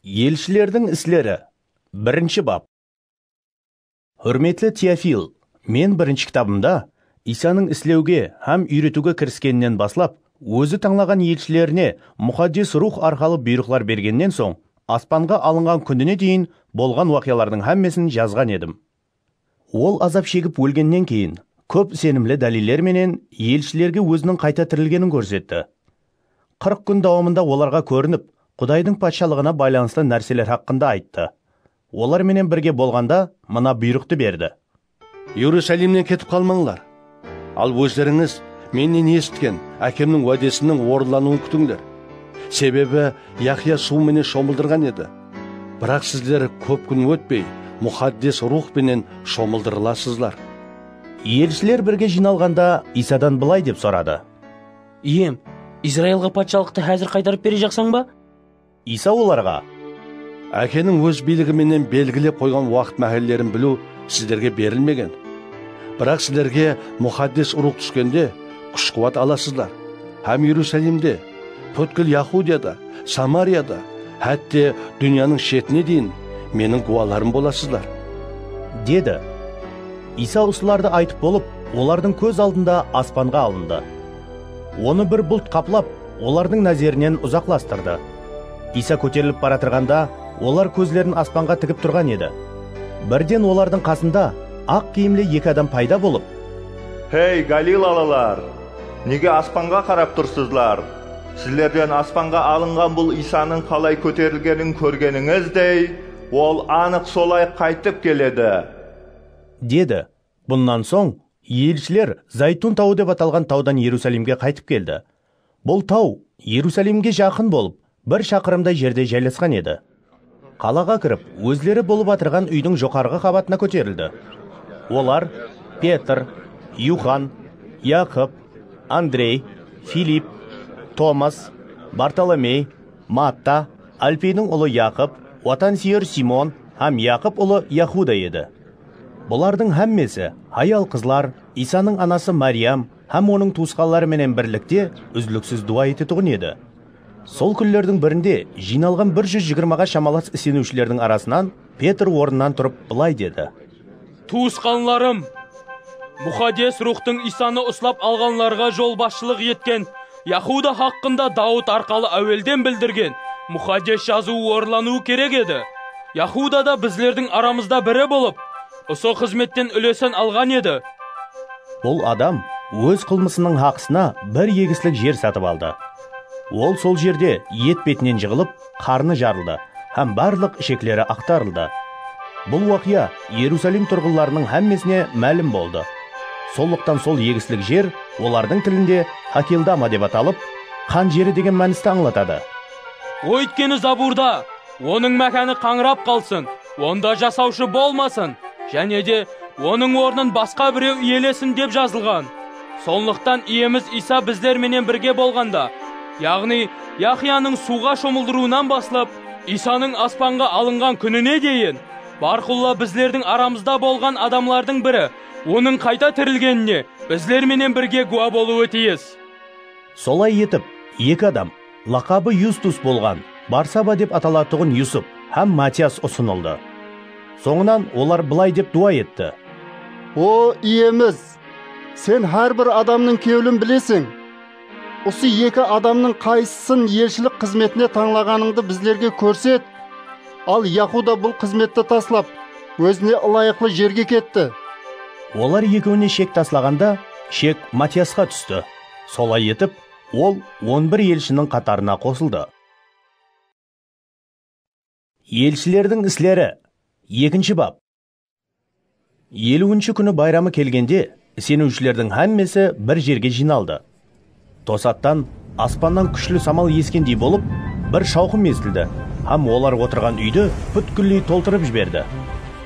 Елшілердің іслері. Бірінші бап. Hürmetli Теофил, мен бірінші кітабымда Исаның іслеуге һәм үйретуге кіріскеннен баслап, өзі таңлаған елшілеріне мұқаддес рух арқалы бұйрықлар бергеннен соң, аспанға алынған күніне дейін болған вақиялардың һәммесін жазған едім. Ол азап шегіп өлгеннен кейін, көп сенімлі дәлелдер менен елшілерге өзінің қайта тірілгенін көрсетті. 40 күн дауамында оларға көрініп, Құдайдың патшалығына байланысты нәрселер хақында айтты. Олар менен бірге болғанда мына бұйрықты берді. Иерусалимнен кетіп қалмаңлар. Ал өздеріңіз менен естіген әкемнің уәдесінің орындалуын күтіңдер. Себебі Яхия су менен шомылдырған еді. Бірақ сіздер көп күн өтпей, мұқаддес рух менен шомылдырыласызлар. Елшілер бірге жиналғанда Исадан былай деп сұрады. Ием, Израилға патшалықты хәзір қайтарып бере жақсаң ба? Иса оларға: Әкенің өз билігіменен белгілеп қойған уақыт мәхеллерін білу сіздерге берілмеген. Бірақ сіздерге мұқаддес рух түскенде күш қуат аласызлар. Һәм Иерусалимде, бүткіл Яһудияда, Самарияда, хәтте дүнияның шетіне дейін менің гуаларым боласызлар. Деді. Иса осыларды айтып болып, олардың көз алдында аспанға алынды. Оны бір бұлт қаплап, олардың назерінен ұзақластырды. Иса көтеріліп бара тұрғанда, олар көзлерін аспанға тігіп тұрған еді. Бірден олардың қасында ақ киімлі екі адам пайда болып: «Хей, Галилалылар! Неге аспанға қарап тұрсызлар? Сіздерден аспанға алынған бұл Исаның қалай көтерілгенін көргеніңіздей, ол анық солай қайтып келеді», деді. Бұнан соң елшілер Зайтун тауы деп аталған таудан Иерусалимге қайтып келді. Бұл тау Иерусалимге жақын болып, 1 шақырымдай жерде жайласқан еді. Қалаға кіріп, өзлері болып атырған үйдің жоғарғы қабатына көтерілді. Олар Петр, Юхан, Яқып, Андрей, Филипп, Томас, Бартоломей, Матта, Альфейдің ұлы Яқып, отансүйер Симон һәм Яқып ұлы Яхуда еді. Бұлардың һәммесі аял қызлар, Исаның анасы Мариям һәм оның туысқанлары менен бірлікте үзліксіз дуа ететұғын еді. Сол күндердің бірінде жиналған 120-ға шамалас сенушілердің арасынан Петр орнынан тұрып былай деді: Туысқанларым, мұқаддес рухтың Исаны ұслап алғанларға жол басшылық еткен, Яһуда хақында Дауд арқалы әуелден білдірген мұқаддес жазуы орындалуы керек еді. Яһуда да біздердің арамызда бірі болып, осы қызметтен үлесін алған еді. Бұл адам өз қылмысының хақысына бір егіслік жер сатып алды. Ол сол жерде ет бетінен жығылып, қарны жарылды, һәм барлық ішеклері ақтарылды. Бұл уақия Иерусалим тұрғындарының һәммесіне мәлім болды. Сондықтан сол егіслік жер олардың тілінде Хакилдама деп аталып, қан жері деген мәністі аңлатады. Өйткені Забурда оның мәканы қаңырап қалсын, онда жасаушы болмасын, және де оның орнын басқа біреу иелесін деп жазылған. Сондықтан иеміз Иса біздер менен бірге болғанда, яғни Яхияның суға шомылдыруынан баслап, Исаның аспанға алынған күніне дейін, барқұлла біздердің арамызда болған адамлардың бірі, оның қайта тірілгеніне біздер менен бірге гуа болуы тиіс. Солай етіп, екі адам, лақабы Юстус болған, Барсаба деп аталатұғын Юсуп һәм Матиас ұсынылды. Соңынан олар былай деп дуа етті: «О, иеміз, сен әрбір адамның кеулін білесің. Осы екі адамның қайсысын елшілік қызметіне таңлағаныңды біздерге көрсет». Ал Яһуда бұл қызметті таслап, өзіне ылайықлы жерге кетті. Олар екеуіне шек таслағанда, шек Матиасқа түсті. Солай етіп, ол 11 елшінің қатарына қосылды. Елшілердің іслері. 2 бап. 50-ші күні байрамы келгенде, сенушілердің һәммесі бір жерге жиналды. Тосаттан, аспаннан күшлі самал ескендей болып, бір шауқым естілді, һәм олар отырған үйді бүткіллей толтырып жіберді.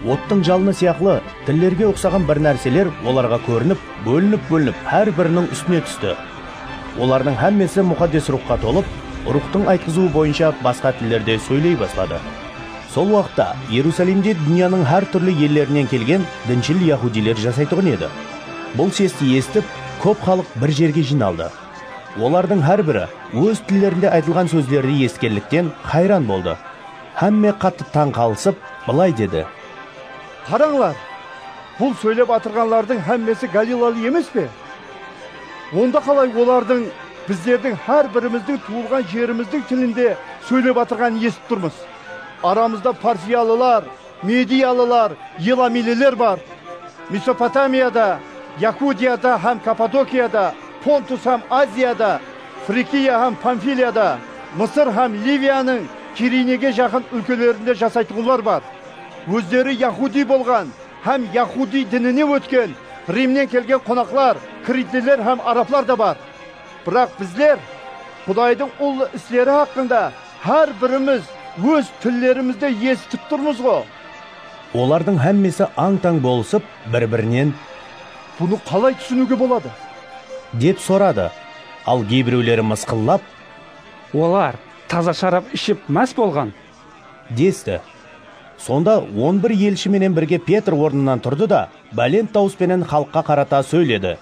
Оттың жалыны сияқлы, тіллерге ұқсаған бір нәрселер оларға көрініп, бөлініп, әр бірінің үстіне түсті. Олардың һәммесі мұқаддес рухқа толып, рухтың айтқызуы бойынша басқа тілдерде сөйлей бастады. Сол уақытта Иерусалимде дүнияның әр түрлі елдерінен келген діншіл яһудилер жасайтұғын еді. Бұл сесті естіп, көп халық бір жерге жиналды. Олардың әр бірі өз тілдерінде айтылған сөздерді ескерліктен қайран болды. Hamma қатты таң қалысып, былай деді: Қараңлар, бұл сөйлеп атырғанлардың әммесі Галилалы емес пе? Онда қалай олардың біздердің әр біріміздің туылған жеріміздің тілінде сөйлеп атырғанын естіп тұрмыз. Арамызда Парсиялылар, Медиялылар, Еламилилер бар. Месопотамияда, Якудияда һәм Каппадокияда, Понтус һәм Азияда, Фрикия һәм Памфилияда, Мысыр һәм Ливияның Киринеге жақын өлкелерінде жасайтынлар бар. Өздері Яхуди болған һәм Яхуди дініне өткен Римнен келген қонақлар, критлілер һәм араплар да бар. Бірақ біздер Құдайдың ұлы істері хақында әр біріміз өз тіллерімізде естіп тұрмыз ғой. Олардың әммесі аң-таң болысып, бір-бірінен: Бұны қалай түсінуге болады? деп сұрады. Ал кейбіреулері мысқыллап: Олар таза шарап ішіп мәс болған десті. Сонда 11 елшіменен бірге Петр орнынан тұрды да, бәлен дауыспенен халыққа қарата сөйледі: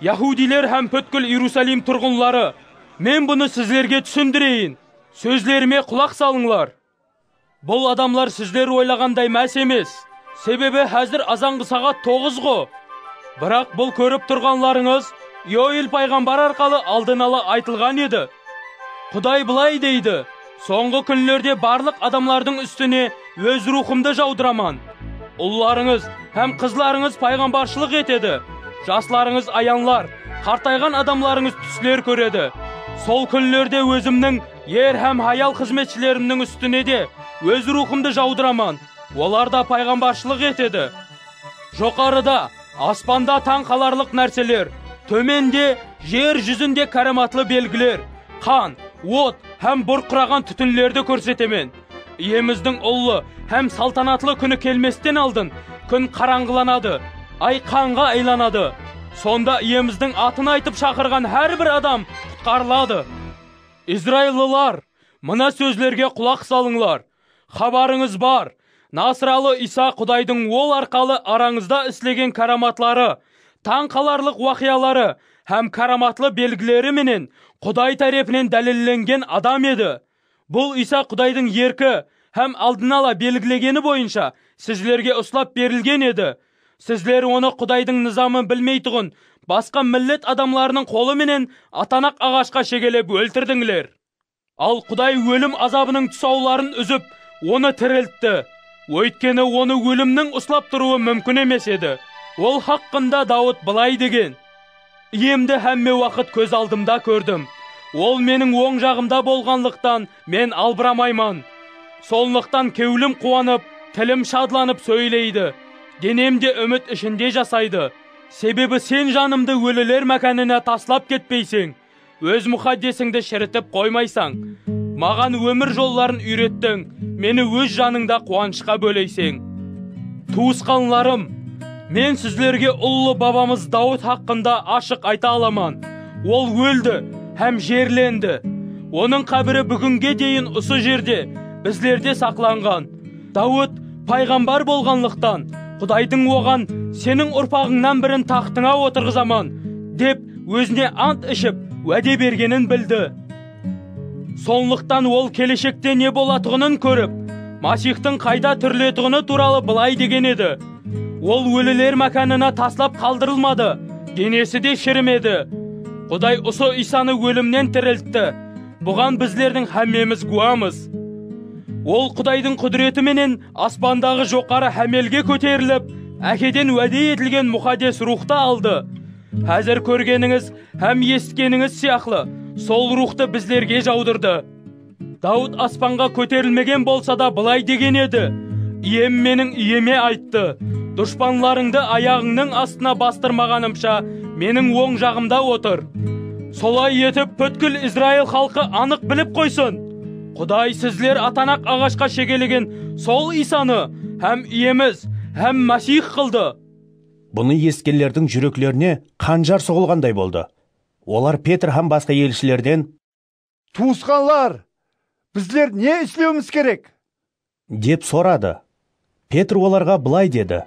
Яхудилер һәм бүткіл Иерусалим тұрғынлары, мен бұны сіздерге түсіндірейін. Сөзлеріме құлақ салыңлар. Бұл адамлар сіздер ойлағандай мәс емес. Себебі әзір азанғы сағат 9 ғо. Бірақ бұл көріп тұрғанларыңыз Йоэл пайғамбар арқалы алдын ала айтылған еді. Құдай былай дейді: соңғы күнлерде барлық адамлардың үстіне өз рухымды жаудыраман. Ұлларыңыз һәм қызларыңыз пайғамбаршылық етеді. Жасларыңыз аянлар, қартайған адамларыңыз түслер көреді. Сол күнлерде өзімнің ер һәм аял қызметшілерімнің үстіне де өз рухымды жаудыраман. Олар да пайғамбаршылық етеді. Жоғарыда, аспанда таң қаларлық нәрселер, төменде, жер жүзінде караматлы белгілер, қан, от һәм бұрқыраған түтінлерді көрсетемен. Иеміздің ұлы һәм салтанатлы күні келместен алдын күн қараңғыланады, ай қанға айланады. Сонда иеміздің атын айтып шақырған әрбір адам құтқарылады. Израилылар, мына сөзлерге құлақ салыңлар. Хабарыңыз бар, Насыралы Иса Құдайдың ол арқалы араңызда істеген караматлары, таң қаларлық уақиялары һәм караматлы белгілері менен Құдай тарапынан дәлелленген адам еді. Бұл Иса Құдайдың еркі һәм алдын ала белгілегені бойынша сіздерге ұслап берілген еді. Сіздер оны Құдайдың низамын білмейтұғын басқа миллет адамларының қолы менен атанақ ағашқа шегелеп өлтірдіңлер. Ал Құдай өлім азабының тұсауларын үзіп, оны тірілтті. Өйткені оны өлімнің ұслап тұруы мүмкін емес еді. Ол хақында Дауыт былай деген: Иемді әмме уақыт көз алдымда көрдім. Ол менің оң жағымда болғанлықтан мен албырамайман. Солнықтан кеулім қуанып, тілім шадланып сөйлейді. Денемде үміт ішінде жасайды. Себебі сен жанымды өлілер мәканына таслап кетпейсің. Өз мұхаддесіңді шірітіп қоймайсаң. Маған өмір жолларын үйреттің. Мені өз жаныңда қуанышқа бөлейсің. Туысқанларым, мен сіздерге ұлы бабамыз Дауыт хақында ашық айта аламан. Ол өлді һәм жерленді. Оның қабірі бүгінге дейін осы жерде, біздерде сақланған. Дауыт пайғамбар болғанлықтан, Құдайдың оған сенің ұрпағыңнан бірін тақтыңа отырғызаман деп өзіне ант ішіп, уәде бергенін білді. Сонлықтан ол келешекте не болатығынын көріп, Масихтың қайда түрлетіғыны туралы былай деген еді: Ол өлілер мәканына таслап қалдырылмады, денесі де шірімеді. Құдай осы Исаны өлімнен тірілтті. Бұған біздердің әммеміз гуамыз. Ол Құдайдың құдіреті менен аспандағы жоғары әмелге көтеріліп, әкеден уәде етілген мұқаддес рухты алды. Әзір көргеніңіз һәм естігеніңіз сияқлы сол рухты біздерге жаудырды. Дауыт аспанға көтерілмеген болса да былай деген еді: Ием менің иеме айтты: Дұшпанларыңды аяғыңның астына бастырмағанымша менің оң жағымда отыр. Солай етіп бүткіл Израил халқы анық біліп қойсын: Құдай сізлер атанақ ағашқа шегелеген сол Исаны һәм иеміз һәм Масих қылды. Бұны ескелердің жүректеріне қанжар соғылғандай болды. Олар Петр һәм басқа елшілерден: Туысқанлар, біздер не істеуіміз керек? деп сұрады. Петр оларға былай деді: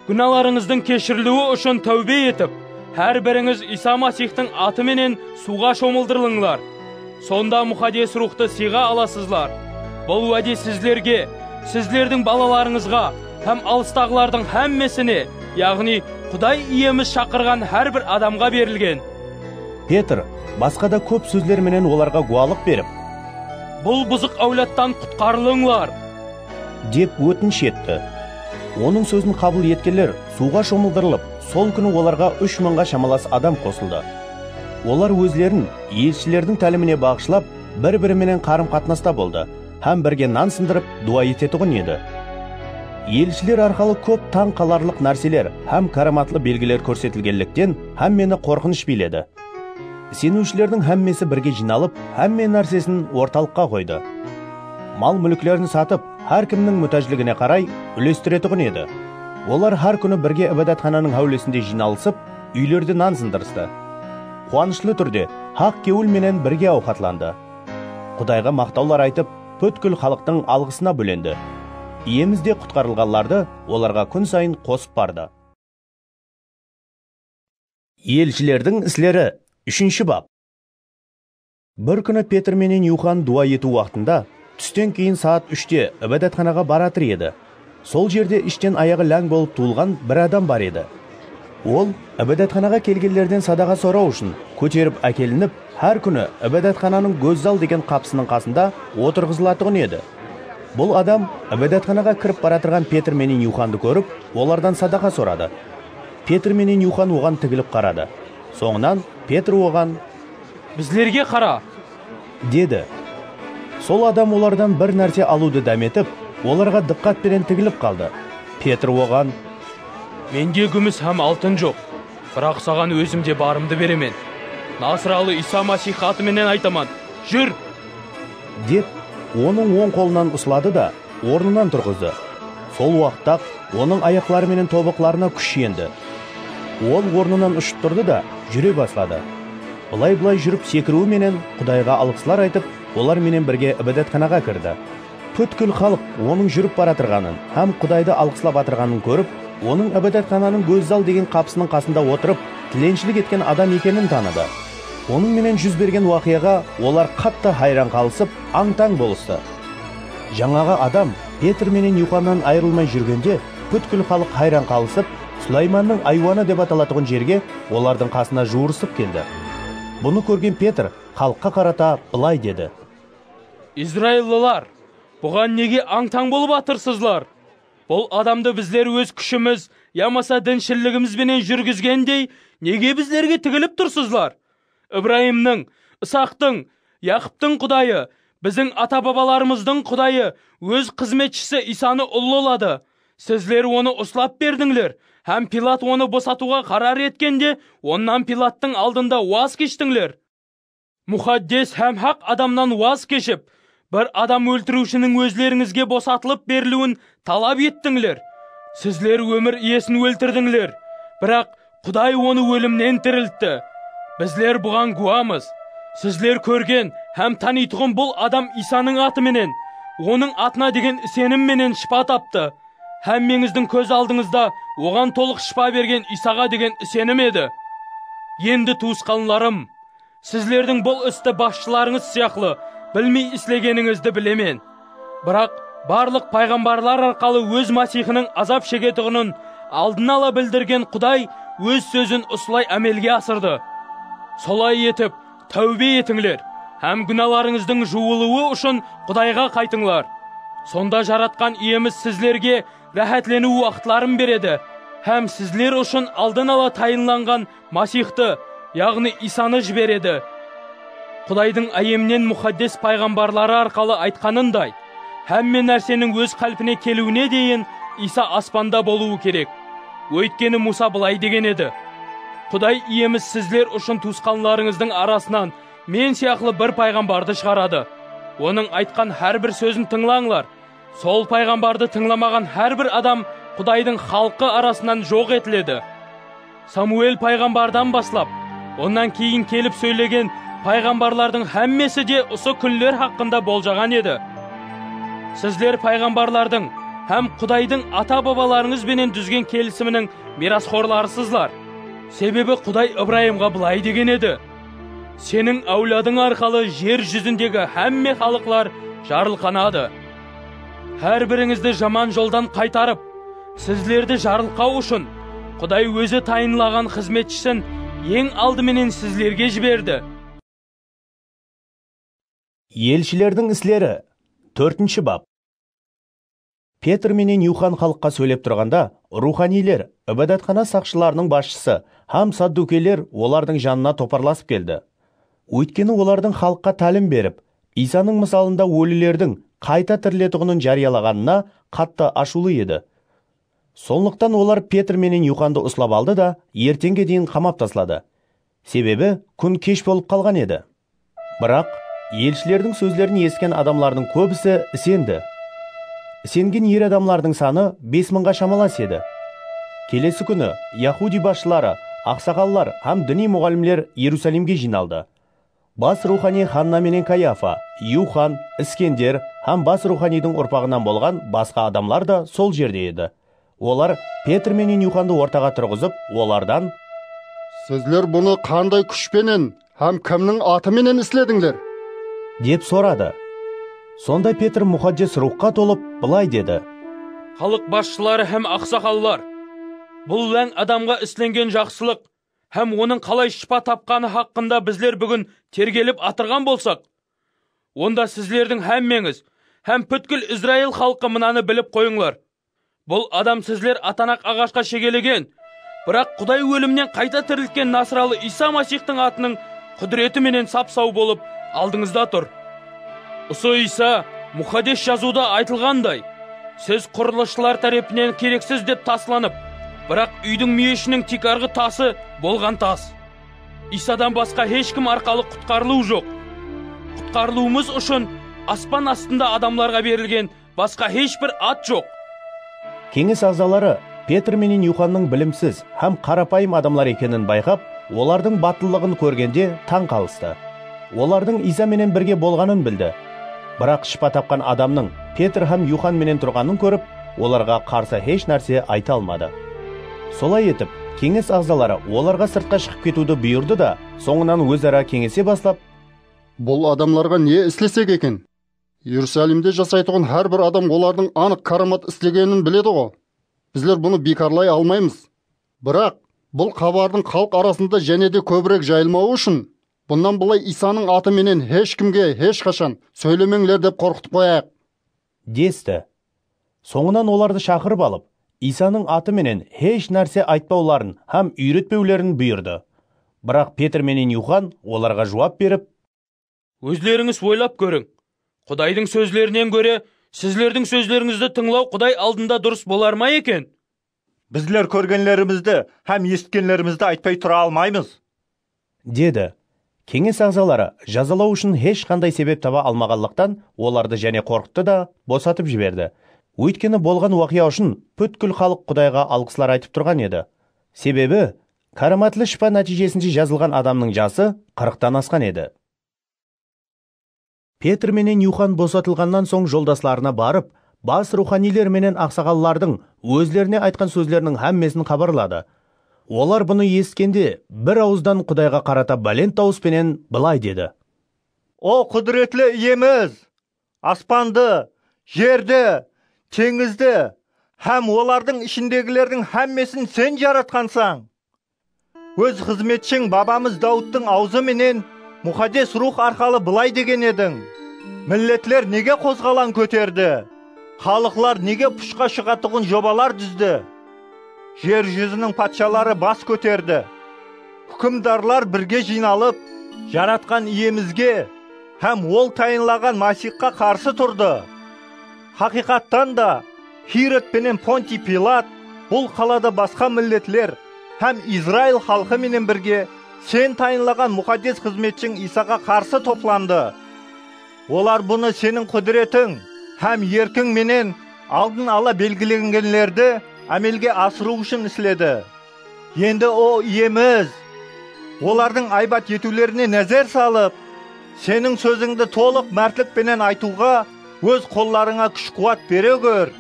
Күнәларыңыздың кешірілуі үшін тәубе етіп, әр біріңіз Иса Масихтың атыменен суға шомылдырылыңлар. Сонда мұқаддес рухты сыйға аласызлар. бұл уәде сіздерге, сіздердің балаларыңызға, һәм алыстағылардың һәммесіне, яғни Құдай иеміз шақырған әрбір адамға берілген. Петр басқа да көп сөздер менен оларға гуалық беріп, бұл бұзық әулеттен құтқарылыңлар, деп өтініш етті. Оның сөзін қабыл еткендер суға шомылдырылып, сол күні оларға 3000-ға шамалас адам қосылды. Олар өзлерін елшілердің тәліміне бағышлап, бір-біріменен қарым-қатынаста болды, һәм бірге нан сындырып, дуа ететұғын еді. Елшілер арқалы көп таң қаларлық нәрселер һәм караматлы белгілер көрсетілгенліктен һәммені қорқыныш биледі. Сенушілердің һәммесі бірге жиналып, һәмме нәрсесін орталыққа қойды. Мал мүліктерін сатып, һәр кімнің мүтәжлігіне қарай үлестіретұғын еді. Олар һәр күні бірге ибадатхананың әулесінде жиналысып, үйлерді нан сындырысты. Қуанышлы түрде хақ кеуіл менен бірге ауқатланды. Құдайға мақтаулар айтып, бүткіл халықтың алғысына бөленді. Иемізде құтқарылғанларды оларға күн сайын қосып барды. Елшілердің істері 3-ші бап. Бір күні Петр менен Юхан дуа ету уақытында, түстен кейін саат 3-те ибадатханаға баратыр еді. Сол жерде іштен аяғы ләң болып туылған бір адам бар еді. Ол ибадатханаға келгендерден садаға сорау үшін көтеріп әкелініп, һәр күні ибадатхананың көззал деген қапсының қасында отырғызылатұғын еді. Бұл адам ибадатханаға кіріп баратырған Петр менен Юханды көріп, олардан садаға сорады. Петр менен Юхан оған тігіліп қарады. Соңынан Петр оған «Біздерге қара!» деді. Сол адам олардан бір нәрсе алуды дәметіп, оларға диққатпен тігіліп қалды. Петр оған «Менде күміс һәм алтын жоқ, бірақ саған өзімде барымды беремен. Насралы Иса Масих атыменен айтаман, жүр!» деп, оның оң қолынан ұсылады да, орнынан тұрғызды. Сол уақытта оның аяқлары менен тобықларына күш енді. Ол орнынан ұшып тұрды да, жүре бастады. Бұлай-бұлай жүріп секіруі менен Құдайға алғысылар айтып, олар менен бірге ибадатханаға кірді. Бүткіл халық оның жүріп баратырғанын, һәм Құдайды алғыслап атырғанын көріп, оның ибадатхананың көззал деген қапсының қасында отырып, тіленшілік еткен адам екенін таныды. Оның менен жүз берген уақияға олар қатты хайран қалысып, аң-таң болысты. Жаңағы адам Петр менен Юханнан айырылмай жүргенде, бүткіл халық хайран қалысып, Сулайманның айуаны деп аталатығын жерге олардың қасына жуырысып келді. Бұны көрген Петр халыққа қарата былай деді: «Израильлылар, бұған неге аң-таң болып атырсызлар? Бұл адамды біздер өз күшіміз, ямаса діншілігімізбенен жүргізгендей, неге біздерге тігіліп тұрсызлар? Ибраимның, Исақтың, Яқыптың Құдайы, біздің ата-бабаларымыздың Құдайы өз қызметшісі Исаны ұлылады. Сіздер оны ұслап бердіңлер, һәм Пилат оны босатуға қарар еткенде, оннан Пилаттың алдында уаз кештіңлер. Мұхаддес һәм хақ адамнан уаз кешіп, бір адам өлтірушінің өзлеріңізге босатылып берілуін талап еттіңлер. Сіздер өмір иесін өлтірдіңлер, бірақ Құдай оны өлімнен тірілтті. Біздер бұған гуамыз. Сіздер көрген һәм танитұғын бұл адам Исаның атыменен, оның атына деген сенімменен шипа тапты. Һәммеңіздің көз алдыңызда оған толық шипа берген Исаға деген сенім еді. Енді туысқанларым, сіздердің бұл істі басшыларыңыз сияқлы білмей істегеніңізді білемен. Бірақ барлық пайғамбарлар арқалы өз Масихының азап шегетұғынын алдын ала білдірген Құдай өз сөзін осылай әмелге асырды. Солай етіп, тәубе етіңлер, һәм күналарыңыздың жуылуы үшін Құдайға қайтыңлар. Сонда жаратқан иеміз сіздерге рәхәтлену уақытларын береді, һәм сіздер үшін алдын ала тайынланған Масихты, яғни Исаны жібереді. Құдайдың айемнен мұхаддес пайғамбарлары арқалы айтқанындай, һәмме нәрсенің өз қалпіне келуіне дейін Иса аспанда болуы керек. Өйткені Муса былай деген еді: Құдай иеміз сіздер үшін туысқанларыңыздың арасынан мен сияқлы бір пайғамбарды шығарады. Оның айтқан әрбір сөзін тыңлаңлар. Сол пайғамбарды тыңламаған әрбір адам Құдайдың халқы арасынан жоқ етіледі. Самуэль пайғамбардан бастап, онан кейін келіп сөйлеген пайғамбарлардың һәммесі де осы күнлер хақында болжаған еді. Сіздер пайғамбарлардың һәм Құдайдың ата-бабаларыңызбенен дүзген келісімінің мирасхорларысызлар. Себебі Құдай Ибраимға былай деген еді: Сенің әуладың арқалы жер жүзіндегі һәмме халықлар жарылқанады. Әр біріңізді жаман жолдан қайтарып, сіздерді жарылқау үшін Құдай өзі тайынлаған қызметшісін ең алдыменен сіздерге жіберді. Елшілердің істері 4-ші бап. Петр менен Юхан халыққа сөйлеп тұрғанда, руханилер, ібадатхана сақшыларының басшысы, һәм саддукейлер олардың жанына топарласып келді. Өйткені олардың халыққа тәлім беріп, Исаның мысалында өлілердің қайта тірілетұғынын жариялағанына қатты ашулы еді. Сондықтан олар Петр менен Юханды ұстап алды да, ертеңге дейін қамап таслады. Себебі күн кеш болып қалған еді. Бірақ елшілердің сөздерін естіген адамлардың көбісі сенді. Сенген ер адамлардың саны 5000-ға шамалас еді. Келесі күні Яхуди басшылары, ақсақаллар һәм діни мұғалімлер Иерусалимге жиналды. Бас рухани Ханна менен Каяфа, Юхан, Искендер һәм бас руханидың ұрпағынан болған басқа адамлар да сол жерде еді. Олар Петр менен Юханды ортаға тұрғызып, олардан: Сіздер бұны қандай күшпенен һәм кімнің атыменен істедіңдер? деп сұрады. Сонда Петр мұқаддес рухқа толып, былай деді: Халық басшылары һәм ақсақаллар, бұл ләң адамға істенген жақсылық һәм оның қалай шипа тапқаны хақында біздер бүгін тергеліп атырған болсақ, онда сіздердің һәммеңіз һәм бүткіл Израиль халқы мынаны біліп қойыңлар. Бұл адам сіздер атанақ ағашқа шегелеген, бірақ Құдай өлімнен қайта тірілткен Насралы Иса Масихтың атының құдіреті менен сап-сау болып алдыңызда тұр. Осы Иса мұқаддес жазуда айтылғандай, сіз құрылысшылар тарапынан керексіз деп тасланып, бірақ үйдің мүйешінің тек арғы тасы болған тас. Исадан басқа ешкім арқалы құтқарылу жоқ. Құтқарылуымыз үшін аспан астында адамларға берілген басқа ешбір ат жоқ. Кеңес ағзалары Петр менен Юханның білімсіз һәм қарапайым адамлар екенін байқап, олардың батыллығын көргенде таң қалысты. Олардың Иса менен бірге болғанын білді. Бірақ шипа тапқан адамның Петр һәм Юхан менен тұрғанын көріп, оларға қарсы еш нәрсе айта алмады. Солай етіп, кеңес ағзалары оларға сыртқа шығып кетуді бұйырды да, соңынан өзара кеңесе бастап: Бұл адамларға не істесек екен? Иерусалимде жасайтұғын әрбір адам олардың анық карамат істегенін біледі ғой. Біздер бұны бекарлай алмаймыз. Бірақ бұл хабардың халық арасында және де көбірек жайылмауы үшін, бұнан былай Исаның атыменен ешкімге ешқашан сөйлемеңдер деп қорқытып қояйық десті. Соңынан оларды шақырып алып, Исаның атыменен еш нәрсе айтпауларын һәм үйретпеулерін бұйырды. Бірақ Петр менен Юхан оларға жауап беріп: Өздеріңіз ойлап көрің. Құдайдың сөзлерінен көре, сіздердің сөздеріңізді тыңлау Құдай алдында дұрыс болар ма екен? Біздер көргенлерімізді һәм естігенлерімізді айтпай тұра алмаймыз, деді. Кеңес ағзалары жазалау үшін ешқандай себеп таба алмағандықтан оларды және қорқытты да босатып жіберді. Өйткені болған уақия үшін бүткіл халық Құдайға алғыслар айтып тұрған еді. Себебі караматлы шипа нәтижесінде жазылған адамның жасы 40-тан асқан еді. Петр менен Юхан босатылғаннан соң жолдасларына барып, бас руханилер менен ақсақаллардың өздеріне айтқан сөздерінің һәммесін хабарлады. Олар бұны ескенде бір ауыздан Құдайға қарата бәлен дауыспенен былай деді: О құдіретлі иеміз, аспанды, жерді, теңізді һәм олардың ішіндегілердің һәммесін сен жаратқансаң. Өз қызметшің бабамыз Дауыттың аузы менен мұқаддес рух арқалы былай деген едің: Миллетлер неге қозғалаң көтерді? Халықлар неге пұшқа шығатұғын жобалар дүзді? Жер жүзінің патшалары бас көтерді. Хүкімдарлар бірге жиналып, жаратқан иемізге һәм ол тайынлаған Масихқа қарсы тұрды. Хақиқаттан да Хирот пенен Понтий Пилат бұл қалада басқа миллетлер һәм Израиль халқы менен бірге сен тайынлаған мұқаддес қызметшің Исаға қарсы топланды. Олар бұны сенің құдіретің һәм еркің менен алдын ала белгіленгенлерді әмелге асыру үшін істеді. Енді о иеміз, олардың айбат етулеріне нәзер салып, сенің сөзіңді толық мәртлікпенен айтуға өз қолларыңа күш қуат бере көр.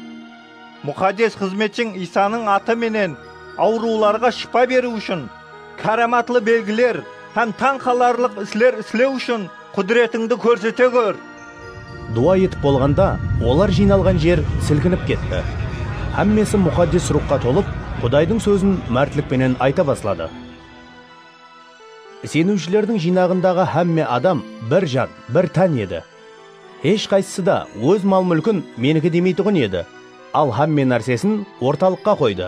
Мұқаддес қызметшің Исаның аты менен ауруларға шипа беру үшін, караматлы белгілер һәм таң қаларлық іслер істеу үшін құдіретіңді көрсете көр. дуа етіп болғанда, олар жиналған жер сілкініп кетті. Әммесі мұқаддес рухқа толып, Құдайдың сөзін мәртлікпенен айта баслады. Сенушілердің жинағындағы әмме адам бір жан, бір тән еді. Еш қайсысы да өз мал-мүлкін менікі демейтұғын еді, ал әмме нәрсесін орталыққа қойды.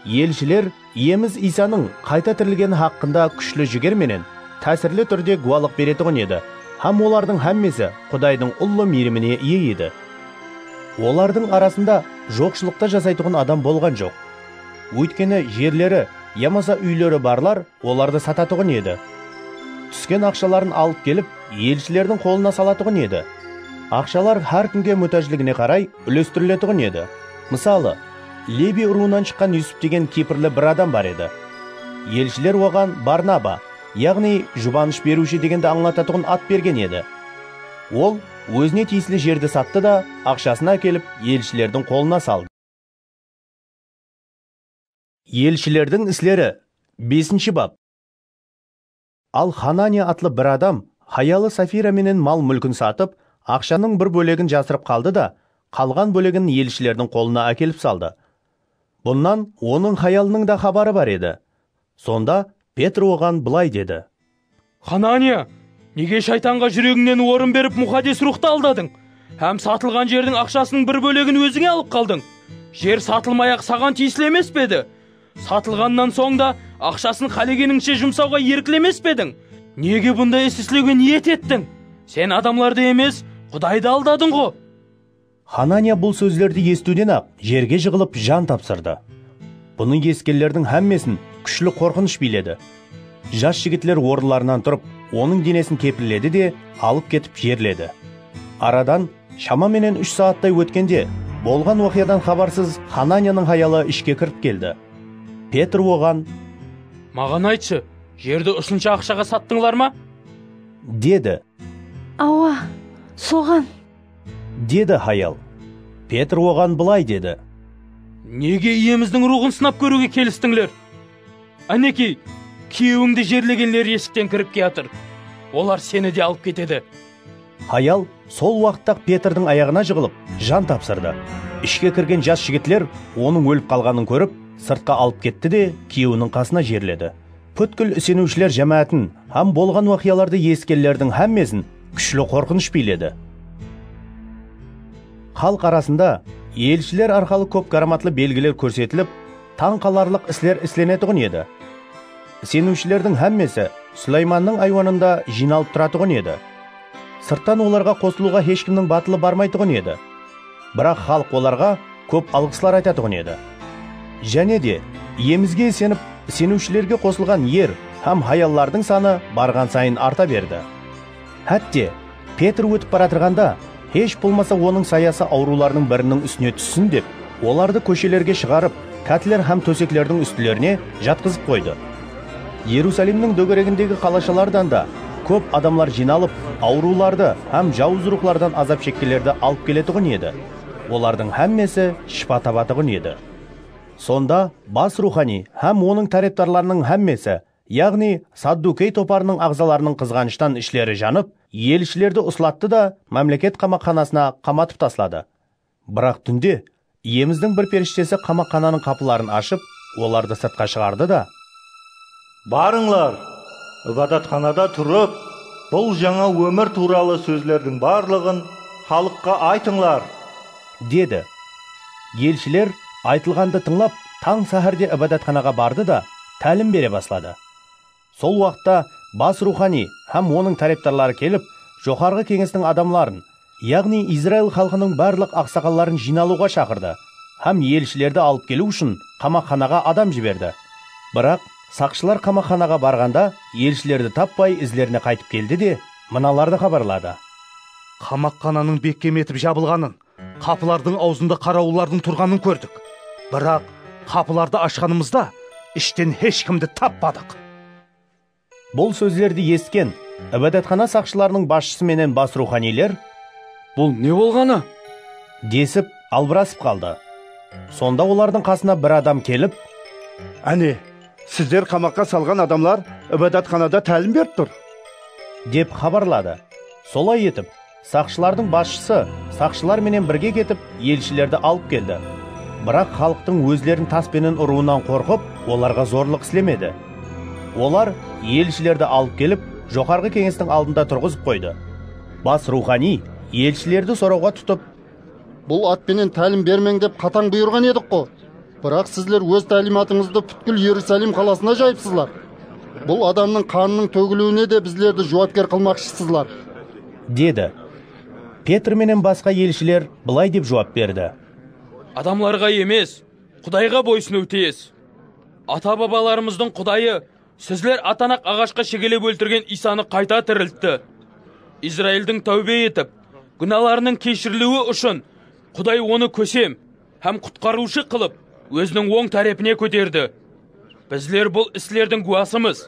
Елшілер иеміз Исаның қайта тірілгені хақында күшлі жігерменен тәсірлі түрде гуалық беретұғын еді. Һәм олардың әммесі Құдайдың ұлы мейіріміне ие еді. Олардың арасында жоқшылықта жасайтұғын адам болған жоқ. Өйткені жерлері, ямаса үйлері барлар оларды сататұғын еді. Түскен ақшаларын алып келіп, елшілердің қолына салатұғын еді. Ақшалар әр күнге мұтажлығіне қарай үлестірілетұғын еді. Мысалы, Леби руынан шыққан Юсуп деген кипрлі бір адам бар еді. Елшілер оған Барнаба, яғни жұбаныш беруші дегенді аңлататұғын ат берген еді. Ол өзіне тиесілі жерді сатты да, ақшасына келіп, елшілердің қолына салды. Елшілердің іслері 5-ші бап. Ал Ханания атлы бір адам хаялы Сафира менен мал мүлкін сатып, ақшаның бір бөлегін жасырып қалды да, қалған бөлегін елшілердің қолына әкеліп салды. Бұннан оның хаялының да хабары бар еді. Сонда Петр оған былай деді: Ханания, неге шайтанға жүрегіңнен орын беріп мұқадес рухты алдадың? Һәм сатылған жердің ақшасының бір бөлегін өзіңе алып қалдың. Жер сатылмай-ақ саған тиесілі емес пе еді? Сатылғаннан соң да ақшасын қалегеніңше жұмсауға еркілемес пе едің? Неге бұндай іс істеуге ниет еттің? Сен адамларды емес, Құдайды алдадың ғой. Ханания бұл сөздерді естуден-ақ жерге жығылып жан тапсырды. Бұның ескелердің әммесін күшлі қорқыныш биледі. Жас жігітлер орынларынан тұрып, оның денесін кепіледі де алып кетіп жерледі. Арадан шамаменен 3 сағаттай өткенде, болған оқиядан хабарсыз Хананияның хаялы ішке кіріп келді. Петр оған: Маған айтшы, жерді ұсынша ақшаға саттыңлар ма? Деді. Ауа, соған. Деді хаял. Петр оған былай деді: Неге иеміздің рухын сынап көруге келістіңлер? Әнекей, күйеуіңді жерлегенлер есіктен кіріп келатыр. Олар сені де алып кетеді. Хаял сол уақытта Петрдің аяғына жығылып, жан тапсырды. Ішке кірген жас жігітлер оның өліп қалғанын көріп, сыртқа алып кетті де күйеуінің қасына жерледі. Бүткіл сенушілер жамаатын һәм болған уақияларды ескелердің әммесін күшлі қорқыныш биледі. Халық арасында елшілер арқалы көп караматлы белгілер көрсетіліп, таң қаларлық іслер ісленетұғын еді. Сенушілердің әммесі Сулайманның айуанында жиналып тұратұғын еді. Сырттан оларға қосылуға ешкімнің батылы бармайтұғын еді. Бірақ халық оларға көп алғыслар айтатұғын еді. Және де иемізге сеніп, сенушілерге қосылған ер һәм хаяллардың саны барған сайын арта берді. Әтте Петр өтіп баратырғанда, еш болмаса оның саясы ауруларының бірінің үстіне түссін деп, оларды көшелерге шығарып, кәтілер һәм төсеклердің үстілеріне жатқызып қойды. Иерусалимнің дөңгелегіндегі қалашалардан да көп адамлар жиналып, ауруларды һәм жауыз рухлардан азап шеккендерді алып келетұғын еді. Олардың әммесі шипа табатұғын еді. Сонда бас рухани һәм оның тарептарларының әммесі, яғни Саддукей топарының ағзаларының қызғаныштан ішлері жанып, елшілерді ұсылатты да мемлекет қамақханасына қаматып таслады. Бірақ түнде иеміздің бір періштесі қамақхананың қапыларын ашып, оларды сыртқа шығарды да: Барыңлар, ибадатханада тұрып, бұл жаңа өмір туралы сөздердің барлығын халыққа айтыңлар, деді. Елшілер айтылғанды тыңлап, таң сәһәрде ибадатханаға барды да тәлім бере баслады. Сол уақытта бас рухани һәм оның тарептарлары келіп, жоғарғы кеңестің адамларын, яғни Израиль халқының барлық ақсақалларын жиналуға шақырды, һәм елшілерді алып келу үшін қамақханаға адам жіберді. Бірақ сақшылар қамақханаға барғанда, елшілерді таппай ізлеріне қайтып келді де, мыналарды хабарлады: Қамақхананың бекем етіп жабылғанын, қапылардың аузында қарауылдардың тұрғанын көрдік. Бірақ қапыларды ашқанымызда іштен ешкімді таппадық. Бұл сөздерді есткен ибадатхана сақшыларының басшысы менен бас руханилер: Бұл не болғаны? десіп албырасып қалды. Сонда олардың қасына бір адам келіп: Әне, сіздер қамаққа салған адамлар ибадатханада тәлім беріп тұр, деп хабарлады. Солай етіп, сақшылардың басшысы сақшылар менен бірге кетіп елшілерді алып келді. Бірақ халықтың өзлерін таспенен ұруынан қорқып, оларға зорлық істемеді. Олар елшілерді алып келіп, жоғарғы кеңестің алдында тұрғызып қойды. Бас рухани елшілерді сорауға тұтып, бұл атпенен тәлім бермең деп қатаң бұйырған едік қой. Бірақ сіздер өз тәлиматыңызды бүткіл Иерусалим қаласына жайыпсызлар. Бұл адамның қанының төгілуіне де біздерді жауапкер қылмақшысызлар, деді. Петр менен басқа елшілер былай деп жауап берді. Адамларға емес, Құдайға бойсыну тиіс. Ата-бабаларымыздың Құдайы, сіздер атанақ ағашқа шегелеп өлтірген Исаны қайта тірілтті. Израильдің тәубе етіп, күнәларының кешірілуі үшін Құдай оны көсем һәм құтқарушы қылып, өзінің оң тарапіне көтерді. Біздер бұл істердің куәсіміз.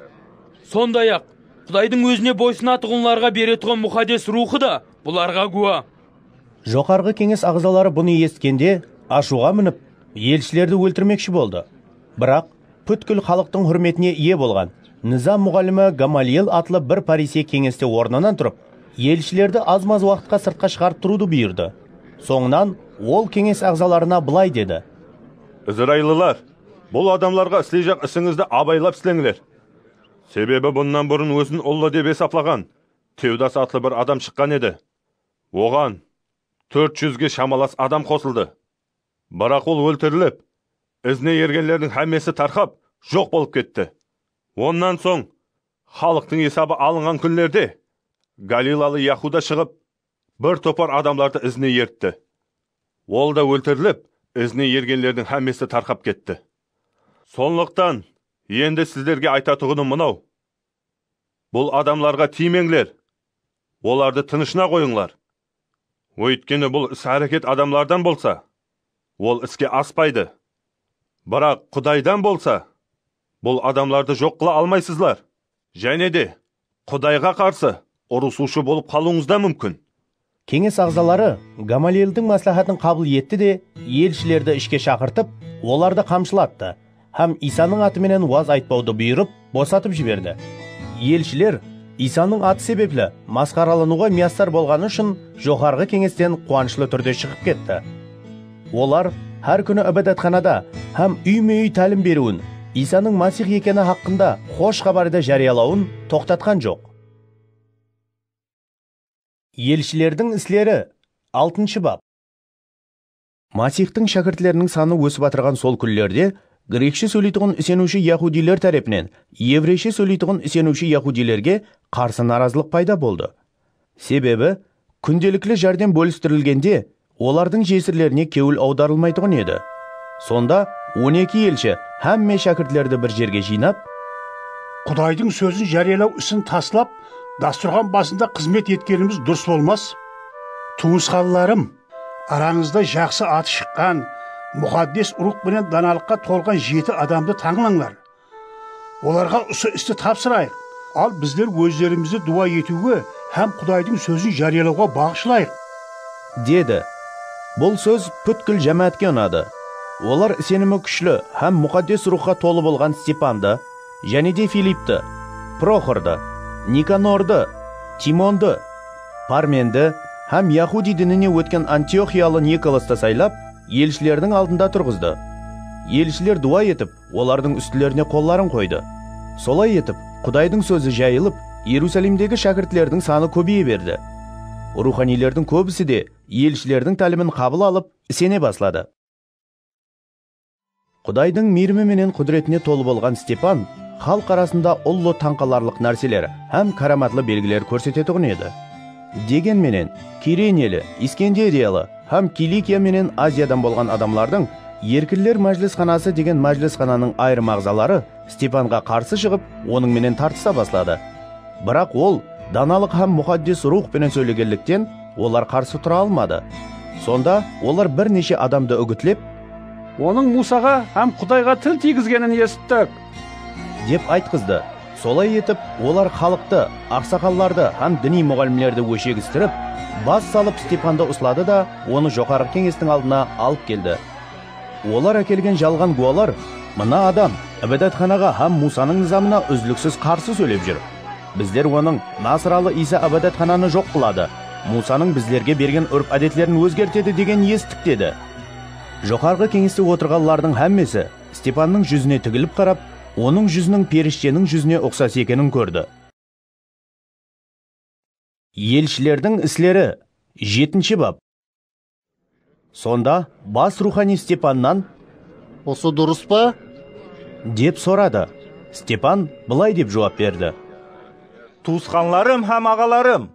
Сондай-ақ, Құдайдың өзіне бойсынатығынларға беретіған мұқаддес рухы да бұларға куә. Жоғарғы кеңес ағзалары бұны естігенде ашуға мініп, елшілерді өлтірмекші болды. Бірақ бүткіл халықтың хүрметіне ие болған Низам мұғалімі Гамалиел атлы бір парисей кеңесте орнынан тұрып, елшілерді аз-маз уақытқа сыртқа шығарып тұруды бұйырды. Соңынан ол кеңес ағзаларына былай деді. Израилылар, бұл адамларға істейжақ ісіңізді абайлап істеңілер. Себебі бұннан бұрын өзін ұлы деп есаплаған Теудас атлы бір адам шыққан еді. Оған 400-ге шамалас адам қосылды. Бірақ ол өлтіріліп, ізіне ергенлердің әммесі тарқап, жоқ болып кетті. Оннан соң, халықтың есабы алынған күнлерде, Галилалы Яхуда шығып, бір топар адамларды ізіне ертті. Ол да өлтіріліп, ізіне ергенлердің әммесі тарқап кетті. Сондықтан, енді сіздерге айтатұғыным мынау. Бұл адамларға тимеңлер, оларды тынышына қойыңлар. Өйткені бұл іс-әрекет адамлардан болса, ол іске аспайды. Бірақ Құдайдан болса, бұл адамларды жоқ қыла алмайсызлар. Және де Құдайға қарсы ұрысушы болып қалуыңыз да мүмкін. Кеңес ағзалары Гамалиелдің маслихатын қабыл етті де, елшілерді ішке шақыртып, оларды қамшылатты. Һәм Исаның атыменен уаз айтпауды бұйырып, босатып жіберді. Елшілер Исаның аты себеплі масқаралануға миястар болғаны үшін жоғарғы кеңестен қуанышлы түрде шығып кетті. Олар әр күні ібадатханада һәм үй-мүй тәлім беруін, Исаның Масих екені хақында хош хабарды жариялауын тоқтатқан жоқ. Елшілердің іслері 6 бап. Масихтың шәкіртлерінің саны өсіп атырған сол күллерде грекше сөйлейтұғын ісенуші яхудилер тәрепінен еврейше сөйлейтұғын ісенуші яхудилерге қарсы наразылық пайда болды. Себебі, күнделіклі жәрдем бөлістірілгенде, олардың жесірлеріне кеуіл аударылмайтұғын еді. Сонда 12 елші әмме шәкіртлерді бір жерге жинап, Құдайдың сөзін жариялау ісін таслап, дастұрған басында қызмет еткеніміз дұрыс болмас. Туысқанларым, араңызда жақсы аты шыққан, мұқаддес ұрық менен даналыққа толған 7 адамды таңлаңлар. Оларға осы істі тапсырайық. Ал біздер өздерімізді дуа етуге һәм Құдайдың сөзін жариялауға бағышлайық, деді. Бұл сөз бүткіл жәмәтке ұнады. Олар сенімі күшлі һәм мұқаддес рухқа толы болған Степанды, және де Филипті, Прохорды, Никанорды, Тимонды, Парменді һәм Яхуди дініне өткен Антиохиялы Николасты сайлап, елшілердің алдында тұрғызды. Елшілер дуа етіп, олардың үстілеріне қолларын қойды. Солай етіп, Құдайдың сөзі жайылып, Иерусалимдегі шәкіртлердің саны көбейе берді. Руханилердің көбісі де елшілердің тәлімін қабыл алып, сене баслады. Құдайдың мейірімі менен құдіретіне толы болған Степан халық арасында ұлы таңқаларлық нәрселер һәм караматлы белгілер көрсететұғын еді. Дегенменен, Киренелі, Искендериялы һәм Киликия менен Азиядан болған адамлардың Еркілер мәжілісханасы деген мәжілісхананың айрым ағзалары Степанға қарсы шығып, оның менен тартыса баслады. Бірақ ол даналық һәм мұқаддес рух пенен сөйлегенліктен олар қарсы тұра алмады. Сонда олар бірнеше адамды үгітлеп, оның Мусаға һәм Құдайға тіл тигізгенін естік, деп айтқызды. Солай етіп, олар халықты, ақсақалларды һәм діни мұғалімлерді өшегістіріп, бас салып Степанды ұслады да, оны жоғарғы кеңестің алдына алып келді. Олар әкелген жалған гуалар, мына адам ібадатханаға һәм Мусаның низамына үзліксіз қарсы сөйлеп жүр. Біздер оның Насралы Иса ібадатхананы жоқ қылады Мусаның біздерге берген үрп әдетлерін өзгертеді деген естік деді. Жоғарғы кеңесте отырғанлардың әммесі Степанның жүзіне тігіліп қарап, оның жүзінің періштенің жүзіне ұқсас екенін көрді. Елшілердің іслері 7 бап. Сонда бас рухани Степаннан: Осы дұрыс па? деп сұрады. Степан былай деп жауап берді: Туысқанларым һәм ағаларым,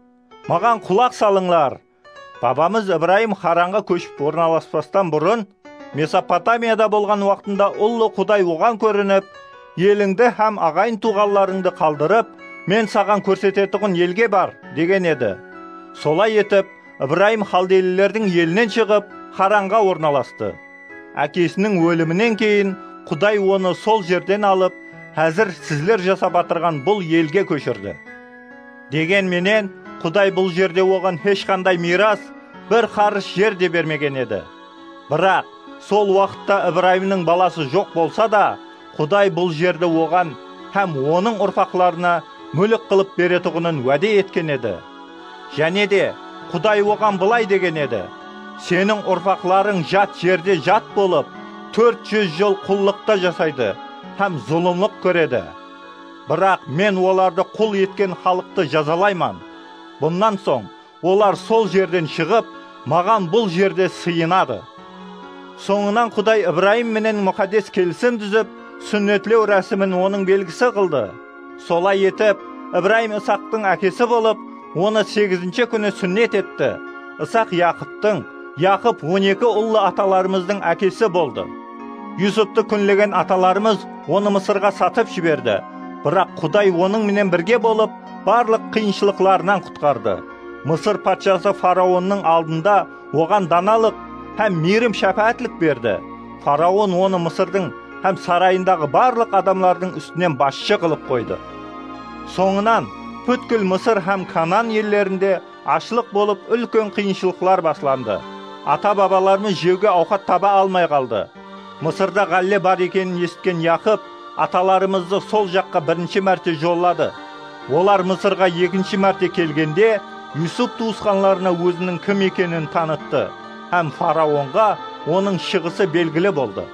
маған құлақ салыңлар. Бабамыз Ибраим Харанға көшіп орналаспастан бұрын, Месопотамияда болған уақытында ұлы Құдай оған көрініп, еліңді һәм ағайын туғанларыңды қалдырып, мен саған көрсететұғын елге бар деген еді. Солай етіп, Ибраим халделілердің елінен шығып, Харанға орналасты. Әкесінің өлімінен кейін Құдай оны сол жерден алып, әзір сізлер жасап атырған бұл елге көшірді. Дегенменен, Құдай бұл жерде оған ешқандай мирас, бір қарыс жер де бермеген еді. Бірақ, сол уақытта Ибраимның баласы жоқ болса да, Құдай бұл жерді оған һәм оның ұрпақларына мүлік қылып беретұғынын уәде еткен еді. Және де, Құдай оған былай деген еді: сенің ұрпақларың жат жерде жат болып, 400 жыл құллықта жасайды, һәм зұлымлық көреді. Бірақ мен оларды құл еткен халықты жазалайман. Бұнан соң, олар сол жерден шығып, маған бұл жерде сыйынады. Соңынан Құдай Ибраим менен мұқаддес келісім түзіп, сүннетлеу рәсімін оның белгісі қылды. Солай етіп, Ибраим Исақтың әкесі болып, оны 8-ші күні сүннет етті. Исақ Яқыптың, Яқып 12 ұлы аталарымыздың әкесі болды. Юсупты күнлеген аталарымыз оны Мысырға сатып жіберді. Бірақ Құдай оның менен бірге болып, барлық қиыншылықларынан құтқарды. Мысыр патшасы фараонның алдында оған даналық һәм мейірім шәфәәтлік берді. Фараон оны Мысырдың һәм сарайындағы барлық адамлардың үстінен басшы қылып қойды. Соңынан бүткіл Мысыр һәм Канан елдерінде ашлық болып үлкен қиыншылықлар басланды. Ата-бабаларымыз жеуге ауқат таба алмай қалды. Мысырда ғалле бар екенін есткен Яқып аталарымызды сол жаққа бірінші мәрте жоллады. Олар Мысырға 2-ші мәрте келгенде Юсуп туысқанларына өзінің кім екенін танытты, һәм фараонға оның шығысы белгілі болды.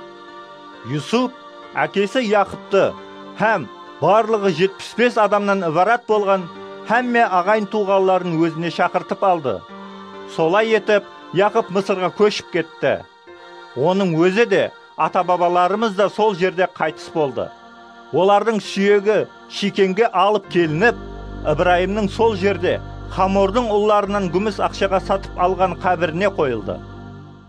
Юсуп әкесі Яқыпты һәм барлығы 75 адамнан ібарат болған һәмме ағайын туғанларын өзіне шақыртып алды. Солай етіп, Яқып Мысырға көшіп кетті. Оның өзі де, ата-бабаларымыз да сол жерде қайтыс болды. Олардың сүйегі Шикемге алып келініп, Ибраимның сол жерде Хамордың ұлларынан күміс ақшаға сатып алған қабіріне қойылды.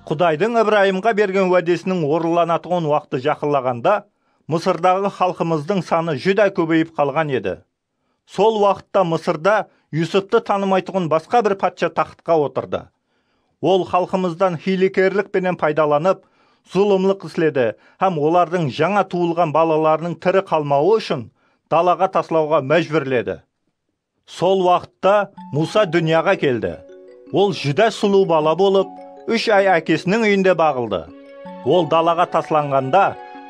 Құдайдың Ибраимға берген уәдесінің орындалатұғын уақыты жақындағанда, Мысырдағы халқымыздың саны жүдә көбейіп қалған еді. Сол уақытта Мысырда Юсупты танымайтұғын басқа бір патша тақтқа отырды. Ол халқымыздан хилекерлікпенен пайдаланып, зұлымлық істеді һәм олардың жаңа туылған балаларының тірі қалмауы үшін далаға таслауға мәжбүрледі. Сол уақытта Муса дүнияға келді. Ол жүдә сұлу бала болып, 3 ай әкесінің үйінде бағылды. Ол далаға тасланғанда,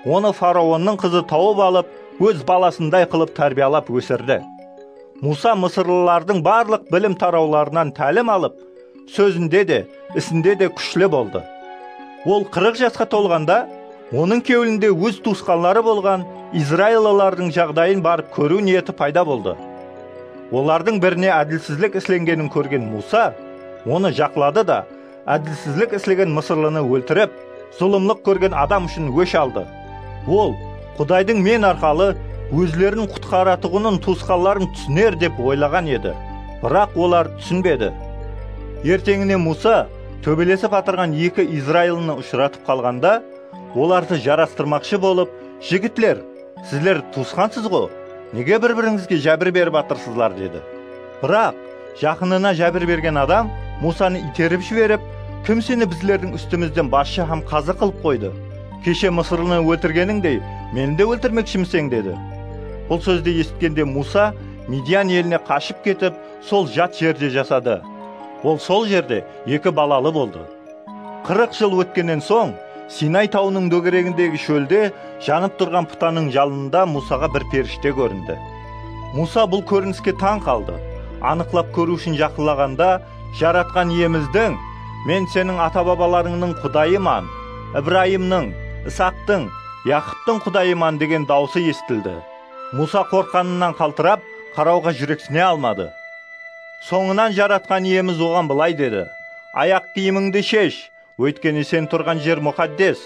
оны фараонның қызы тауып алып, өз баласындай қылып тәрбиялап өсірді. Муса мысырлылардың барлық білім тарауларынан тәлім алып, сөзінде де, ісінде де күшлі болды. Ол 40 жасқа толғанда, оның кеуілінде өз туысқанлары болған Израилалардың жағдайын барып көру ниеті пайда болды. Олардың біріне әділсізлік ісленгенін көрген Муса, оны жақлады да, әділсізлік ісілген мысырлыны өлтіріп, зұлымлық көрген адам үшін өш алды. Ол, Құдайдың мен арқалы өзлерін құтқаратұғының туысқанларын түсінер деп ойлаған еді. Бірақ олар түсінбеді. Ертеңіне Муса төбелесіп атырған 2 Израилны ұшыратып қалғанда, оларды жарастырмақшы болып, жігітлер, сіздер туысқансыз ғой, неге бір-біріңізге жәбір беріп атырсызлар деді. Бірақ жақынына жәбір берген адам Мусаны итеріп жіберіп, кім сені біздердің үстімізден басшы һәм қазы қылып қойды? Кеше Мысырлыны өлтіргеніңдей, мені де өлтірмекшімсің деді. Бұл сөзді естігенде Муса Мидиян еліне қашып кетіп, сол жат жерде жасады. Ол сол жерде 2 балалы болды. 40 жыл өткеннен соң, Синай тауының дөңгелегіндегі шөлде жанып тұрған пұтаның жалынында Мусаға бір періште көрінді. Муса бұл көрініске таң қалды. Анықлап көру үшін жақындағанда, жаратқан иеміздің, мен сенің ата-бабаларыңның құдайыман, Ибраимның, Исақтың, Яқыптың құдайыман деген даусы естілді. Муса қорққанынан қалтырап, қарауға жүрексіне алмады. Соңынан жаратқан иеміз оған былай деді: аяқ киіміңді шеш, өйткені сен тұрған жер мұқаддес.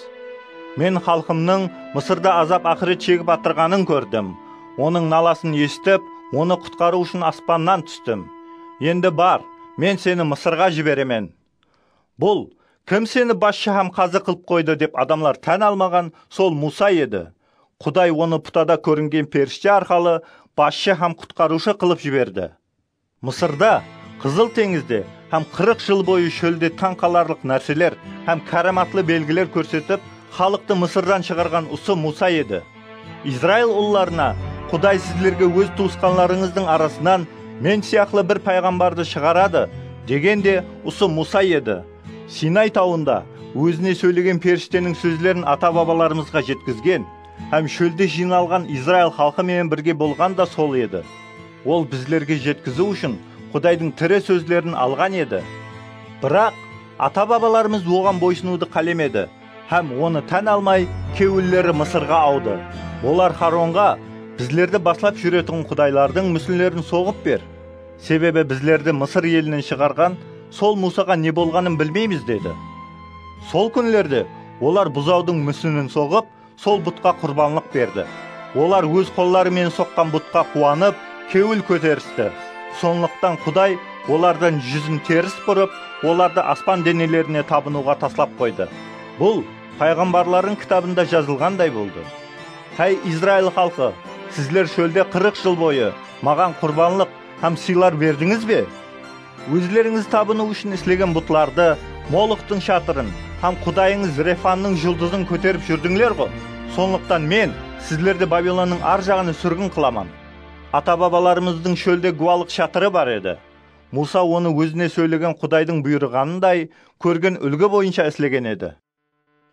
Мен халқымның Мысырда азап ақырет шегіп атырғанын көрдім. Оның наласын естіп, оны құтқару үшін аспаннан түстім. Енді бар, мен сені Мысырға жіберемен. Бұл кім сені басшы һәм қазы қылып қойды деп адамлар тән алмаған сол Муса еді. Құдай оны пұтада көрінген періште арқалы басшы һәм құтқарушы қылып жіберді. Мысырда, Қызыл теңізде һәм 40 жыл бойы шөлде таң қаларлық нәрселер һәм караматлы белгілер көрсетіп, халықты Мысырдан шығарған осы Муса еді. Израиль ұлларына, Құдай сіздерге өз туысқанларыңыздың арасынан мен сияқлы бір пайғамбарды шығарады дегенде осы Муса еді. Синай тауында өзіне сөйлеген періштенің сөздерін ата-бабаларымызға жеткізген, һәм шөлде жиналған Израиль халқымен бірге болған да сол еді. Ол біздерге жеткізу үшін Құдайдың тірі сөздерін алған еді. Бірақ ата-бабаларымыз оған бойсынуды қалемеді, һәм оны тән алмай кеуіллері Мысырға ауды. Олар Харонға, біздерді баслап жүретін құдайлардың мүсіндерін соғып бер. Себебі біздерді Мысыр елінен шығарған сол Мусаға не болғанын білмейміз деді. Сол күнлерде олар бұзаудың мүсінін соғып, сол бұтқа құрбанлық берді. Олар өз қолларымен соққан бұтқа қуанып, кеуіл көтерісті. Сондықтан Құдай олардан жүзін теріс бұрып, оларды аспан денелеріне табынуға таслап қойды. Бұл пайғамбарлардың кітабында жазылғандай болды. Хәй Израиль халқы, сіздер шөлде 40 жыл бойы маған құрбанлық һәм сыйлар бердіңіз бе? Өзлеріңіз табыну үшін істеген бұтларды, Молықтың шатырын һәм Құдайыңыз Рефанның жұлдызын көтеріп жүрдіңлер ғой. Сондықтан мен сіздерді Бабилонның ар жағына сүргін қыламан. Ата-бабаларымыздың шөлде гуалық шатыры бар еді. Муса оны өзіне сөйлеген Құдайдың бұйырғанындай көрген үлгі бойынша істеген еді.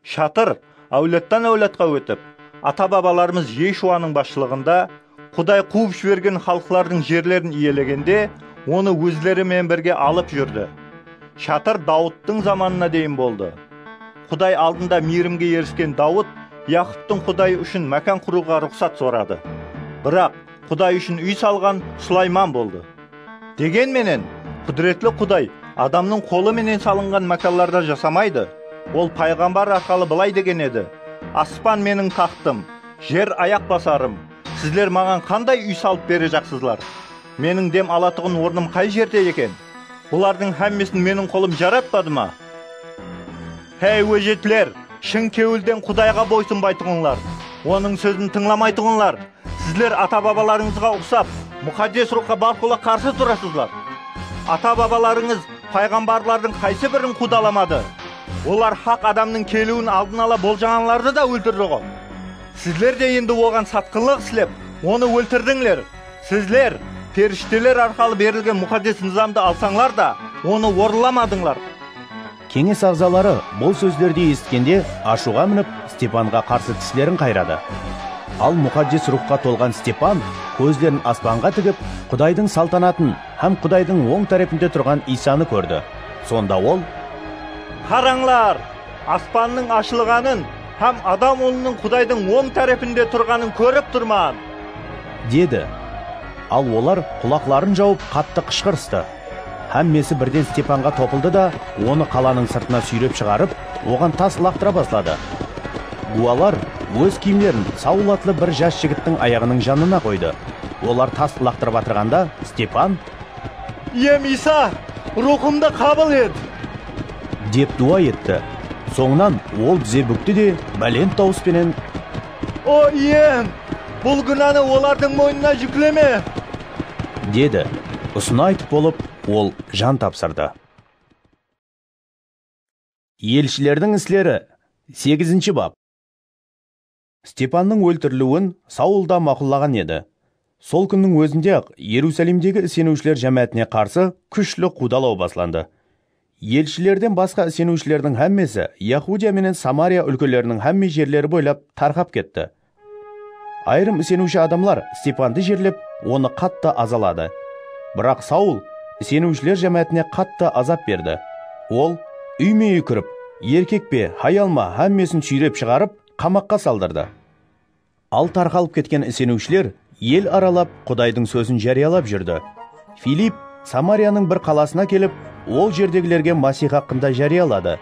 Шатыр әулеттен әулетқа өтіп, ата-бабаларымыз Ешуаның басшылығында Құдай қуып жіберген халқылардың жерлерін иелегенде, оны өзлерімен бірге алып жүрді. Шатыр Дауыттың заманына дейін болды. Құдай алдында мейірімге еріскен Дауыт, Яқыптың Құдай үшін мәкан құруға рұқсат сұрады. Бірақ Құдай үшін үй салған Сулайман болды. Дегенменен, құдіретлі Құдай адамның қолы менен салынған мәкалларда жасамайды. Ол пайғамбар арқылы былай деген еді: аспан менің тақтым, жер аяқ басарым. Сіздер маған қандай үй салып бере жақсызлар? Менің дем алатығын орным қай жерде екен? Бұлардың хәммесін менің қолым жаратпады ма? Хей өжетлер, шын кеуілден Құдайға бойсынбайтығынлар, оның сөзін тыңламайтығынлар. Сіздер ата-бабаларыңызға ұқсап, мұқаддес рухқа барқыла қарсы тұрасызлар. Ата-бабаларыңыз пайғамбарлардың қайсы бірін қудаламады. Олар хақ адамның келуін алдын ала болжағанларды да өлтірді ғой. Сіздер де енді оған сатқынлық істеп, оны өлтірдіңлер. Сіздер періштелер арқылы берілген мұқаддес низамды алсаңлар да, оны орыламадыңлар. Кеңес ағзалары бұл сөздерді естігенде ашуға мініп, Степанға қарсы тістерін қайрады. Ал мұқаддес рухқа толған Степан көздерін аспанға тігіп, Құдайдың салтанатын һәм Құдайдың оң тарапында тұрған Исаны көрді. Сонда ол: қараңлар, аспанның ашылғанын һәм адам ұлының Құдайдың оң тарапында тұрғанын көріп тұрман, деді. Ал олар құлақларын жауып қатты қышқырысты. Хәммесі бірден Степанға топылды да, оны қаланың сыртына сүйреп шығарып, оған тас лақтыра бастады. Гуалар өз киімдерін Саул атлы бір жас жігіттің аяғының жанына қойды. Олар тас лақтырып атырғанда, Степан: ием Иса, рухымды қабыл ет, деп дуа етті. Соңынан ол тізе бүкті де бәлен дауыспенен: о ием, бұл күнәні олардың мойнына жүктеме, деді. Ұсына айтып болып, ол жан тапсырды. Елшілердің істері 8-ші бап. Степанның өлтірілуін Саул да мақұллаған еді. Сол күннің өзінде-ақ Иерусалимдегі сенушілер жәмәтіне қарсы күшлі қудалау басланды. Елшілерден басқа сенушілердің хәммесі Яһудия менен Самария өлкелерінің хәмме жерлері бойлап тарқап кетті. Айрым сенуші адамлар Степанды жерлеп, оны қатты азалады. Бірақ Саул сенушілер жәмәтіне қатты азап берді. Ол үйме үй кіріп, еркек пе, хаялма әммесін сүйреп шығарып, қамаққа салдырды. Ал тарқалып кеткен сенушілер ел аралап Құдайдың сөзін жариялап жүрді. Филипп Самарияның бір қаласына келіп, ол жердегілерге Масих хақында жариялады.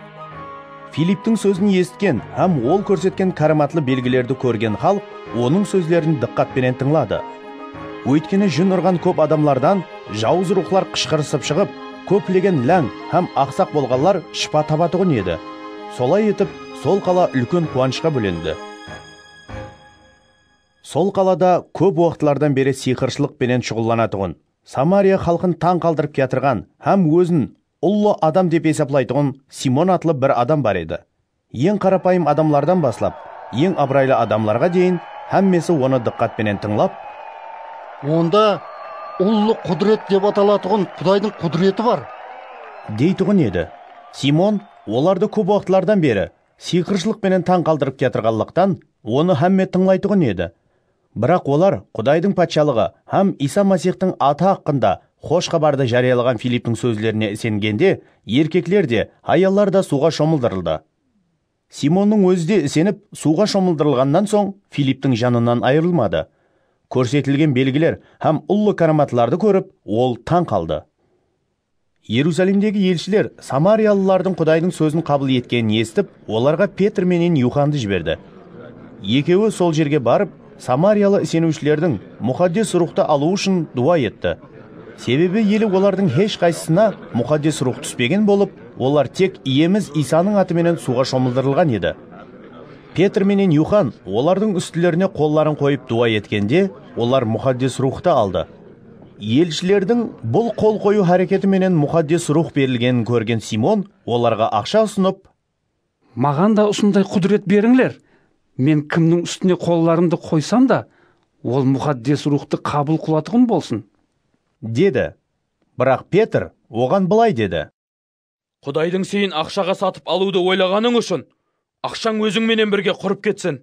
Филипптің сөзін естіген һәм ол көрсеткен караматлы белгілерді көрген халық оның сөздерін диққатпен тыңлады. Өйткені жүн ұрған көп адамлардан жауыз рухлар қышқырысып шығып, көплеген ләң һәм ақсақ болғанлар шипа табатұғын еді. Солай етіп, сол қала үлкен қуанышқа бөленді. Сол қалада көп уақытлардан бері сиқыршылық пенен шұғылланатұғын, Самария халқын таң қалдырып кетірген һәм өзін ұлы адам деп есеплайтұғын Симон атлы бір адам бар еді. Ең қарапайым адамлардан баслап, ең абырайлы адамларға дейін һәммесі оны диққатпенен тыңлап, онда ұлы құдірет деп аталатұғын Құдайдың құдіреті бар дейтұғын еді. Симон оларды көп уақытлардан бері сиқыршылықпенен таң қалдырып кетірғанлықтан оны һәмме тыңлайтұғын еді. Бірақ олар Құдайдың патшалығы һәм Иса Масихтың аты хақында хош хабарды жариялаған Филипптің сөздеріне сенгенде, еркеклер де, аяллар да суға шомылдырылды. Симонның өзі де сеніп, суға шомылдырылғаннан соң Филипптің жанынан айырылмады. Көрсетілген белгілер һәм ұлы караматларды көріп, ол таң қалды. Иерусалимдегі елшілер Самариялылардың Құдайдың сөзін қабыл еткенін естіп, оларға Петр менен Юханды жіберді. Екеуі сол жерге барып, Самариялы сенушілердің мұқаддес рухты алу үшін дуа етті. Себебі елі олардың еш қайсысына мұқаддес рух түспеген болып, олар тек иеміз Исаның атыменен суға шомылдырылған еді. Петр менен Юхан олардың үстілеріне қолларын қойып дуа еткенде, олар мұқаддес рухты алды. Елшілердің бұл қол қою харекеті менен мұқаддес рух берілгенін көрген Симон оларға ақша ұсынып, маған да осындай құдірет беріңлер. Мен кімнің үстіне қолларымды қойсам да, ол мұқаддес рухты қабыл қылатығым болсын деді. Бірақ Петр оған былай деді: Құдайдың сен ақшаға сатып алуды ойлағаның үшін, ақшаң өзіңменен бірге құрып кетсін.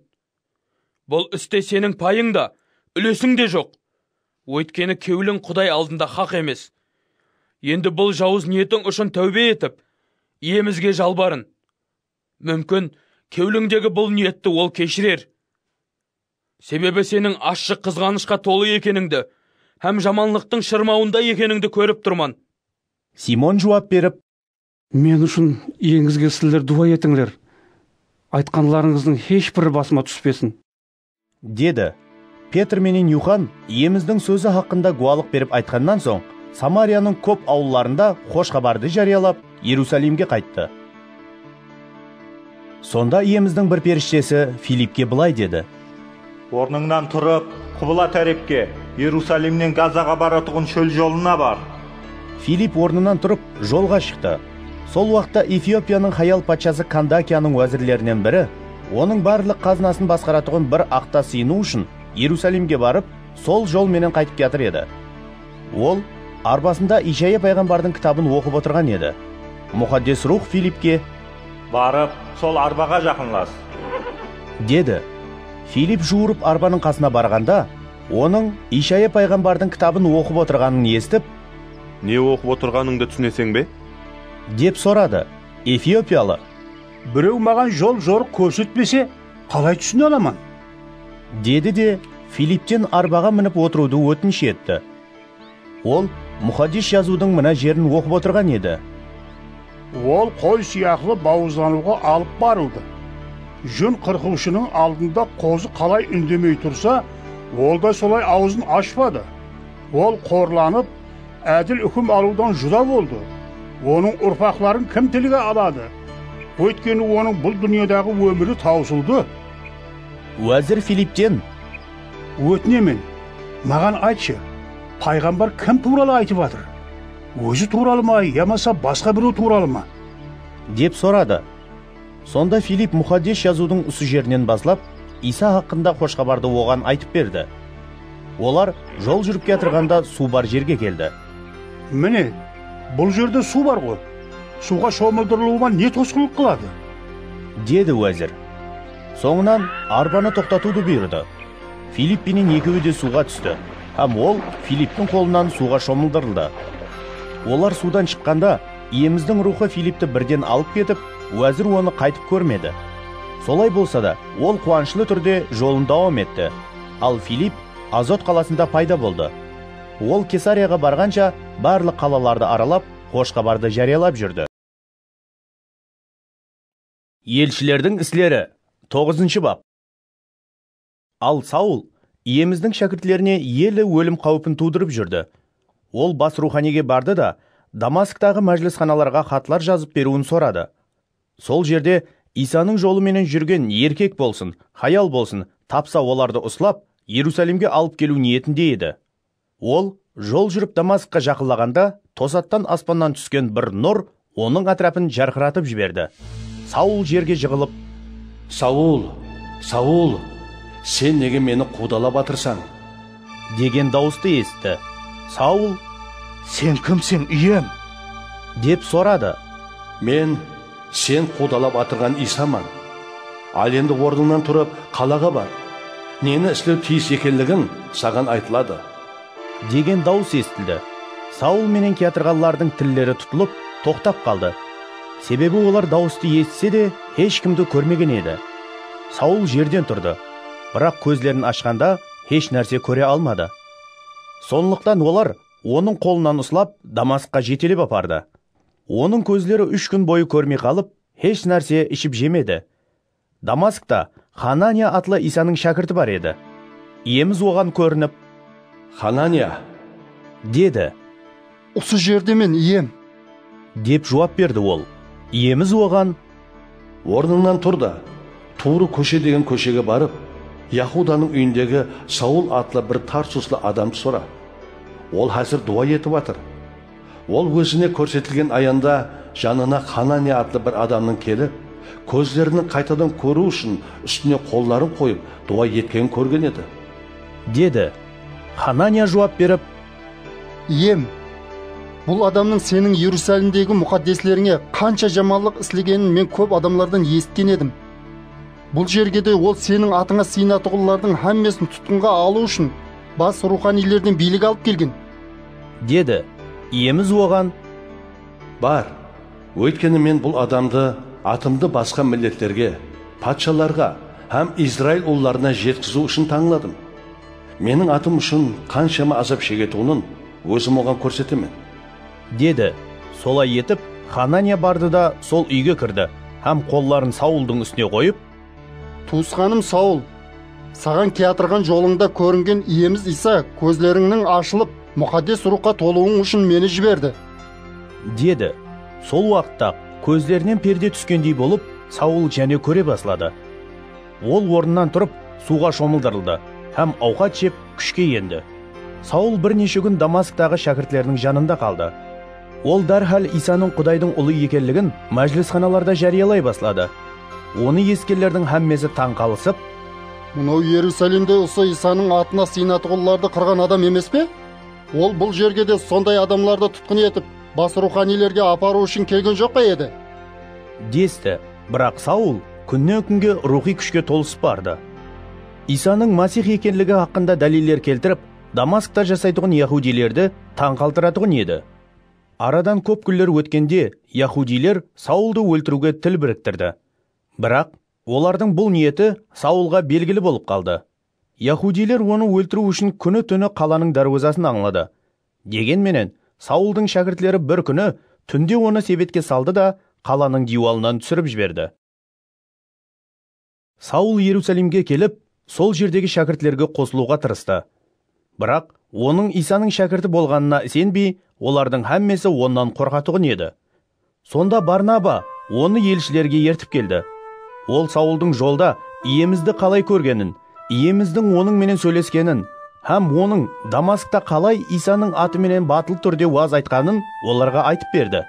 Бұл істе сенің пайың да, үлесің де жоқ. Өйткені кеулің Құдай алдында хақ емес. Енді бұл жауыз ниетің үшін тәубе етіп, иемізге жалбарын. Мүмкін кеуліңдегі бұл ниетті ол кешірер. Себебі сенің ащы қызғанышқа толы екеніңді, һәм жаманлықтың шырмауында екеніңді көріп тұрман. Симон жауап беріп, мен үшін иеңізге сіздер дуа етіңлер. Айтқанларыңыздың ешбірі басыма түспесін деді. Петр менен Юхан иеміздің сөзі хақында гуалық беріп айтқаннан соң, Самарияның көп ауылларында хош хабарды жариялап, Иерусалимге қайтты. Сонда иеміздің бір періштесі Филиппке былай деді: орныңнан тұрып, құбыла тәрепке, Иерусалимнен Газаға баратұғын шөл жолына бар. Филипп орнынан тұрып, жолға шықты. Сол уақытта Эфиопияның хаял патшасы Кандакияның уәзірлерінен бірі, оның барлық қазынасын басқаратұғын бір ақта сыйыну үшін Иерусалимге барып, сол жол менен қайтып кетір еді. Ол арбасында Ишая пайғамбардың кітабын оқып отырған еді. Мұқаддес рух Филиппке: барып, сол арбаға жақынлас деді. Филипп жуырып арбаның қасына барғанда, оның Ишая пайғамбардың кітабын оқып отырғанын естіп, не оқып отырғаныңды түсінесің бе? деп сұрады. Эфиопиялы: біреу маған жол жорық көрсетпесе, қалай түсіне аламан? деді де Филипптен арбаға мініп отыруды өтініш етті. Ол мұқаддес жазудың мына жерін оқып отырған еді. Ол қой сияқлы бауызлануға алып барылды. Жүн қырқушының алдында қозы қалай үндемей тұрса, ол да солай аузын ашпады. Ол қорланып, әділ үкім алудан жұда болды. Оның ұрпақларын кім тілге алады? Өйткені оның бұл дүниедағы өмірі таусылды. Уәзір Филипптен: өтінемін, маған айтшы, пайғамбар кім туралы айтып жатыр? Өзі туралы ма, ямаса басқа біреу туралы ма? деп сұрады. Сонда Филипп мұқаддес жазудың үсі жерінен баслап, Иса хақында хош хабарды оған айтып берді. Олар жол жүріп кетірганда су бар жерге келді. Міне, бұл жерде су бар ғой. Суға шомылдырылуыма не тосқылық қылады? деді уәзір. Соңынан арбаны тоқтатуды бұйырды. Филипп пенен екеуі де суға түсті, һәм ол Филипптің қолынан суға шомылдырылды. Олар судан шыққанда, иеміздің рухы Филипті бірден алып кетіп, уәзір оны қайтып көрмеді. Солай болса да, ол қуанышлы түрде жолын давам етті. Ал Филипп Азот қаласында пайда болды. Ол Кесарияға барғанша барлық қалаларды аралап, қош хабарды жариялап жүрді. Елшілердің істері 9 бап. Ал Саул иеміздің шәкіртлеріне елі өлім қаупін тудырып жүрді. Ол бас руханиге барды да, Дамасктағы мәжілісханаларға хаттар жазып беруін сұрады. Сол жерде Исаның жолыменен жүрген еркек болсын, хаял болсын, тапса оларды ұслап, Иерусалимге алып келу ниетінде еді. Ол жол жүріп Дамаскқа жақындағанда, тосаттан аспаннан түскен бір нұр оның атрапын жарқыратып жіберді. Саул жерге жығылып, Саул, Саул, сен неге мені қудалап атырсаң? деген дауысты естті. Саул, Сен кімсің, ием? деп сұрады. Мен сен қудалап атырған Исаман. Ал енді орныңнан тұрып қалаға бар. Нені істеу тиіс екенлігін саған айтылады. деген дауыс естілді. Саул менен киятырғалардың тіллері тұтылып, тоқтап қалды. Себебі олар дауысты естісе де, ешкімді көрмеген еді. Саул жерден тұрды, бірақ көзлерін ашқанда еш нәрсе көре алмады. Сонлықтан олар оның қолынан ұслап Дамаскқа жетелеп апарды. Оның көзлері 3 күн бойы көрмей қалып, еш нәрсе ішіп жемеді. Дамаскта Ханания атлы Исаның шәкірті бар еді. Иеміз оған көрініп, Ханания, деді. Осы жерде мен, ием. Деп жауап берді ол. Иеміз оған, орныңнан тұр да, Туры көше деген көшеге барып, Яхуданың үйіндегі Саул атлы бір Тарсуслы адамды сұра. Ол қазір дуа етіп атыр. Ол өзіне көрсетілген аянда жанына Ханания атлы бір адамның келіп, көздерінің қайтадан көру үшін үстіне қолларын қойып, дуа еткен көрген еді. деді. Ханания жауап беріп, Ием, бұл адамның сенің Иерусалимдегі мұқаддеслеріңе қанша жаманлық істегенін мен көп адамдардан естіген едім. Бұл жерге де ол сенің атыңа сыйынатығылардың хаммесін тұтқынға алу үшін бас руханилерден билік алып келген. деді. Иеміз оған, Бар, өйткені мен бұл адамды атымды басқа миллеттерге, патшаларға, һәм Израиль ұлларына жеткізу үшін таңладым. Менің атым үшін қаншама азап шегетуінің өзім оған көрсетемін. деді. Солай етіп, Ханания барды да сол үйге кірді, һәм қолларын Саулдың үстіне қойып, Туысқаным Саул, саған киятырған жолыңда көрінген иеміз Иса көзлеріңнің ашылып, мұқаддес рухқа толуың үшін мені жіберді. деді. Сол уақытта көздерінен перде түскендей болып, Саул және көре баслады. Ол орнынан тұрып, суға шомылдырылды, һәм ауқат жеп күшке енді. Саул бірнеше күн Дамасктағы шәкіртлерінің жанында қалды. Ол дәрхал Исаның Құдайдың ұлы екенлігін мәжілісханаларда жариялай баслады. Оны ескерлердің хаммесі таң қалысып, Мынау Иерусалимде осы Исаның атына сыйынатығыларды қырған адам емес пе? Ол бұл жерге де сондай адамларды тұтқын етіп, бас руханилерге апару үшін келген жоқ па еді? десті. Бірақ Саул күннен күнге рухи күшке толысып барды. Исаның Масих екенлігі хақында дәлелдер келтіріп, Дамаскта жасайтұғын яхудилерді таң қалтыратұғын еді. Арадан көп күндер өткенде яхудилер Саулды өлтіруге тіл біріктірді. Бірақ олардың бұл ниеті Саулға белгілі болып қалды. Яхудилер оны өлтіру үшін күні түні қаланың дарвазасын аңлады. Дегенменен Саулдың шәкіртлері бір күні түнде оны себетке салды да қаланың диуалынан түсіріп жіберді. Саул Иерусалимге келіп, сол жердегі шәкіртлерге қосылуға тырысты. Бірақ оның Исаның шәкірті болғанына сенбей, олардың хаммесі оннан қорқатұғын еді. Сонда Барнаба оны елшілерге ертіп келді. Ол Саулдың жолда иемізді қалай көргенін, иеміздің оның менен сөйлескенін, һәм оның Дамаскта қалай Исаның атыменен батыл түрде уаз айтқанын оларға айтып берді.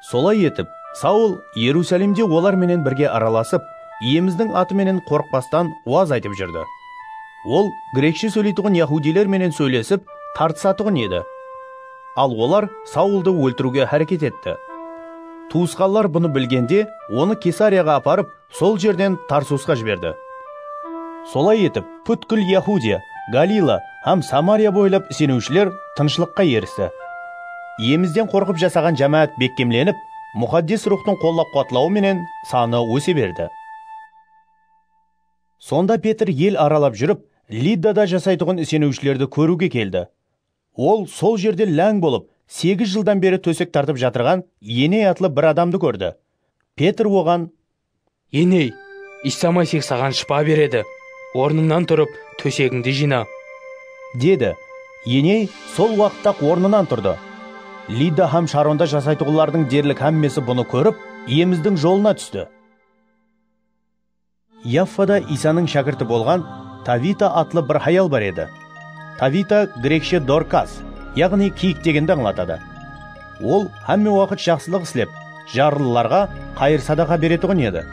Солай етіп, Саул Иерусалимде олар менен бірге араласып, иеміздің атыменен қорықпастан уаз айтып жүрді. Ол грекше сөйлейтұғын яхудилер менен сөйлесіп, тартысатұғын еді. Ал олар Саулды өлтіруге әрекет етті. Туысқанлар бұны білгенде, оны Кесарияға апарып, сол жерден Тарсусқа жіберді. Солай етіп, бүткіл Яхудия, Галила һәм Самария бойлап сенушілер тынышлыққа ерісті. иемізден қорқып жасаған жамаат беккемленіп, мұхаддис рухтың қоллап қуатлауы менен саны өсе берді. Сонда Петр ел аралап жүріп, Лиддада жасайтығын ісенушілерді көруге келді. Ол сол жерде ләң болып, 8 жылдан бері төсек тартып жатырған Еней атлы бір адамды көрді. Петр оған: Еней, Иса Масих саған шипа береді. Орныңнан тұрып, төсегіңді жина, деді. Еней сол уақытта орнынан тұрды. Лидда һәм Шаронда жасайтығылардың дерлік һәммесі бұны көріп, иеміздің жолына түсті. Яффада Исаның шәкірті болған Тавита атлы бір хаял бар еді. Тавита грекше Доркас, яғни киік дегенді аңлатады. Ол һәмме уақыт жақсылық істеп, жарлыларға қайыр садақа беретұғын еді.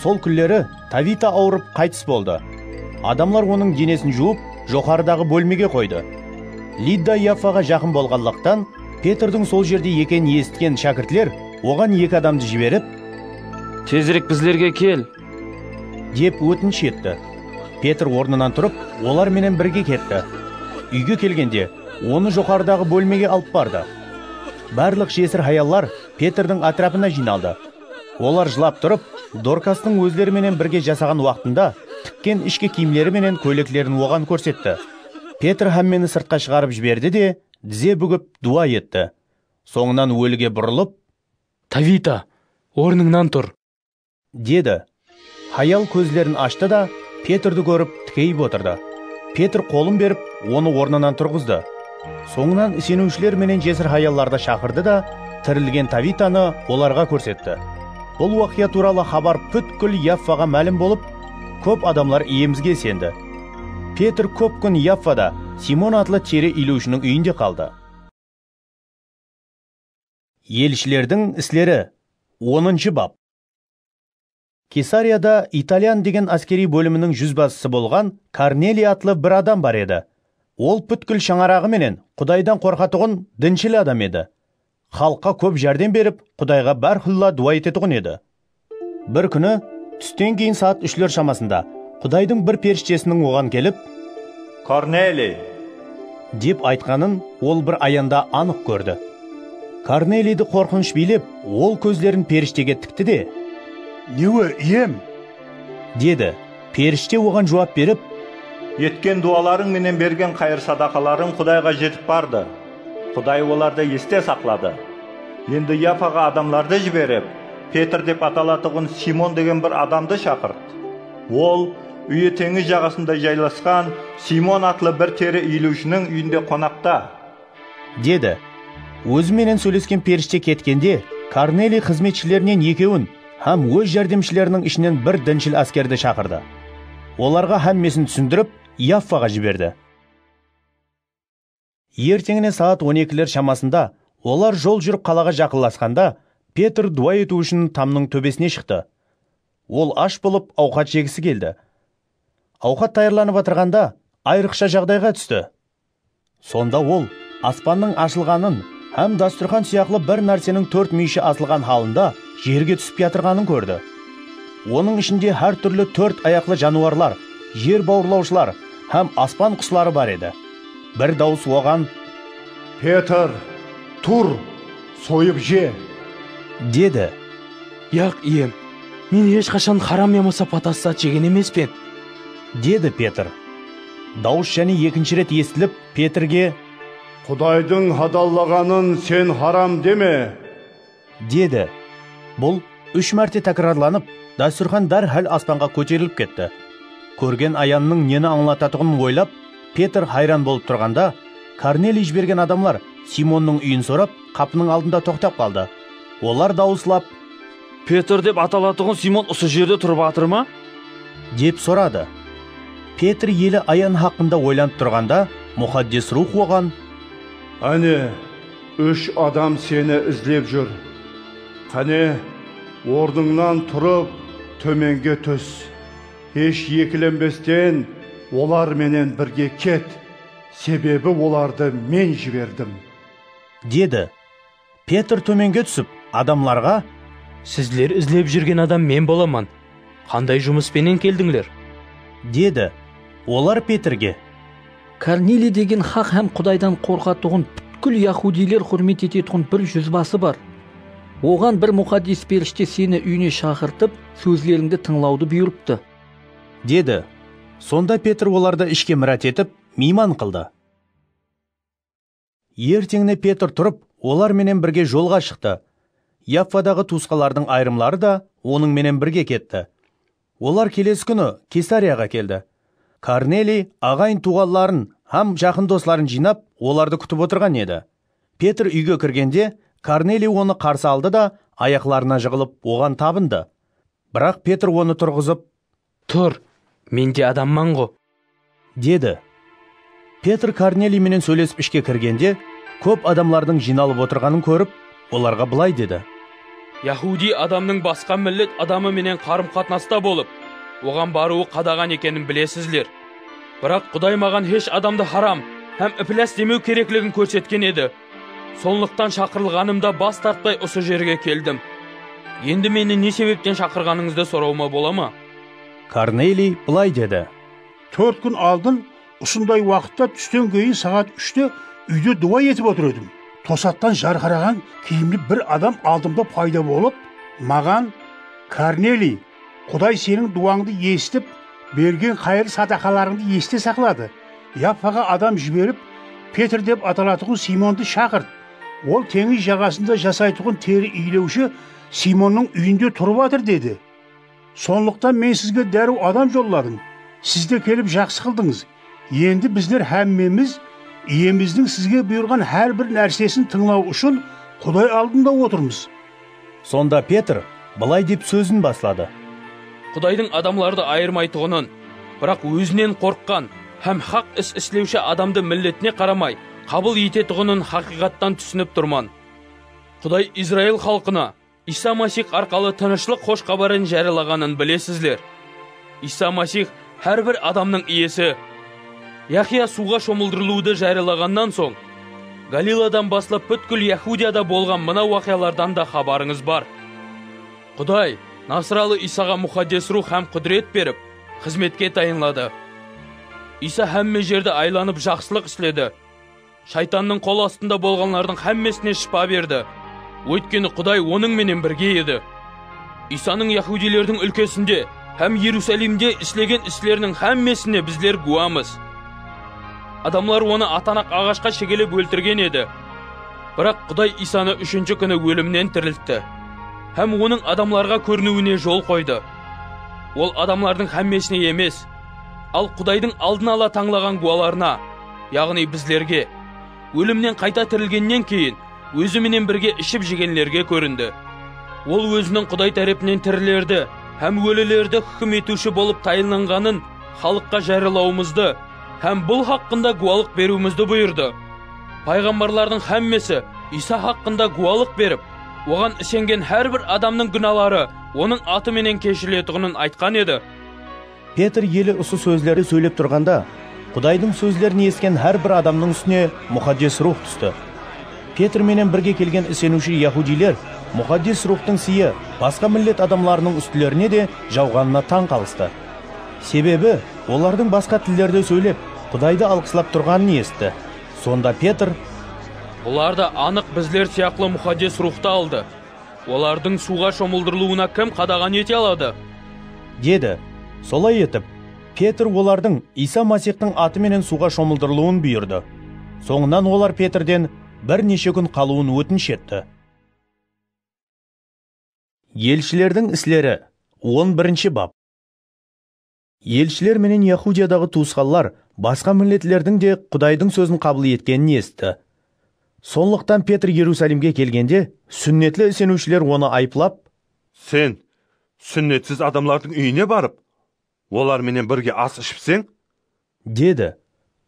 Сол күндері Тавита ауырып қайтыс болды. Адамлар оның денесін жуып, жоғарыдағы бөлмеге қойды. Лидда Яффаға жақын болғанлықтан, Петрдің сол жерде екенін естіген шәкіртлер оған 2 адамды жіберіп, Тезірек біздерге кел, деп өтініш етті. Петр орнынан тұрып, олар менен бірге кетті. Үйге келгенде, оны жоғарыдағы бөлмеге алып барды. Барлық жесір хаяллар Петрдің атрапына жиналды. Олар жылап тұрып, Доркастың өзлері менен бірге жасаған уақытында тіккен ішкі киімдері менен көйлеклерін оған көрсетті. Петр һәммені сыртқа шығарып жіберді де, тізе бүгіп дуа етті. Соңынан өліге бұрылып: Тавита, орныңнан тұр, деді. Хаял көзлерін ашты да, Петрді көріп тікейіп отырды. Петр қолын беріп, оны орнынан тұрғызды. Соңынан ісенушілер менен жесір хаялларды шақырды да, тірілген Тавитаны оларға көрсетті. Бұл уақия туралы хабар бүткіл Яффаға мәлім болып, көп адамлар иемізге сенді. Петр көп күн Яффада Симон атлы тері илеушінің үйінде қалды. Елшілердің істері 10 бап. Кесарияда Итальян деген әскери бөлімінің жүзбасысы болған Корнелий атлы бір адам бар еді. Ол бүткіл шаңарағы менен Құдайдан қорқатұғын діншіл адам еді. Халыққа көп жәрдем беріп, Құдайға бәрхүлла дуа ететұғын еді. Бір күні түстен кейін саат 3-лер шамасында Құдайдың бір періштесінің оған келіп: Корнелий, деп айтқанын ол бір аянда анық көрді. Корнелийді қорқыныш билеп, ол көзлерін періштеге тікті де: Неуі, ием? деді. Періште оған жауап беріп: еткен дуаларың менен берген қайыр садақаларың Құдайға жетіп барды. Құдай оларды есте сақлады. Енді Яффаға адамларды жіберіп, Петр деп аталатығын Симон деген бір адамды шақырт. Ол үйі теңіз жағасында жайласқан Симон атлы бір тері илеушінің үйінде қонақта, деді. Өзіменен сөйлескен періште кеткенде, Корнелий қызметшілерінен 2-ін һәм өз жәрдемшілерінің ішінен бір діншіл әскерді шақырды. Оларға һәммесін түсіндіріп, Яффаға жіберді. Ертеңіне саат 12-лер шамасында олар жол жүріп қалаға жақынласқанда, Петр дуа ету үшін тамның төбесіне шықты. Ол аш болып ауқат жегісі келді. Ауқат тайырланып отырғанда айрықша жағдайға түсті. Сонда ол аспанның ашылғанын һәм дастұрхан сияқлы бір нәрсенің 4 мүйіші асылған халында жерге түсіп ятырғанын көрді. Оның ішінде әр түрлі 4 аяқлы жануарлар, жер бауырлаушылар һәм аспан құслары бар еді. Бір дауыс оған: Петр, тұр, сойып же, деді. Яқ, ием, мен ешқашан харам ямаса патасса жеген емеспен, деді Петр. Дауыс және екінші рет естіліп, Петрге: Құдайдың хадаллағанын сен харам деме, деді. Бұл 3 мәрте тәкрарланып, дастұрхан дәрхәл аспанға көтеріліп кетті. Көрген аянның нені аңлататығын ойлап, Петр хайран болып тұрғанда, Корнелий жіберген адамлар Симонның үйін сорап, қапының алдында тоқтап қалды. Олар дауыслап: Петр деп аталатығын Симон осы жерде тұрып атыр ма? деп сұрады. Петр елі аян хақында ойланып тұрғанда, мұхаддис рух оған: әне, 3 адам сені іздеп жүр. Қане, орныңнан тұрып, төменге түс. Еш екіленбестен, олар менен бірге кет. Себебі оларды мен жібердім, деді. Петр төменге түсіп, адамларға: сіздер ізлеп жүрген адам мен боламын. Қандай жұмыспенен келдіңдер? деді. Олар Петрге: Корнилий деген хақ һәм Құдайдан қорқатұғын бүткіл яхудилер құрмет ететін бір жүзбасы бар. Оған бір мұқаддес періште сені үйіне шақыртып, сөзлеріңді тыңлауды бұйырыпты, деді. Сонда Петр оларды ішке мұрат етіп, мейман қылды. Ертеңіне Петр тұрып, олар менен бірге жолға шықты. Яффадағы туысқалардың айрымлары да оның менен бірге кетті. Олар келесі күні Кесарияға келді. Корнелий ағайын туғанларын, һәм жақын достарын жинап, оларды күтіп отырған еді. Петр үйге кіргенде, Корнелий оны қарсы алды да, аяқларына жығылып, оған табынды. Бірақ Петр оны тұрғызып, «Тұр, мен де адамман ғой», деді. Петр Корнелий менен сөйлесіп ішке кіргенде, көп адамлардың жиналып отырғанын көріп, оларға былай деді. «Яхуди адамның басқа миллет адамы менен қарым-қатынаста болып, оған баруы қадаған екенін білесіздер. Бірақ Құдай маған еш адамды харам һәм іпләс демеу керектігін көрсеткен еді. Сондықтан шақырылғанымда бас тартпай осы жерге келдім. Енді мені не себептен шақырғаныңызды сұрауыма бола ма?» Корнелий былай деді. 4 күн алдын ұсындай уақытта түстен кейін сағат 3-те үйде дуа етіп отыр едім. Тосаттан жарқыраған киімді бір адам алдымда пайда болып, маған: «Корнелий, Құдай сенің дуаңды естіп, берген қайыр садақаларыңды есте сақлады. Яффаға адам жіберіп, Петр деп аталатұғын Симонды шақырт. Ол теңіз жағасында жасайтұғын тері илеуші Симонның үйінде тұрып атыр» деді. «Сондықтан мен сізге дәру адам жолладым. Сіз де келіп жақсы қылдыңыз. Енді біздер әммеміз иеміздің сізге бұйырған әр бір нәрсесін тыңлау үшін Құдай алдында отырмыз». Сонда Петр былай деп сөзін бастады. Құдайдың адамларды айырмайтұғынын, бірақ өзінен қорыққан һәм хақ іс істеуші адамды миллетіне қарамай қабыл ететұғынын хақиқаттан түсініп тұрман. Құдай Израиль халқына Иса Масих арқалы тынышлық хош хабарын жариялағанын білесіздер. Иса Масих әр бір адамның иесі. Яхия суға шомылдырылуды жариялағаннан соң, Галиладан баслап бүткіл Яхудияда болған мына уақиялардан да хабарыңыз бар. Құдай Насралы Исаға мұқаддес рух һәм құдірет беріп, қызметке тайынлады. Иса һәмме жерді айланып жақсылық істеді. Шайтанның қол астында болғанлардың һәммесіне шипа берді. Өйткені Құдай оның менен бірге еді. Исаның яхудилердің өлкесінде һәм Иерусалимде істеген істерінің һәммесіне біздер гуамыз. Адамлар оны атанақ ағашқа шегелеп өлтірген еді. Бірақ Құдай Исаны 3-ші күні өлімнен тірілтті. Һәм оның адамларға көрінуіне жол қойды. Ол адамлардың һәммесіне емес, ал Құдайдың алдын ала таңлаған гуаларына, яғни біздерге, өлімнен қайта тірілгеннен кейін өзіменен бірге ішіп жегенлерге көрінді. Ол өзінің Құдай тарапынан тірілерді һәм өлілерді хүкім етуші болып тайынланғанын халыққа жариялауымызды һәм бұл хақында гуалық беруімізді бұйырды. Пайғамбарлардың һәммесі Иса хақында гуалық беріп, оған сенген әр бір адамның күнәлары оның атыменен кешірілетұғынын айтқан еді. Петр елі осы сөздері сөйлеп тұрғанда, Құдайдың сөздерін ескен әр бір адамның үстіне мұқаддес рух түсті. Петр менен бірге келген сенуші яхудилер мұқаддес рухтың сыйы басқа миллет адамларының үстілеріне де жауғанына таң қалысты. Себебі олардың басқа тілдерде сөйлеп, Құдайды алқыслап тұрғанын естті. Сонда Петр: «Оларды анық біздер сияқлы мұқаддес рухты алды. Олардың суға шомылдырылуына кім қадаған ете алады?» деді. Солай етіп, Петр олардың Иса Масихтың атыменен суға шомылдырылуын бұйырды. Соңынан олар Петрден бірнеше күн қалуын өтініш етті. Елшілердің істері 11-ші бап. Елшілер менен Яхудиядағы туысқанлар басқа миллетлердің де Құдайдың сөзін қабыл еткенін естті. Сондықтан Петр Иерусалимге келгенде, сүннетлі сенушілер оны айыплап: «Сен сүннетсіз адамлардың үйіне барып, олар менен бірге ас ішіпсең?» деді.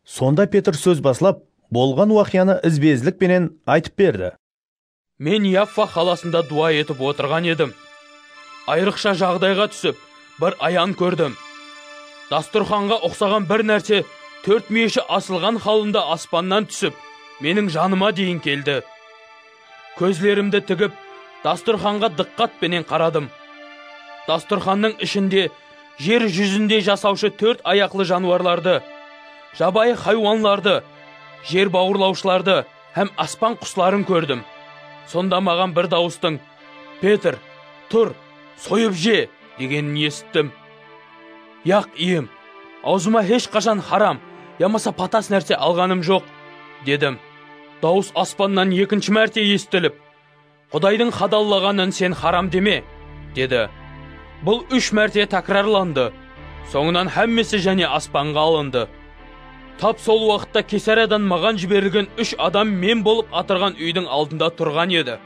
Сонда Петр сөз баслап, болған уақияны ізбезлікпенен айтып берді. «Мен Яффа қаласында дуа етіп отырған едім. Айрықша жағдайға түсіп, бір аян көрдім. Дастұрханға ұқсаған бір нәрсе 4 меші асылған халында аспаннан түсіп, менің жаныма дейін келді. Көзлерімді тігіп, дастұрханға диққатпенен қарадым. Дастұрханның ішінде жер жүзінде жасаушы 4 аяқлы жануарларды, жабайы хайуанларды, жер бауырлаушыларды һәм аспан құсларын көрдім. Сонда маған бір дауыстың «Петр, тұр, сойып же!» дегенін естім. «Яқ, ием, аузыма еш қашан харам, ямаса патас нәрсе алғаным жоқ», дедім. Дауыс аспаннан екінші мәрте естіліп, «Құдайдың хадаллағанын сен харам деме», деді. Бұл 3 мәрте тәкрарланды. Соңынан һәммесі және аспанға алынды. Тап сол уақытта Кесариядан маған жіберілген 3 адам мен болып атырған үйдің алдында тұрған еді.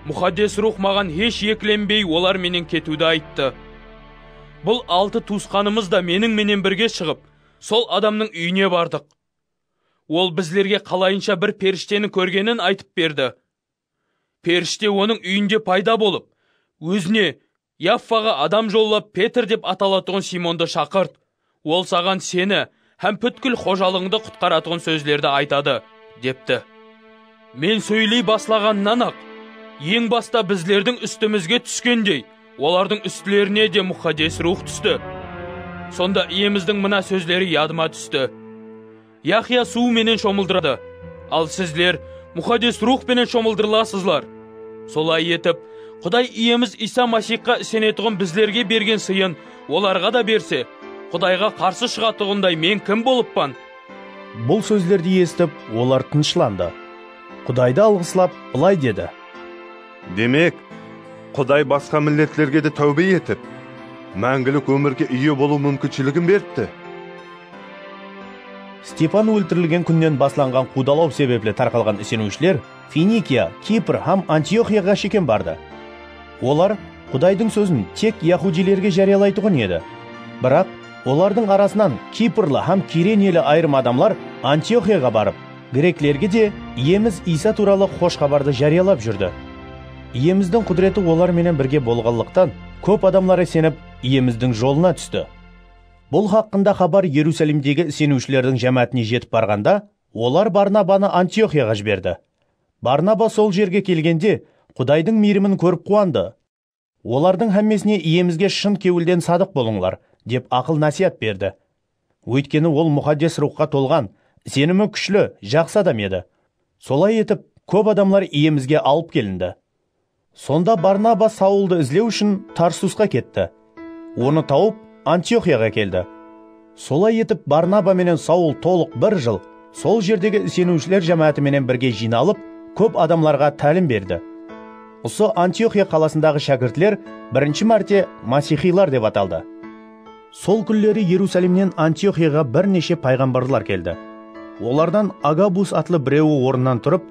Мұхаддес рух маған еш екіленбей олар менен кетуді айтты. Бұл 6 туысқанымыз да менен бірге шығып, сол адамның үйіне бардық. Ол біздерге қалайынша бір періштені көргенін айтып берді. Періште оның үйінде пайда болып, өзіне Яффаға адам жоллап Петр деп аталатығын Симонды шақырт. Ол саған сені һәм бүткіл қожалығыңды құтқаратығын сөздерді айтады, депті. Мен сөйлей баслағаннан ақ, ең баста біздердің үстімізге түскендей, олардың үстілеріне де мұқаддес рух түсті. Сонда иеміздің мына сөздері ядыма түсті. Яхия су менен шомылдырады, ал сіздер мұқаддес рух менен шомылдырыласызлар. Солай етіп, Құдай иеміз Иса Масихқа сенетұғын біздерге берген сыйын оларға да берсе, Құдайға қарсы шығатығындай мен кім болыппан? Бұл сөздерді естіп, олар тынышланды. Құдайды алғыслап, былай деді. Демек, Құдай басқа миллетлерге де тәубе етіп, мәңгілік өмірге ие болу мүмкіншілігін беріпті. Стефан өлтірілген күннен басланған қудалау себеплі тарқалған сенушілер Финикия, Кипр һәм Антиохияға шекен барды. Олар Құдайдың сөзін тек яһудилерге жариялайтұғын еді. Бірақ олардың арасынан Кипрлы һәм Киренелі айрым адамлар Антиохияға барып, греклерге де иеміз Иса туралы хош хабарды жариялап жүрді. Иеміздің құдіреті олар менен бірге болғанлықтан, көп адамлары сеніп, иеміздің жолына түсті. Бұл хақында хабар Иерусалимдегі сенушілердің жамаатіне жетіп барғанда, олар Барнабаны Антиохияға жіберді. Барнаба сол жерге келгенде, Құдайдың мейірімін көріп қуанды. Олардың һәммесіне иемізге шын кеуілден садық болыңлар, деп ақыл насият берді. Өйткені ол мұқаддес рухқа толған, сенімі күшлі, жақсы адам еді. Солай етіп, көп адамлар иемізге алып келінді. Сонда Барнаба Саулды іздеу үшін Тарсусқа кетті. Оны тауып, Антиохияға келді. Солай етіп, Барнаба менен Саул толық 1 жыл сол жердегі сенушілер жамааты менен бірге жиналып, көп адамларға тәлім берді. Осы Антиохия қаласындағы шәкіртлер бірінші мәрте Масихилар деп аталды. Сол күндері Иерусалимнен Антиохияға бірнеше пайғамбарлар келді. Олардан Агабус атлы біреуі орнынан тұрып,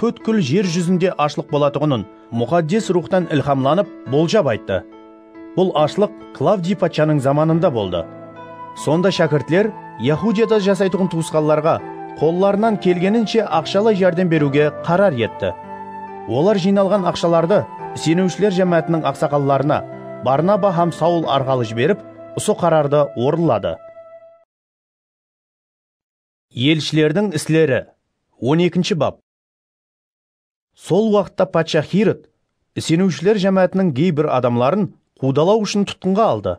бүткіл жер жүзінде ашлық болатығынын мұқаддес рухтан ilhamlanып болжап айтты. Бұл ашлық Клавдий патшаның заманында болды. Сонда шәкіртлер Яһудияда жасайтығын туысқанларға қолларынан келгенінше ақшалай жәрдем беруге қарар етті. Олар жиналған ақшаларды сенушілер жамаатының ақсақалларына Барнаба һәм Саул арқылы жіберіп, осы қарарды орындады. Елшілердің істері 12 бап. Сол уақытта патша Хирод сенушілер жамаатының кейбір адамларын қудалау үшін тұтқынға алды.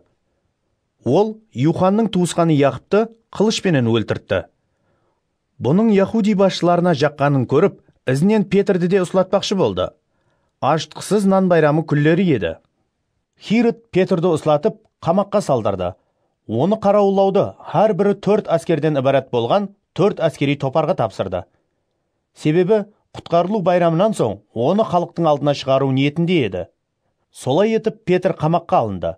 Ол Юханның туысқаны Яқыпты қылышпенен өлтіртті. Бұның Яһуди басшыларына жаққанын көріп, ізінен Петрді де ұслатпақшы болды. Аштықсыз нан байрамы күндері еді. Хирод Петрді ұслатып, қамаққа салдырды. Оны қарауылдауды har бірі 4 әскерден ібарат болған 4 әскери топарға тапсырды. Себебі құтқарылу байрамынан соң оны халықтың алдына шығару ниетінде еді. Солай етіп Петр қамаққа алынды.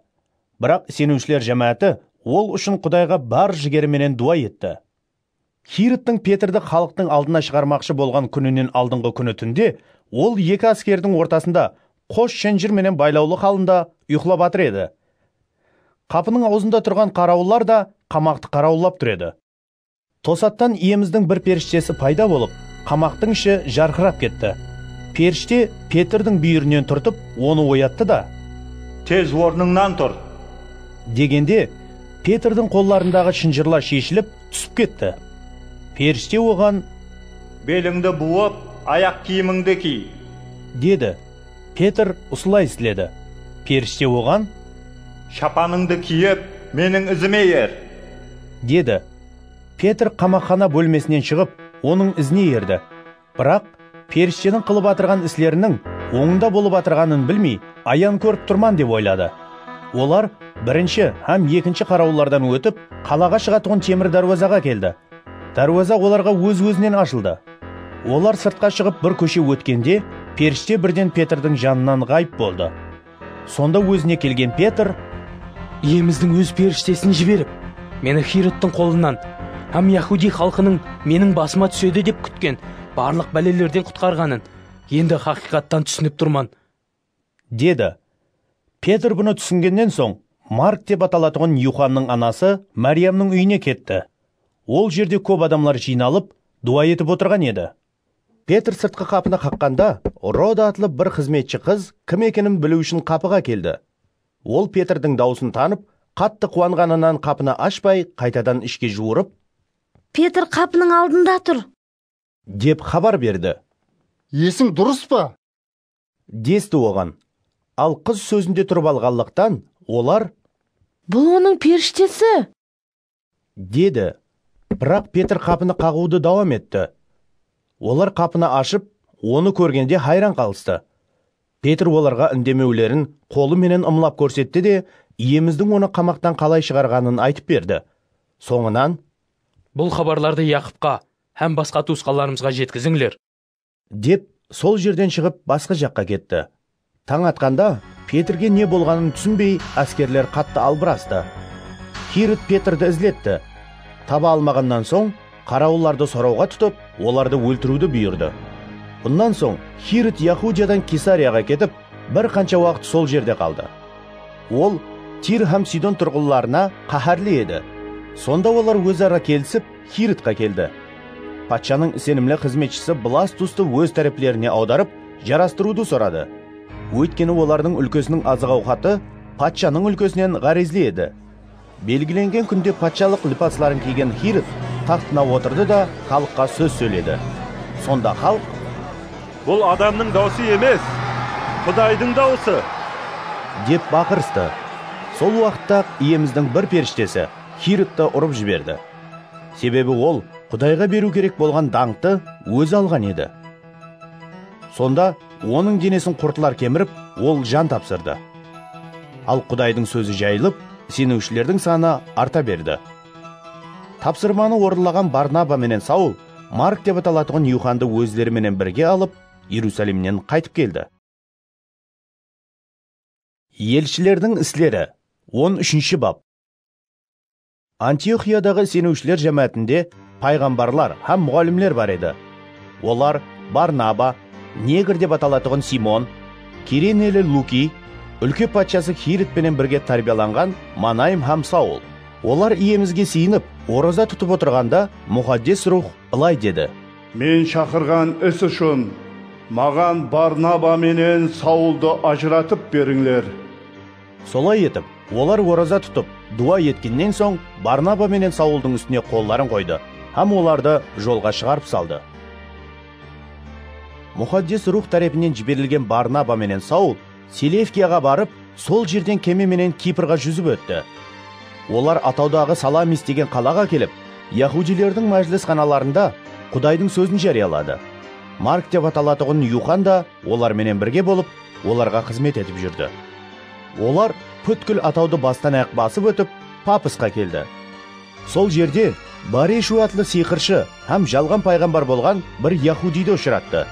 Бірақ сенушілер жамааты ол үшін Құдайға бар жігеріменен дуа етті. Хиродтың Петрді халықтың алдына шығармақшы болған күнінен алдыңғы күні түнде, ол 2 әскердің ортасында қос шенжір менен байлаулы халында ұйқылап атыр еді. Қапының аузында тұрған қарауылдар да қамақты қарауыллап тұр еді. Тосаттан иеміздің бір періштесі пайда болып, қамақтың іші жарқырап кетті. Періште Петрдің бүйірінен тұртып, оны оятты да: «Тез орныңнан тұр!» дегенде, Петрдің қолларындағы шынжырлар шешіліп, түсіп кетті. Періште оған: «Беліңді буып, аяқ киіміңді ки!» деді. Петр осылай істеді. Періште оған: «Шапаныңды киіп, менің ізіме ер!» деді. Петр қамақхана бөлмесінен шығып, оның ізіне ерді. Бірақ періштенің қылып атырған іслерінің оңында болып атырғанын білмей, аян көріп тұрман деп ойлады. Олар бірінші һәм екінші қарауылдардан өтіп, қалаға шығатұғын темір даруазаға келді. Даруаза оларға өз-өзінен ашылды. Олар сыртқа шығып бір көше өткенде, періште бірден Петрдің жанынан ғайып болды. Сонда өзіне келген Петр: Иеміздің өз періштесін жіберіп, мені Хиродтың қолынан, һәм Яхуди халқының менің басыма түседі деп күткен барлық бәлелерден құтқарғанын енді хақиқаттан түсініп тұрман, деді. Петр бұны түсінгеннен соң, Марк деп аталатұғын Юханның анасы Мариямның үйіне кетті. Ол жерде көп адамлар жиналып, дуа етіп отырған еді. Петр сыртқы қапыны қаққанда, Рода атылып бір қызметші қыз кім екенін білу үшін қапыға келді. Ол Петрдің даусын танып, қатты қуанғанынан қапыны ашпай, қайтадан ішке жуырып: Петр қапының алдында тұр, деп хабар берді. Есің дұрыс па? Десті оған. Ал қыз сөзінде тұрып алғанлықтан, олар: бұл оның періштесі, деді. Бірақ Петр қапыны қағуды давам етті. Олар қапыны ашып, оны көргенде хайран қалысты. Петр оларға үндемеулерін қолыменен ымлап көрсетті де, иеміздің оны қамақтан қалай шығарғанын айтып берді. Соңынан: бұл хабарларды Яқыпқа һәм басқа туысқандарымызға жеткізіңдер, деп сол жерден шығып басқа жаққа кетті. Таң атқанда Петрге не болғанын түсінбей, әскерлер қатты албырасты. Хирод Петрді ізлетті. Таба алмағаннан соң, қарауылдарды сорауға тұтып, оларды өлтіруді бұйырды. Бұндан соң Хирод Яхудиядан Кесарияға кетіп, бір қанша уақыт сол жерде қалды. Ол Тир һәм Сидон тұрғыларына қаһарлы еді. Сонда олар өзара келісіп Хиродқа келді. Патшаның сенімлі қызметшісі Бластусты өз тәріплеріне аударып, жарастыруды сұрады. Өйткені олардың үлкесінің азық ауқаты патшаның үлкесінен ғаризли еді. Белгіленген күнде патшалық липасларын киген Хирод тақтына отырды да халыққа сөз сөйледі. Сонда халық: бұл адамның даусы емес, Құдайдың даусы, деп бақырысты. Сол уақытта иеміздің бір періштесі Хиродты ұрып жіберді. Себебі ол Құдайға беру керек болған даңқты өзі алған еді. Сонда оның денесін құртылар кеміріп, ол жан тапсырды. Ал Құдайдың сөзі жайылып, сенушілердің саны арта берді. Тапсырманы орындаған Барнаба менен Саул, Марк деп аталатұғын Юханды өздеріменен бірге алып, Иерусалимнен қайтып келді. Елшілердің істері 13 бап. Антиохиядағы сенушілер жәмәтінде пайғамбарлар һәм мұғалімлер бар еді. Олар Барнаба, негр деп аталатұғын Симон, Киренелі Луки, үлке патшасы Хиродпенен бірге тарбияланған Манайм һәм Саул. Олар иемізге сиініп, ораза тұтып отырғанда, мұхаддес рух былай деді: мен шақырған іс үшін маған Барнаба менен Саулды ажыратып беріңлер. Солай етіп, олар ораза тұтып, дуа еткеннен соң Барнаба менен Саулдың үстіне қолларын қойды, һәм оларды жолға шығарып салды. Мұхаддес рух тарапынан жіберілген Барнаба менен Саул Селевкияға барып, сол жерден кеме менен Кипрға жүзіп өтті. Олар атаудағы Саламис деген қалаға келіп, Яхудилердің мәжіліс қаналарында Құдайдың сөзін жариялады. Марк деп аталатұғын Юхан да олар менен бірге болып, оларға қызмет етіп жүрді. Олар бүткіл атауды бастан аяқ басып өтіп, Папысқа келді. Сол жерде Барешу атлы сиқыршы һәм жалған пайғамбар болған бір Яхудиді ұшыратты.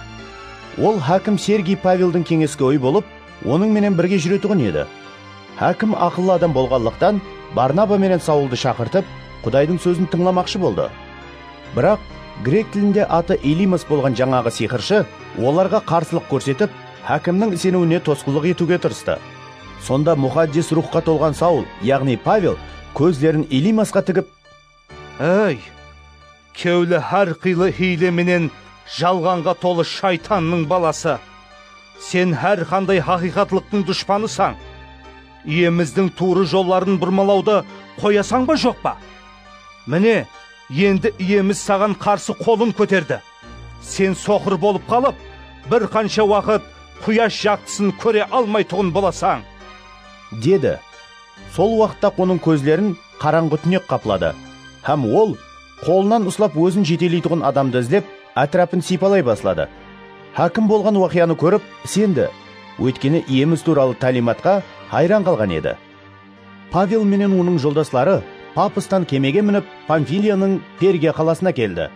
Ол хакім Сергий Павелдің кеңеске ой болып, оның менен бірге жүретұғын еді. Хакім ақыллы адам болғанлықтан Барнаба менен Саулды шақыртып, Құдайдың сөзін тыңламақшы болды. Бірақ грек тілінде аты Элимас болған жаңағы сиқыршы оларға қарсылық көрсетіп, хакімнің сенуіне тосқұлық етуге тырысты. Сонда мұхаддес рухқа толған Саул, яғни Павел, көздерін Элимасқа тігіп: «Эй, кеулі әр қилы хиле менен жалғанға толы шайтанның баласы, сен әр қандай хақиқатлықтың дұшпанысаң, иеміздің туыры жолларын бұрмалауды қоясаң ба жоқ па? Міне, енді иеміз саған қарсы қолын көтерді. Сен соқыр болып қалып, бір қанша уақыт құяш жақтысын көре алмайтұғын боласаң», деді. Сол уақытта оның көзлерін қараңғы түнек қаплады, һәм ол қолынан ұслап өзін жетелейтұғын адамды іздеп, атрапын сипалай бастады. Хакім болған уақияны көріп сенді, өйткені иеміз туралы талиматқа хайран қалған еді. Павел менен оның жолдаслары Папыстан кемеге мініп Памфилияның Пергия қаласына келді.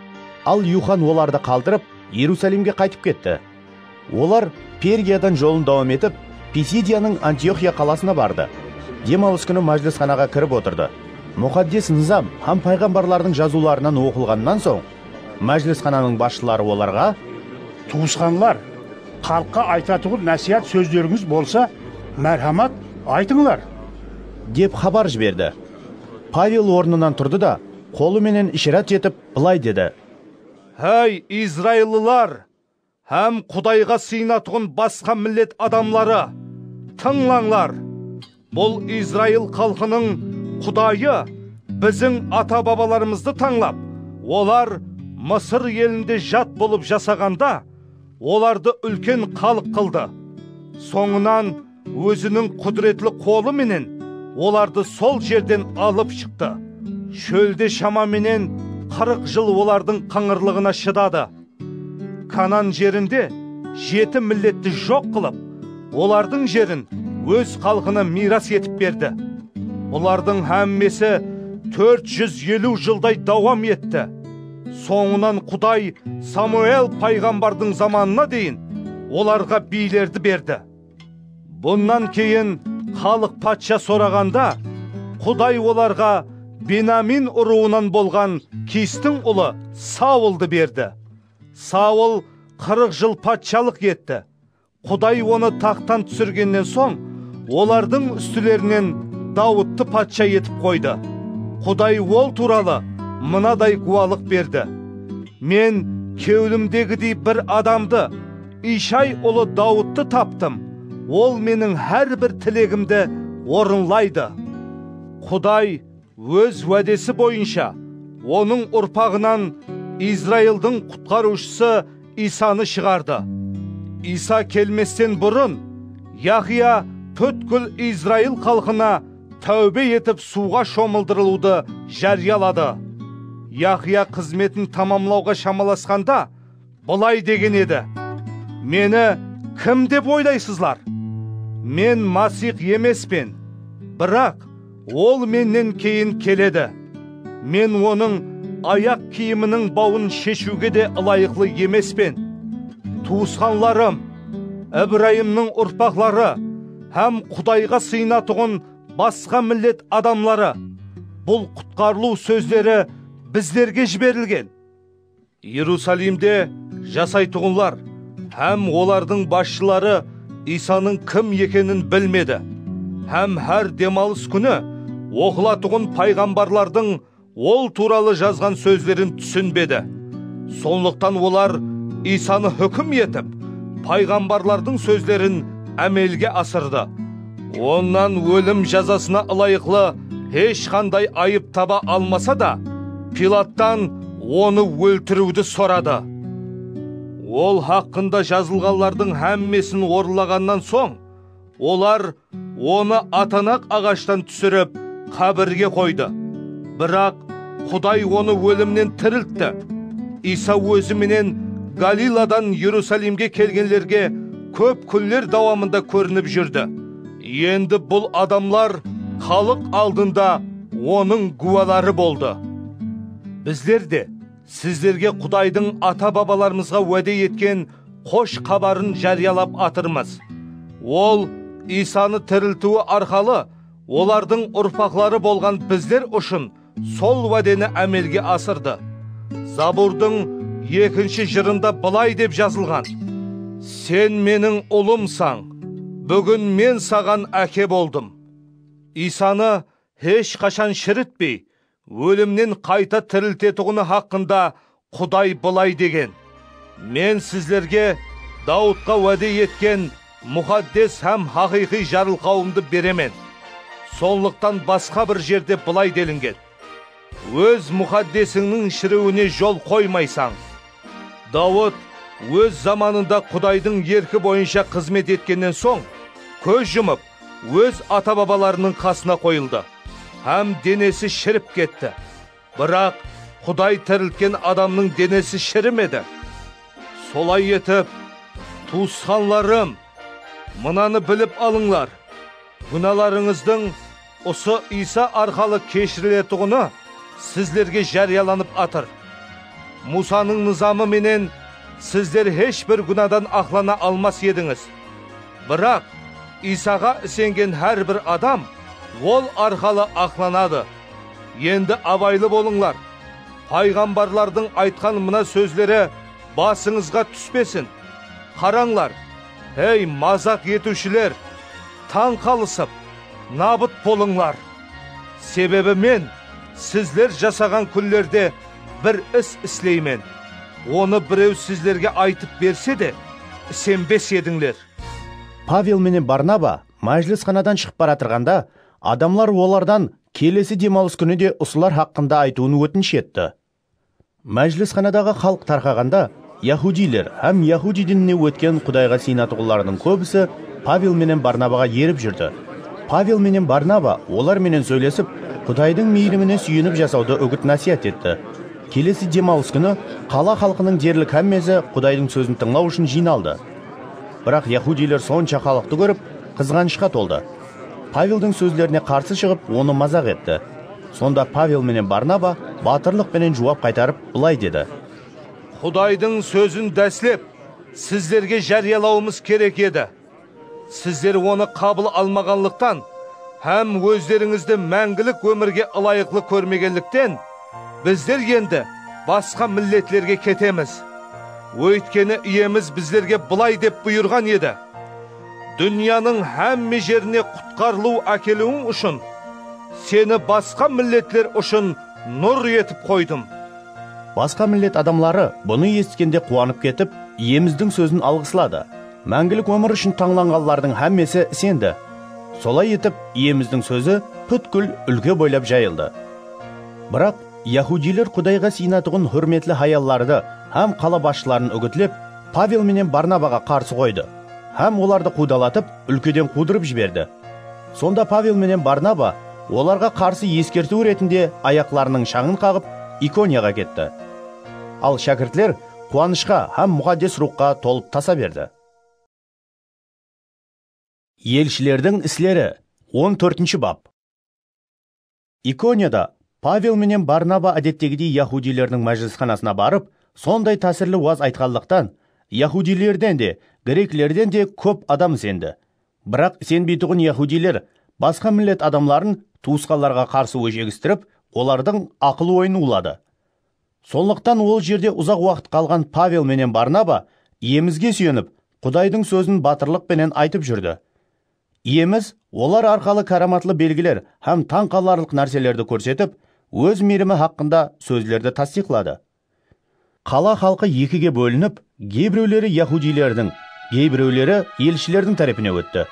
Ал Юхан оларды қалдырып Иерусалимге қайтып кетті. Олар Пергиядан жолын давам етіп Писидияның Антиохия қаласына барды. Демалыс күні мәжілісханаға кіріп отырды. Мұқаддес низам һәм пайғамбарлардың жазуларынан оқылғаннан соң мәжілісхананың басшылары оларға: туысқанлар, халыққа айтатұғын нәсият сөздеріңіз болса, мәрхамат айтыңлар, деп хабар жіберді. Павел орнынан тұрды да, қолыменен ишарат етіп, былай деді: «Әй, Израилылар, һәм Құдайға сыйынатұғын басқа миллет адамлары, тыңлаңлар. Бұл Израил халқының Құдайы біздің ата-бабаларымызды таңлап, олар Мысыр елінде жат болып жасағанда, оларды үлкен халық қылды. Соңынан өзінің құдіретлі қолы менен оларды сол жерден алып шықты. Шөлде шамаменен 40 жыл олардың қаңырлығына шыдады. Канан жерінде 7 миллетті жоқ қылып, олардың жерін өз халқына мирас етіп берді. Олардың әммесі 450 жылдай давам етті. Соңынан Құдай Самуэл пайғамбардың заманына дейін оларға билерді берді. Бұнан кейін халық патша сорағанда, Құдай оларға Бенамин ұруынан болған Кистің ұлы Саулды берді. Саул 40 жыл патшалық етті. Құдай оны тақтан түсіргеннен соң, олардың үстілерінен Дауытты патша етіп қойды. Құдай ол туралы мынадай гуалық берді: мен кеулімдегідей бір адамды, Ишай ұлы Дауытты таптым. Ол менің әрбір тілегімді орынлайды. Құдай өз уәдесі бойынша оның ұрпағынан Израилдің құтқарушысы Исаны шығарды. Иса келместен бұрын Яхия бүткіл Израил халқына тәубе етіп суға шомылдырылуды жариялады. Яхия қызметін тамамлауға шамаласқанда былай деген еді: мені кім деп ойлайсызлар? Мен Масих емеспен, бірақ ол менен кейін келеді. Мен оның аяқ киімінің бауын шешуге де лайықлы емеспен. Туысқанларым, Ибраимның ұрпақтары һәм Құдайға сыйынатұғын басқа миллет адамлары, бұл құтқарылу сөздері біздерге жіберілген. Иерусалимде жасайтұғынлар һәм олардың басшылары Исаның кім екенін білмеді. Һәм әр демалыс күні оқылатұғын пайғамбарлардың ол туралы жазған сөздерін түсінбеді. Сондықтан олар Исаны хүкім етіп, пайғамбарлардың сөздерін әмелге асырды. Оннан өлім жазасына лайықлы ешқандай айып таба алмаса да, Пилаттан оны өлтіруді сұрады. Ол хақында жазылғанлардың әммесін орылағаннан соң, олар оны атанақ ағаштан түсіріп қабірге қойды. Бірақ Құдай оны өлімнен тірілтті. Иса өзіменен Галиладан Иерусалимге келгенлерге көп күндер давамында көрініп жүрді. Енді бұл адамлар халық алдында оның гуалары болды. Біздер де сіздерге Құдайдың ата-бабаларымызға уәде еткен қош хабарын жариялап атырмыз. Ол Исаны тірілтуі арқалы олардың ұрпақлары болған біздер үшін сол уәдені әмелге асырды. Забурдың 2 жырында былай деп жазылған: сен менің ұлымсаң, бүгін мен саған әке болдым. Исаны ешқашан шірітпей, өлімнен қайта тірілтетұғыны хақында Құдай былай деген: мен сіздерге Дауытқа уәде еткен мұқаддес һәм хақиқи жарылқауымды беремен. Сондықтан басқа бір жерде былай делінген: өз мұқаддесіңнің шіруіне жол қоймайсаң. Дауыт өз заманында Құдайдың еркі бойынша қызмет еткеннен соң, көз жұмып, өз ата-бабаларының қасына қойылды. Һәм денесі шіріп кетті. Бірақ Құдай тірілткен адамның денесі шірімеді. Солай етіп, туысқанларым, мынаны біліп алыңлар. Күнәларыңыздың осы Иса арқалы кешірілетұғыны сіздерге жарияланып атыр. Мусаның низамы менен сіздер ешбір күнәдан ақлана алмас едіңіз. Бірақ Исаға ісенген әрбір адам ол арқалы ақланады. Енді абайлы болыңлар. Пайғамбарлардың айтқан мына сөздері басыңызға түспесін. Қараңлар, ей мазақ етушілер, таң қалысып, набыт болыңлар. Себебі мен сіздер жасаған күнлерде бір іс істеймен. Оны біреу сіздерге айтып берсе де, сенбес едіңлер. Павел менен Барнаба мәжілісханадан шығып баратырғанда, адамлар олардан келесі демалыс күні де осылар хақында айтуын өтініш етті. Мәжілісханадағы халық тарқағанда, яһудилер һәм яһуди дініне өткен Құдайға сыйынатушылардың көбісі Павел менен Барнабаға еріп жүрді. Павел менен Барнаба олар менен сөйлесіп, Құдайдың мейіріміне сүйініп жасауды үгіт насихат етті. Келесі демалыс күні қала халқының дерлік һәммесі Құдайдың сөзін тыңлау үшін жиналды. Бірақ яһудилер сонша халықты көріп, қызғанышқа толды. Павелдің сөздеріне қарсы шығып, оны мазақ етті. Сонда Павел менен Барнаба батырлық менен жауап қайтарып, былай деді: Құдайдың сөзін дәслеп, сіздерге жариялауымыз керек еді. Сіздер оны қабыл алмағанлықтан, һәм өздеріңізді мәңгілік өмірге ылайықлы көрмегенліктен, біздер енді басқа миллетлерге кетеміз. Өйткені иеміз біздерге былай деп бұйырған еді: дүнияның һәмме жеріне құтқарылу әкелуің үшін, сені басқа миллетлер үшін нұр етіп қойдым. Басқа миллет адамлары бұны естігенде қуанып кетіп, иеміздің сөзін алғыслады. Мәңгілік өмір үшін таңланғанлардың һәммесі сенді. Солай етіп, иеміздің сөзі бүткіл өлке бойлап жайылды. Бірақ яһудилер Құдайға сыйынатуын hürmetli хаялларды һәм қала басшыларын үгітлеп, Павел менен Барнабаға қарсы қойды. Һәм оларды қудалатып, өлкеден қудырып жіберді. Сонда Павел менен Барнаба оларға қарсы ескерту ретінде аяқларының шаңын қағып, Иконияға кетті. Ал шәкіртлер қуанышқа һәм мұқаддес рухқа толып таса берді. Елшілердің іслері 14-ші бап. Иконияда Павел менен Барнаба әдеттегідей яһудилердің мәжілісханасына барып, сондай тәсірлі уаз айтқанлықтан, яһудилерден де, греклерден де көп адам сенді. Бірақ сенбейтұғын яһудилер басқа миллет адамларын туысқаларға қарсы өжегістіріп, олардың ақыл ойын улады. Сондықтан ол жерде ұзақ уақыт қалған Павел менен Барнаба иемізге сүйеніп, Құдайдың сөзін батырлық менен айтып жүрді. Иеміз олар арқалы караматлы белгілер һәм таң қаларлық нәрселерді көрсетіп, өз мейірімі хақында сөздерді тасдиқлады. Қала халқы екіге бөлініп, кейбіреулері яһудилердің, кейбіреулері елшілердің тарапына өтті.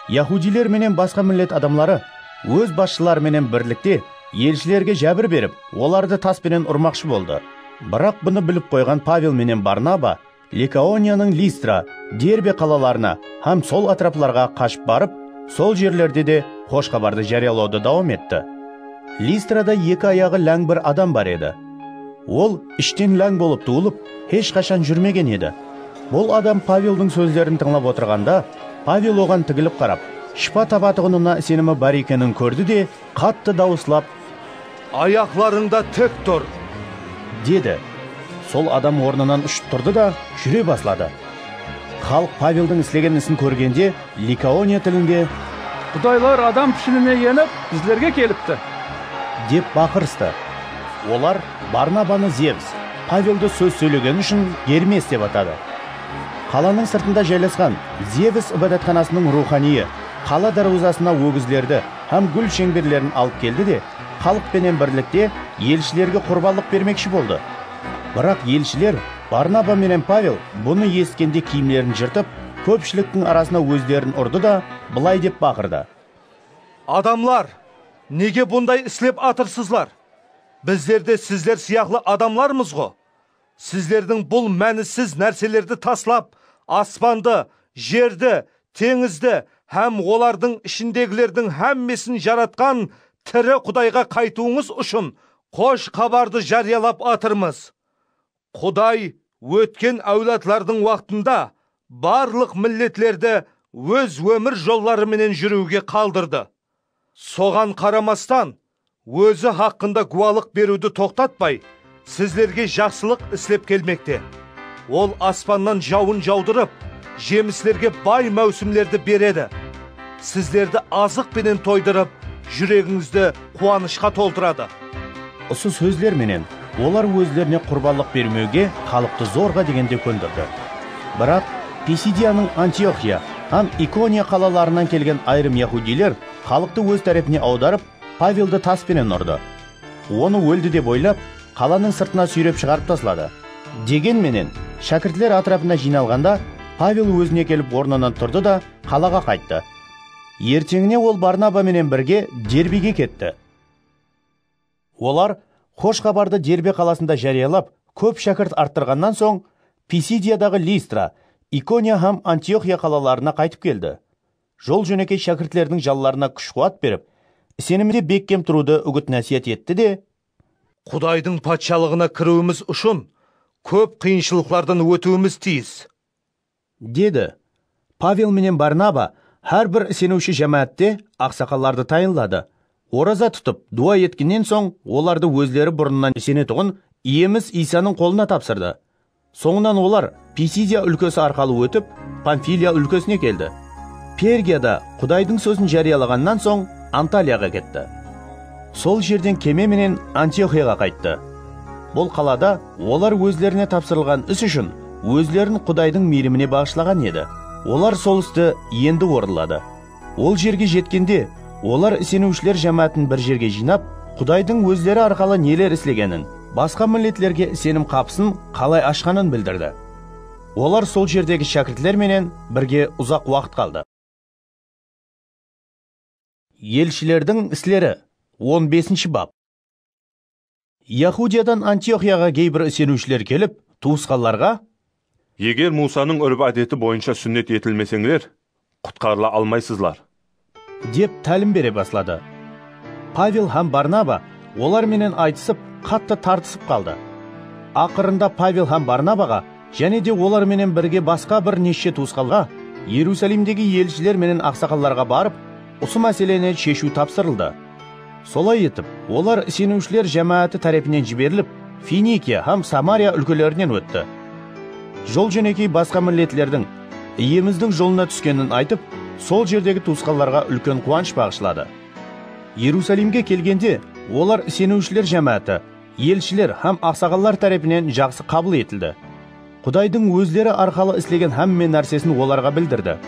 Яһудилер менен басқа миллет адамлары өз басшылары менен бірлікте елшілерге жәбір беріп, оларды таспенен ұрмақшы болды. Бірақ бұны біліп қойған Павел менен Барнаба Ликаонияның Листра, Дербе қалаларына һәм сол атрапларға қашып барып, сол жерлерде де хош хабарды жариялауды давам етті. Листрада екі аяғы ләң бір адам бар еді. Ол іштен ләң болып туылып, еш қашан жүрмеген еді. Бұл адам Павелдің сөздерін тыңлап отырғанда, Павел оған тігіліп қарап, шипа табатығынына сенімі бар екенін көрді де, қатты дауыслап: «Аяқларыңда тік тұр!» деді. Сол адам орнынан ұшып тұрды да жүре баслады. Халық Павелдің істеген ісін көргенде Ликаония тілінде «Құдайлар адам пішініне еніп, біздерге келіпті!» деп бақырысты. Олар Барнабаны Зевс, Павелді сөз сөйлеген үшін Гермес деп атады. Қаланың сыртында жайласқан Зевс ибадатханасының руханийі қала дарвазасына өгізлерді һәм гүл шеңберлерін алып келді де, халықпенен бірлікте елшілерге құрбандық бермекші болды. Бірақ елшілер Барнаба менен Павел бұны ескенде киімдерін жыртып, көпшіліктің арасына өздерін ұрды да, былай деп бақырды: «Адамлар, неге бұндай іслеп атырсызлар? Біздерде сіздер сияқлы адамлармыз ғо. Сіздердің бұл мәнісіз нәрселерді таслап, аспанды, жерді, теңізді һәм олардың ішіндегілердің һәммесін жаратқан тірі Құдайға қайтуыңыз үшін қош хабарды жариялап атырмыз. Құдай өткен әулатлардың уақытында барлық миллетлерді өз өмір жоллары менен жүруге қалдырды. Соған қарамастан, өзі хақында гуалық беруді тоқтатпай, сіздерге жақсылық істеп келмекте. Ол аспаннан жауын жаудырып, жеміслерге бай мәусімлерді береді. Сіздерді азық пенен тойдырып, жүрегіңізді қуанышқа толтырады. Осы сөздер менен олар өзлеріне құрбандық бермеуге халықты зорға дегенде көндірді. Бірақ Писидияның Антиохия һәм Икония қалаларынан келген айрым яһудилер халықты өз тарапына аударып, Павелді таспенен ұрды. Оны өлді деп ойлап, қаланың сыртына сүйреп шығарып таслады. Дегенменен, шәкіртлер атрапына жиналғанда, Павел өзіне келіп орнынан тұрды да қалаға қайтты. Ертеңіне ол Барнаба менен бірге Дербеге кетті. Олар хош хабарды Дербе қаласында жариялап, көп шәкірт арттырғаннан соң, Писидиядағы Листра, Икония һәм Антиохия қалаларына қайтып келді. Жол жөнекей шәкіртлердің жалларына күш-қуат беріп, сенімде беккем тұруды үгіт нәсиет етті де, Құдайдың патшалығына кіруіміз үшін көп қиыншылықтардан өтуіміз тиіс, деді. Павел менен Барнаба әрбір сенуші жәмәатте ақсақалларды тайынлады. Ораза тұтып, дуа еткеннен соң, оларды өзлері бұрыннан сенетұғын иеміз Исаның қолына тапсырды. Соңынан олар Писидия үлкесі арқалы өтіп, Памфилия үлкесіне келді. Пергияда Құдайдың сөзін жариялағаннан соң Анталияға кетті. Сол жерден кеме менен Антиохияға қайтты. Бұл қалада олар өзлеріне тапсырылған іс үшін өзлерін Құдайдың мейіріміне бағышлаған еді. Олар сол істі енді орындады. Ол жерге жеткенде, олар сенушілер жәмәтін бір жерге жинап, Құдайдың өзлері арқалы нелер істегенін, басқа миллетлерге сенім қапысын қалай ашқанын білдірді. Олар сол жердегі шәкіртлер менен бірге ұзақ уақыт қалды. Елшілердің істері 15-ші бап. Яһудиядан Антиохияға кейбір сенушілер келіп, туысқанларға: Егер Мусаның үріп әдеті бойынша сүннет етілмесеңдер, құтқарыла алмайсызлар, деп тәлім бере баслады. Павел һәм Барнаба олар менен айтысып, қатты тартысып қалды. Ақырында Павел һәм Барнабаға және де олар менен бірге басқа бір неше туысқанға Иерусалимдегі елшілер менен ақсақалларға барып, осы мәселені шешу тапсырылды. Солай етіп, олар сенушілер жәмәаты тарапынан жіберіліп, Финикия һәм Самария өлкелерінен өтті. Жол жөнекей басқа миллетлердің иеміздің жолына түскенін айтып, сол жердегі туысқанларға үлкен қуаныш бағышлады. Иерусалимге келгенде, олар сенушілер жәмәаты, елшілер һәм ақсақаллар тарапынан жақсы қабыл етілді. Құдайдың өзлері арқалы істеген һәмме нәрсесін оларға білдірді.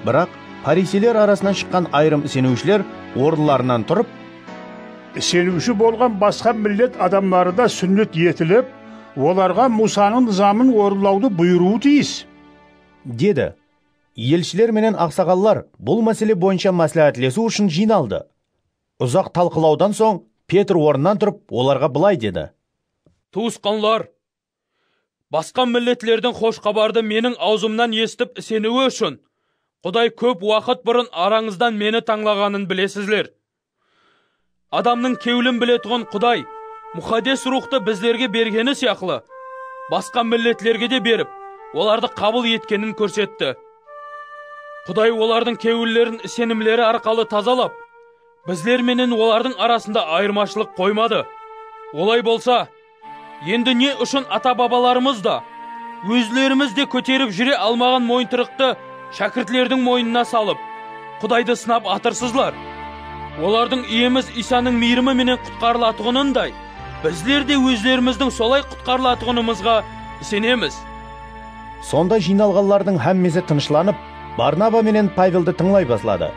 Бірақ фарисейлер арасынан шыққан айрым сенушілер орынларынан тұрып, сенуші болған басқа миллет адамдары да сүннет етіліп, оларға Мусаның низамын орындауды бұйыруы тиіс, деді. Елшілер менен ақсақаллар бұл мәселе бойынша мәслихатлесу үшін жиналды. Ұзақ талқылаудан соң Петр орнынан тұрып, оларға былай деді: Туысқанлар, басқа миллетлердің хош хабарды менің аузымнан естіп сенуі үшін Құдай көп уақыт бұрын араңыздан мені таңлағанын білесізлер. Адамның кеулін білетұғын Құдай мұқаддес рухты біздерге бергені сияқлы, басқа миллетлерге де беріп, оларды қабыл еткенін көрсетті. Құдай олардың кеулілерін сенімлері арқалы тазалап, біздер менен олардың арасында айырмашылық қоймады. Олай болса, енді не үшін ата-бабаларымыз да, өзлеріміз де көтеріп жүре алмаған мойынтырықты шәкіртлердің мойнына салып, Құдайды сынап атырсызлар. Олардың иеміз Исаның мейірімі менен құтқарылатығынындай, біздер де өздеріміздің солай құтқарылатығынымызға сенеміз. Сонда жиналғанлардың һәммесі тынышланып, Барнаба менен Павелді тыңлай баслады.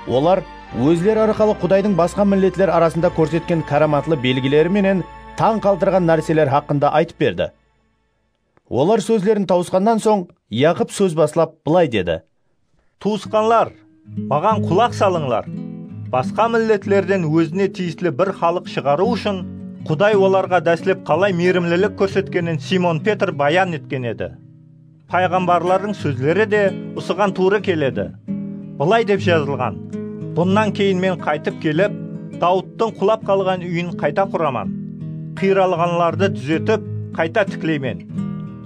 Олар өзлері арқалы Құдайдың басқа миллетлер арасында көрсеткен караматлы белгілері менен таң қалдырған нәрселер хақында айтып берді. Олар сөзлерін тауысқаннан соң, Яқып сөз баслап былай деді: Туысқанлар, маған құлақ салыңлар. Басқа миллетлерден өзіне тиісілі бір халық шығару үшін Құдай оларға дәслеп қалай мейірімлілік көрсеткенін Симон Петр баян еткен еді. Пайғамбарлардың сөзлері де осыған тура келеді. Былай деп жазылған: Бұнан кейін мен қайтып келіп, Дауыттың құлап қалған үйін қайта құраман. Қиралғанларды түзетіп, қайта тіклеймен.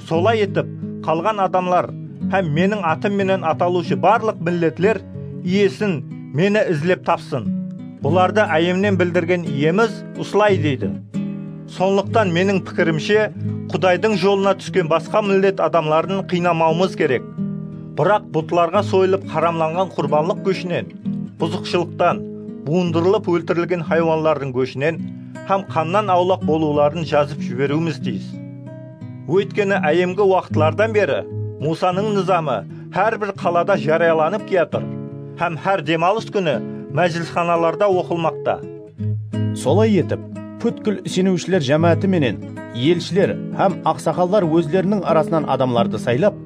Солай етіп, қалған адамлар һәм менің атым менен аталушы барлық миллетлер иесін мені ізлеп тапсын. Бұларды айымнен білдірген иеміз ұслай дейді. Сондықтан менің пікірімше, Құдайдың жолына түскен басқа миллет адамларын қинамауымыз керек. Бірақ бұтларға сойылып харамланған құрбанлық көшінен, бұзықшылықтан, буындырылып өлтірілген хайуанлардың көшінен һәм қаннан аулақ болуларын жазып жіберуіміз тиіс. Өйткені әйемгі уақытлардан бері Мусаның низамы әрбір қалада жарияланып келатыр, һәм әр демалыс күні мәжілісханаларда оқылмақта. Солай етіп, бүткіл сенушілер жамааты менен елшілер һәм ақсақалдар өздерінің арасынан адамларды сайлап,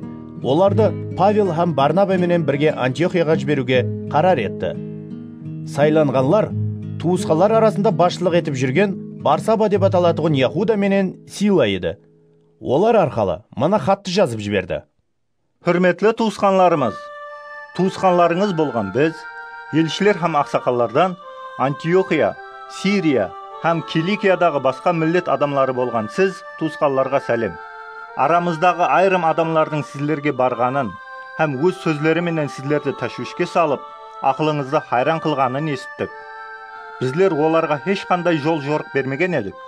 оларды Павел һәм Барнаба менен бірге Антиохияға жіберуге қарар етті. Сайланғанлар туысқалар арасында басшылық етіп жүрген Барсаба деп аталатығын Яхуда менен Сила еді. Олар арқалы мына хатты жазып жіберді. Hürmetli туысқанларымыз, туысқанларыңыз болған біз, елшілер һәм ақсақалlardan Антиохия, Сирия һәм Киликиядағы басқа миллет адамлары болған сіз туысқанларға сәлем. Арамыздағы айрым адамлардың сіздерге барғанын һәм өз сөзлері менен сіздерді тәшвишке салып, ақылыңызды хайран қылғанын естіттік. Біздер оларға ешқандай жол жорық бермеген едік.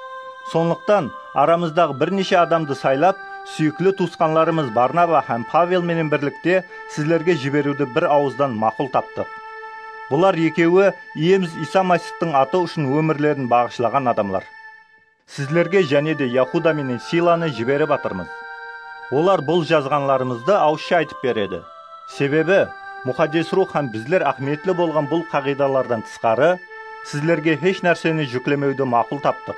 Сондықтан арамыздағы бірнеше адамды сайлап, сүйіклі туысқанларымыз Барнаба һәм Павел менен бірлікте сіздерге жіберуді бір ауыздан мақұл таптық. Бұлар екеуі иеміз Иса Масихтың аты үшін өмірлерін бағышлаған адамлар. Сіздерге және де Яхуда менен Силаны жіберіп атырмыз. Олар бұл жазғанларымызды ауызша айтып береді. Себебі Мұқаддес рух һәм біздер ахметлі болған бұл қағидалардан тысқары, сіздерге еш нәрсені жүклемеуді мақұл таптық.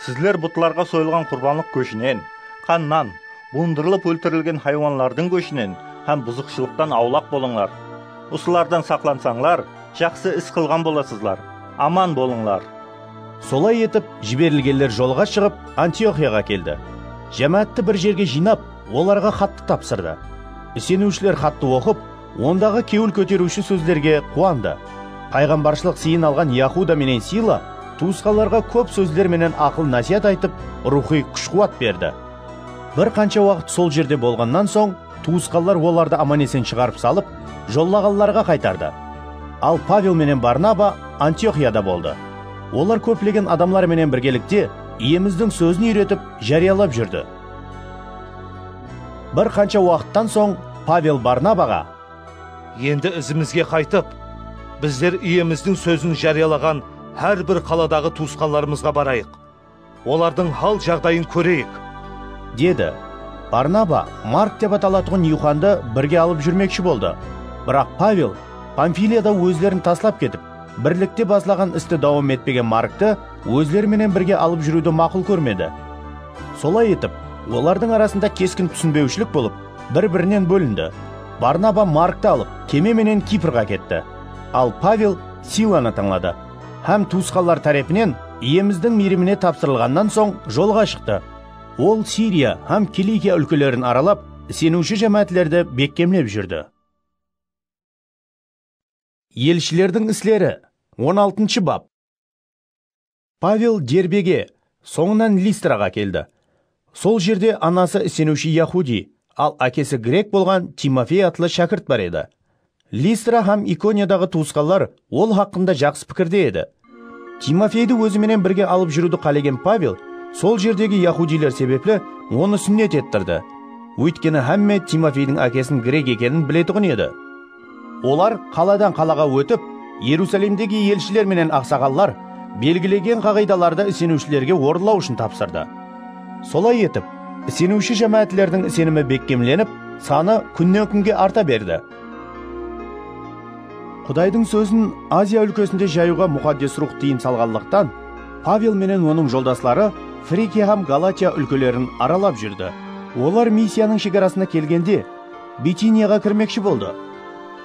Сіздер бұтларға сойылған құрбанлық көшінен, қаннан, буындырылып өлтірілген хайуанлардың көшінен һәм бұзықшылықтан аулақ болыңлар. Осылардан сақлансаңлар, жақсы іс қылған боласызлар. Аман болыңлар. Солай етіп, жіберілгендер жолға шығып, Антиохияға келді. Жамаатты бір жерге жинап, оларға хатты тапсырды. Сенушілер хатты оқып, ондағы кеуіл көтеруші сөздерге қуанды. Пайғамбаршылық сыйын алған Яхуда менен Сила туысқаларға көп сөздер менен ақыл насият айтып, рухи күш-қуат берді. Бір қанша уақыт сол жерде болғаннан соң, туысқалар оларды аман-есен шығарып салып, жоллағанларға қайтарды. Ал Павел менен Барнаба Антиохияда болды. Олар көплеген адамлар менен біргелікте иеміздің сөзін үйретіп, жариялап жүрді. Бір қанша уақыттан соң Павел Барнабаға: "Енді ізімізге қайтып, біздер иеміздің сөзін жариялаған әрбір қаладағы туысқанларымызға барайық. Олардың хал жағдайын көрейік", деді. Барнаба Марк деп аталатығын Юханды бірге алып жүрмекші болды. Бірақ Павел Памфилияда өздерін таслап кетіп, бірлікте баслаған істі дауам етпеген Маркты өздеріменен бірге алып жүруді мақұл көрмеді. Солай етіп, олардың арасында кескін түсінбеушілік болып, бір-бірінен бөлінді. Барнаба Маркты алып, кемеменен Кипрға кетті. Ал Павел Силаны таңлады. Һәм туысқанлар тарапынан иеміздің мейіріміне тапсырылғаннан соң жолға шықты. Ол Сирия һәм Киликия өлкелерін аралап, сенуші жамаатлерді беккемлеп жүрді. Елшілердің іслері 16 бап. Павел Дербеге, соңынан Листраға келді. Сол жерде анасы сенуші Яхуди, ал әкесі грек болған Тимофей атлы шәкірт бар еді. Листра һәм Икониядағы туысқалар ол хақында жақсы пікірде еді. Тимофейді өзіменен бірге алып жүруді қалеген Павел сол жердегі яхудилер себеплі оны сүннет еттірді. Өйткені һәмме Тимофейдің әкесінің грек екенін білетұғын еді. Олар қаладан қалаға өтіп, Иерусалимдегі елшілер менен ақсақаллар белгілеген қағидаларды сенушілерге орындау үшін тапсырды. Солай етіп, сенуші жамаатлердің сенімі беккемленіп, саны күннен күнге арта берді. Құдайдың сөзін Азия өлкесінде жаюға Мұқаддес рух тыйым салғанлықтан, Павел менен оның жолдаслары Фрикия һәм Галатия өлкелерін аралап жүрді. Олар миссияның шекарасына келгенде Битинияға кірмекші болды.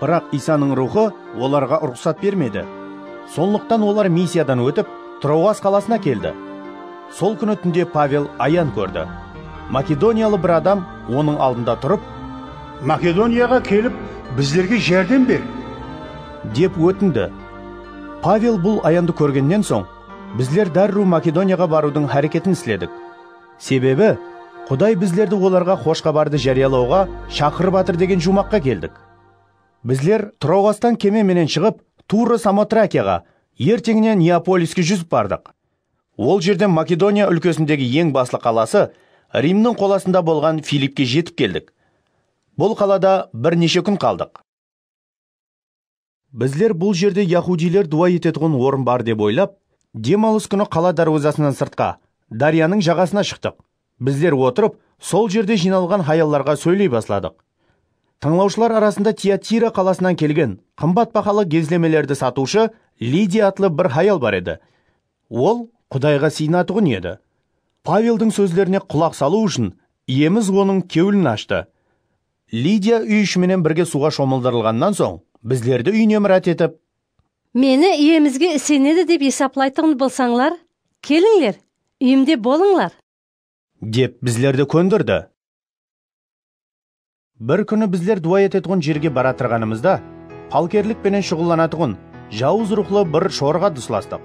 Бірақ Исаның рухы оларға рұқсат бермеді. Сондықтан олар миссиядан өтіп, Троас қаласына келді. Сол күні түнде Павел аян көрді. Македониялы бір адам оның алдында тұрып: "Македонияға келіп, біздерге жәрдем бер", деп өтінді. Павел бұл аянды көргеннен соң, "Біздер дәрру Македонияға барудың әрекетін істедік. Себебі, Құдай біздерді оларға хош хабарды жариялауға шақырып атыр деген жұмаққа келдік. Біздер Троғастан кеме менен шығып, тура Самотракияға, ертеңінен Неаполиске жүзіп бардық. Ол жерден Македония өлкесіндегі ең басты қаласы Римнің қоласында болған Филиппке жетіп келдік. Бұл қалада бірнеше күн қалдық. Біздер бұл жерде яһудилер дуа ететін орын бар деп ойлап, демалыс күні қала дарвазасынан сыртқа, дарияның жағасына шықтық. Біздер отырып, сол жерде жиналған хаялларға сөйлей басладық. Тыңлаушылар арасында Тиатира қаласынан келген қымбат бағалы кезлемелерді сатушы Лидия атлы бір хаял бар еді. Ол Құдайға сыйынатұғын еді. Павелдің сөздеріне құлақ салу үшін иеміз оның кеуілін ашты. Лидия үй ішіменен бірге суға шомылдырылғаннан соң, біздерді үйіне мұрат етіп, «Мені иемізге сенеді деп есаплайтын болсаңлар, келіңлер, үйімде болыңлар», деп біздерді көндірді. Бір күні біздер дуа ететін жерге баратырғанымызда, палкерлікпенен шұғылланатығын жауыз рухлы бір шорға дұсластық.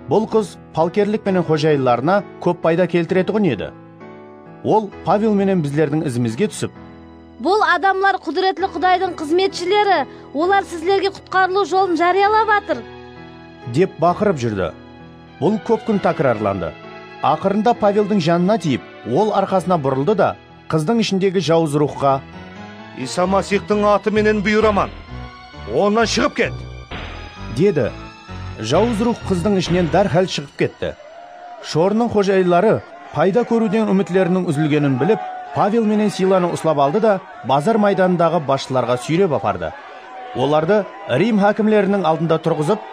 Бұл қыз палкерлікпенен қожайыларына көп пайда келтіретұғын еді. Ол Павел менен біздердің ізімізге түсіп, «Бұл адамлар құдіретлі Құдайдың қызметшілері, олар сіздерге құтқарылу жолын жариялап атыр», деп бақырып жүрді. Бұл көп күн такрарланды. Ақырында Павелдің жанына тиіп, ол арқасына бұрылды да, қыздың ішіндегі жауыз рухқа, «Иса Масихтың аты менен бұйыраман, онан шығып кет», деді. Жауыз рух қыздың ішінен дәрхәл шығып кетті. Шорының қожайылары пайда көруден үмітлерінің үзілгенін біліп, Павел менен Силаны ұслап алды да, базар майданындағы басшыларға сүйреп апарды. Оларды Рим хакімлерінің алдында тұрғызып,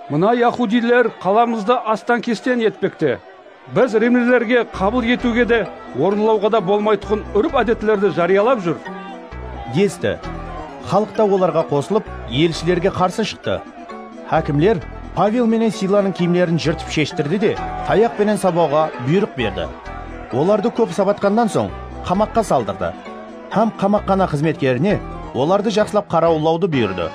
«Мына яһудилер қаламызды астан кестен етпекте. Біз римлілерге қабыл етуге де, орынлауға да болмайтұғын үріп әдетлерді жариялап жүр», десті. Халықта оларға қосылып, елшілерге қарсы шықты. Хакімлер Павел менен Силаның киімдерін жыртып шештірді де, таяқ пенен сабауға бұйрық берді. Оларды көп сабатқаннан соң қамаққа салдырды. Хам қамаққана қызметкеріне оларды жақсылап қарауылауды бұйырды.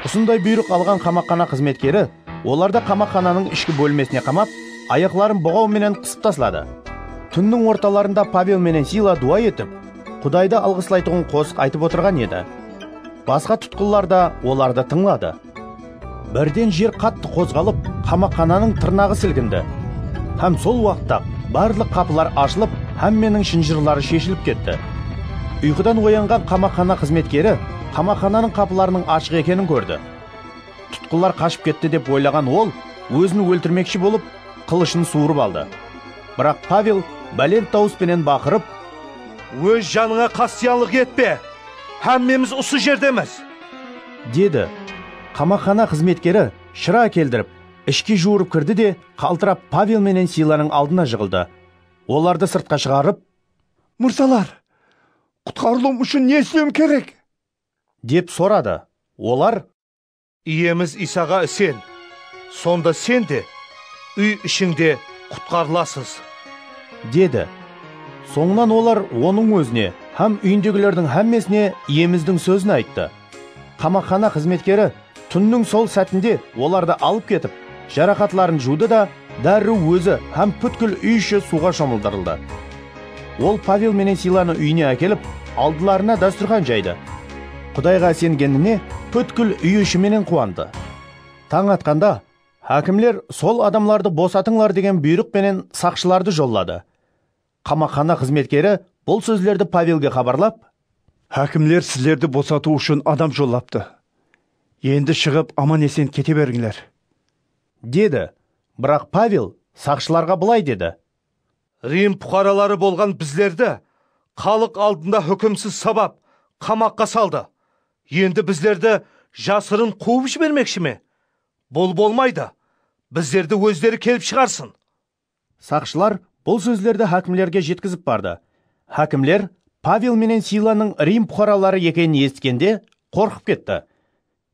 Осындай бұйрық алған қамаққана қызметкері оларды қамаққананың ішкі бөлмесіне қамап, аяқларын бұғау менен қысып таслады. Түннің орталарында Павел менен Сила дуа етіп, Құдайды алғыслайтығын қосық айтып отырған еді. Басқа тұтқындар да оларды тыңлады. Бірден жер қатты қозғалып, қамаққананың тырнағы сілкінді. Хам сол уақытта барлық қапылар ашылып, хәмменің шынжырлары шешіліп кетті. Ұйқыдан оянған қамаққана қызметкері қамаққананың қапыларының ашық екенін көрді. Тұтқындар қашып кетті деп ойлаған ол, өзін өлтірмекші болып, қылышын суырып алды. Бірақ Павел бәлен дауыспенен бақырып, «Өз жаныңа қастиянлық етпе, хәммеміз осы жердеміз», деді. Қамаққана қызметкері шыра келдіріп, ішке жуырып кірді де, қалтырап Павел менен Силаның алдына жығылды. Оларды сыртқа шығарып, «Мырзалар, құтқарылуым үшін не істеуім керек?» деп сорады. Олар, «Иеміз Исаға сен, сонда сен де үй ішіңде құтқарыласыз», деді. Соңынан олар оның өзіне, һәм үйіндегілердің һәммесіне иеміздің сөзін айтты. Қамаққана қызметкері түннің сол сәтінде оларды алып кетіп, жарақатларын жуды да, дәрі өзі һәм бүткіл үй іші суға шомылдырылды. Ол Павел менен Силаны үйіне әкеліп, алдыларына дастұрхан жайды. Құдайға сенгеніне бүткіл үй іші менен қуанды. Таң атқанда, хакімлер сол адамларды босатыңлар деген бұйрық менен сақшыларды жоллады. Қамаққана қызметкері бұл сөздерді Павелге хабарлап, «Хакімлер сіздерді босату үшін адам жоллапты. Енді шығып аман есен кете беріңлер», деді. Бірақ Павел сақшыларға былай деді: «Рим бұқаралары болған біздерді халық алдында хүкімсіз сабап, қамаққа салды. Енді біздерді жасырын қуып жібермекші ме? Бұл болмайды. Біздерді өздері келіп шығарсын». Сақшылар бұл сөздерді хакімлерге жеткізіп барды. Хакімлер Павел менен Силаның Рим бұқаралары екенін естігенде қорқып кетті.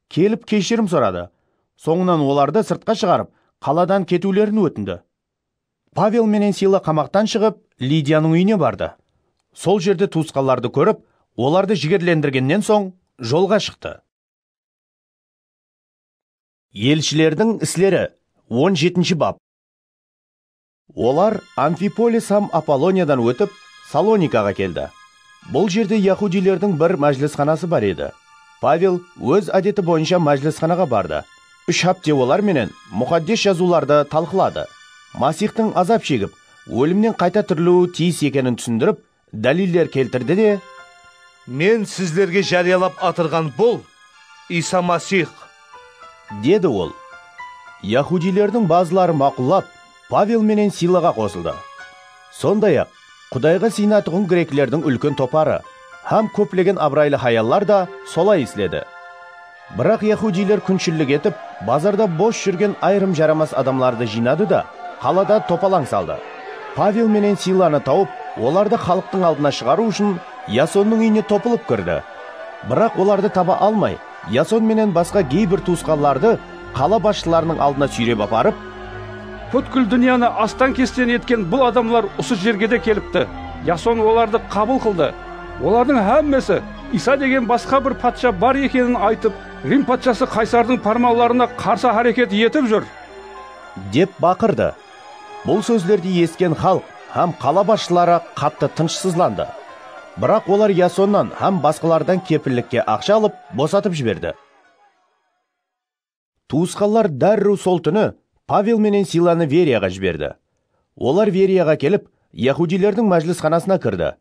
Келіп кешірім сұрады. Соңынан оларды сыртқа шығарып, қаладан кетулерін өтінді. Павел менен Сила қамақтан шығып, Лидияның үйіне барды. Сол жерде туысқаларды көріп, оларды жігерлендіргеннен соң жолға шықты. Елшілердің істері 17 бап. Олар Амфиполис һәм Аполлониядан өтіп, Салоникаға келді. Бұл жерде яхудилердің бір мәжілісханасы бар еді. Павел өз әдеті бойынша мәжілісханаға барды. 3 хапте олар менен мұқаддес жазуларды талқылады. Масихтың азап шегіп, өлімнен қайта тірілуі тиіс екенін түсіндіріп, дәлелдер келтірді де: «Мен сіздерге жариялап атырған бұл Иса Масих», деді ол. Яхудилердің базылары мақұллап, Павел менен Силаға қосылды. Сондай-ақ, Құдайға сыйынатығын гректілердің үлкен топары, һәм көплеген абырайлы хаяллар да солай иследі. Бірақ яхудилер күншілдік етіп, базарда бос жүрген айрым жарамас адамларды жинады да, қалада топалаң салды. Павел менен Силаны тауып, оларды халықтың алдына шығару үшін Ясонның үйіне топылып кірді. Бірақ оларды таба алмай, Ясон менен басқа кейбір туысқанларды қала басшыларының алдына сүйреп апарып: «Бүткіл дүнияны астан кестен еткен бұл адамлар осы жерге де келіпті. Ясон оларды қабыл қылды. Олардың әммесі Иса деген басқа бір патша бар екенін айтып, Рим патшасы Қайсардың пармауларына қарсы әрекет етіп жүр», деп бақырды. Бұл сөздерді естіген халық һәм қала басшылары қатты тынышсызланды. Бірақ олар Ясоннан һәм басқалардан кепілдікке ақша алып, босатып жіберді. Туысқанлар дәрру сол түні Павел менен Силаны Верияға жіберді. Олар Верияға келіп, яхудилердің мәжілісханасына кірді.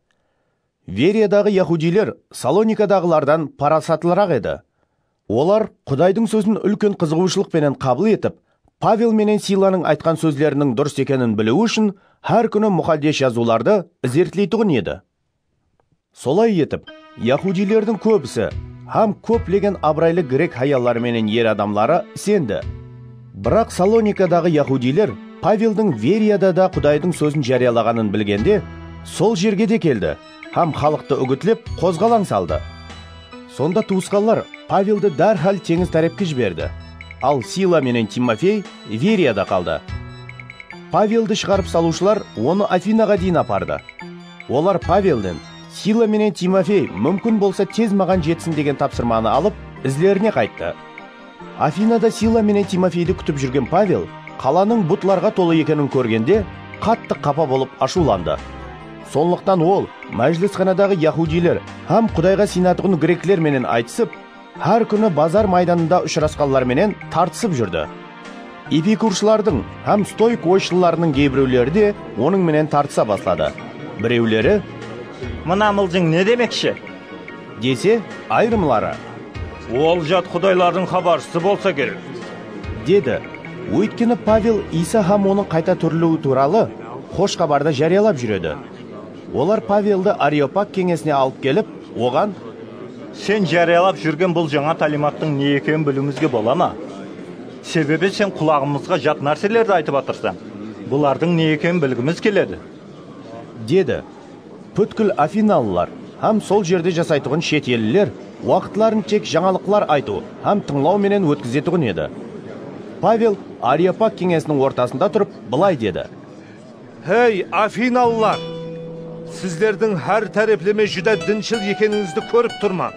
Вериядағы яхудилер Салоникадағылардан парасаттылырақ еді. Олар Құдайдың сөзін үлкен қызығушылықпенен қабыл етіп, Павел менен Силаның айтқан сөздерінің дұрыс екенін білу үшін әр күні мұқаддес жазуларды зерттейтұғын еді. Солай етіп, яхудилердің көбісі һәм көплеген абырайлы грек хаяллары менен ер адамлары сенді. Бірақ Салоникадағы яхудилер Павелдің Верияда да Құдайдың сөзін жариялағанын білгенде, сол жерге де келді, һәм халықты үгітлеп қозғалаң салды. Сонда туысқанлар Павелді дәрхал теңіз тарапқа жіберді. Ал Сила менен Тимофей Верияда қалды. Павелді шығарып салушылар оны Афинаға дейін апарды. Олар Павелден Сила менен Тимофей мүмкін болса тез маған жетсін деген тапсырманы алып, ізлеріне қайтты. Афинада Сила менен Тимофейді күтіп жүрген Павел қаланың бұтларға толы екенін көргенде қатты қапа болып ашуланды. Сондықтан ол мәжілісханадағы яхудилер һәм Құдайға сыйынатығын гректілер менен айтысып, әр күні базар майданында ұшырасқанлар менен тартысып жүрді. Эпикуршылардың һәм стоик ойшыларының кейбіреулері де оның менен тартыса бастады. Біреулері: «Мына мылжың не демекші?» десе, айрымлары: «Ол жат құдайлардың хабаршысы болса керек», деді. Өйткені Павел Иса һәм оның қайта тірілуі туралы хош хабарды жариялап жүреді. Олар Павелді Ариопаг кеңесіне алып келіп, оған: «Сен жариялап жүрген бұл жаңа талиматтың не екенін білуімізге бола ма? Себебі сен құлағымызға жат нәрселерді айтып атырсың. Бұлардың не екенін білгіміз келеді», деді. Бүткіл Афиналылар һәм сол жерде жасайтығын шет еллілер уақытларын тек жаңалықлар айту һәм тыңлау менен өткізетұғын еді. Павел Ариопаг кеңесінің ортасында тұрып, былай деді: «Хей, Афиналылар! Сіздердің әр тәреплеме жүдә діншіл екеніңізді көріп тұрман.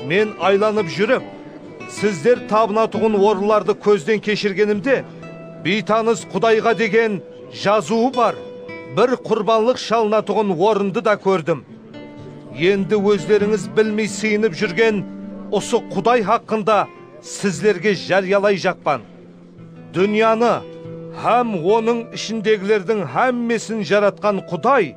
Мен айланып жүріп, сіздер табынатығын орыларды көзден кешіргенімде, бейтаныс Құдайға деген жазуы бар бір құрбанлық шалынатығын орынды да көрдім. Енді өздеріңіз білмей сыйынып жүрген осы Құдай хақында сіздерге жариялай жақпан. Дүнияны һәм оның ішіндегілердің әммесін жаратқан Құдай,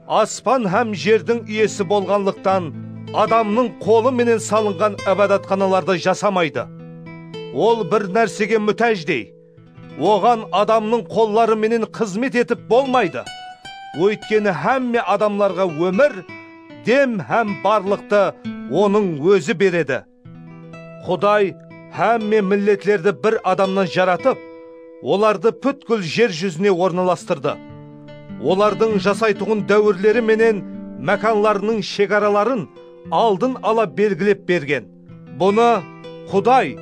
аспан һәм жердің иесі болғанлықтан, адамның қолы менен салынған әбәдатханаларды жасамайды. Ол бір нәрсеге мүтәждей. Оған адамның қоллары менен қызмет етіп болмайды. Өйткені әмме адамларға өмір, дем һәм барлықты оның өзі береді. Құдай әмме миллетлерді бір адамнан жаратып, оларды бүткіл жер жүзіне орналастырды. Олардың жасайтығын дәуірлері менен мәканларының шекараларын алдын ала белгілеп берген. Бұны Құдай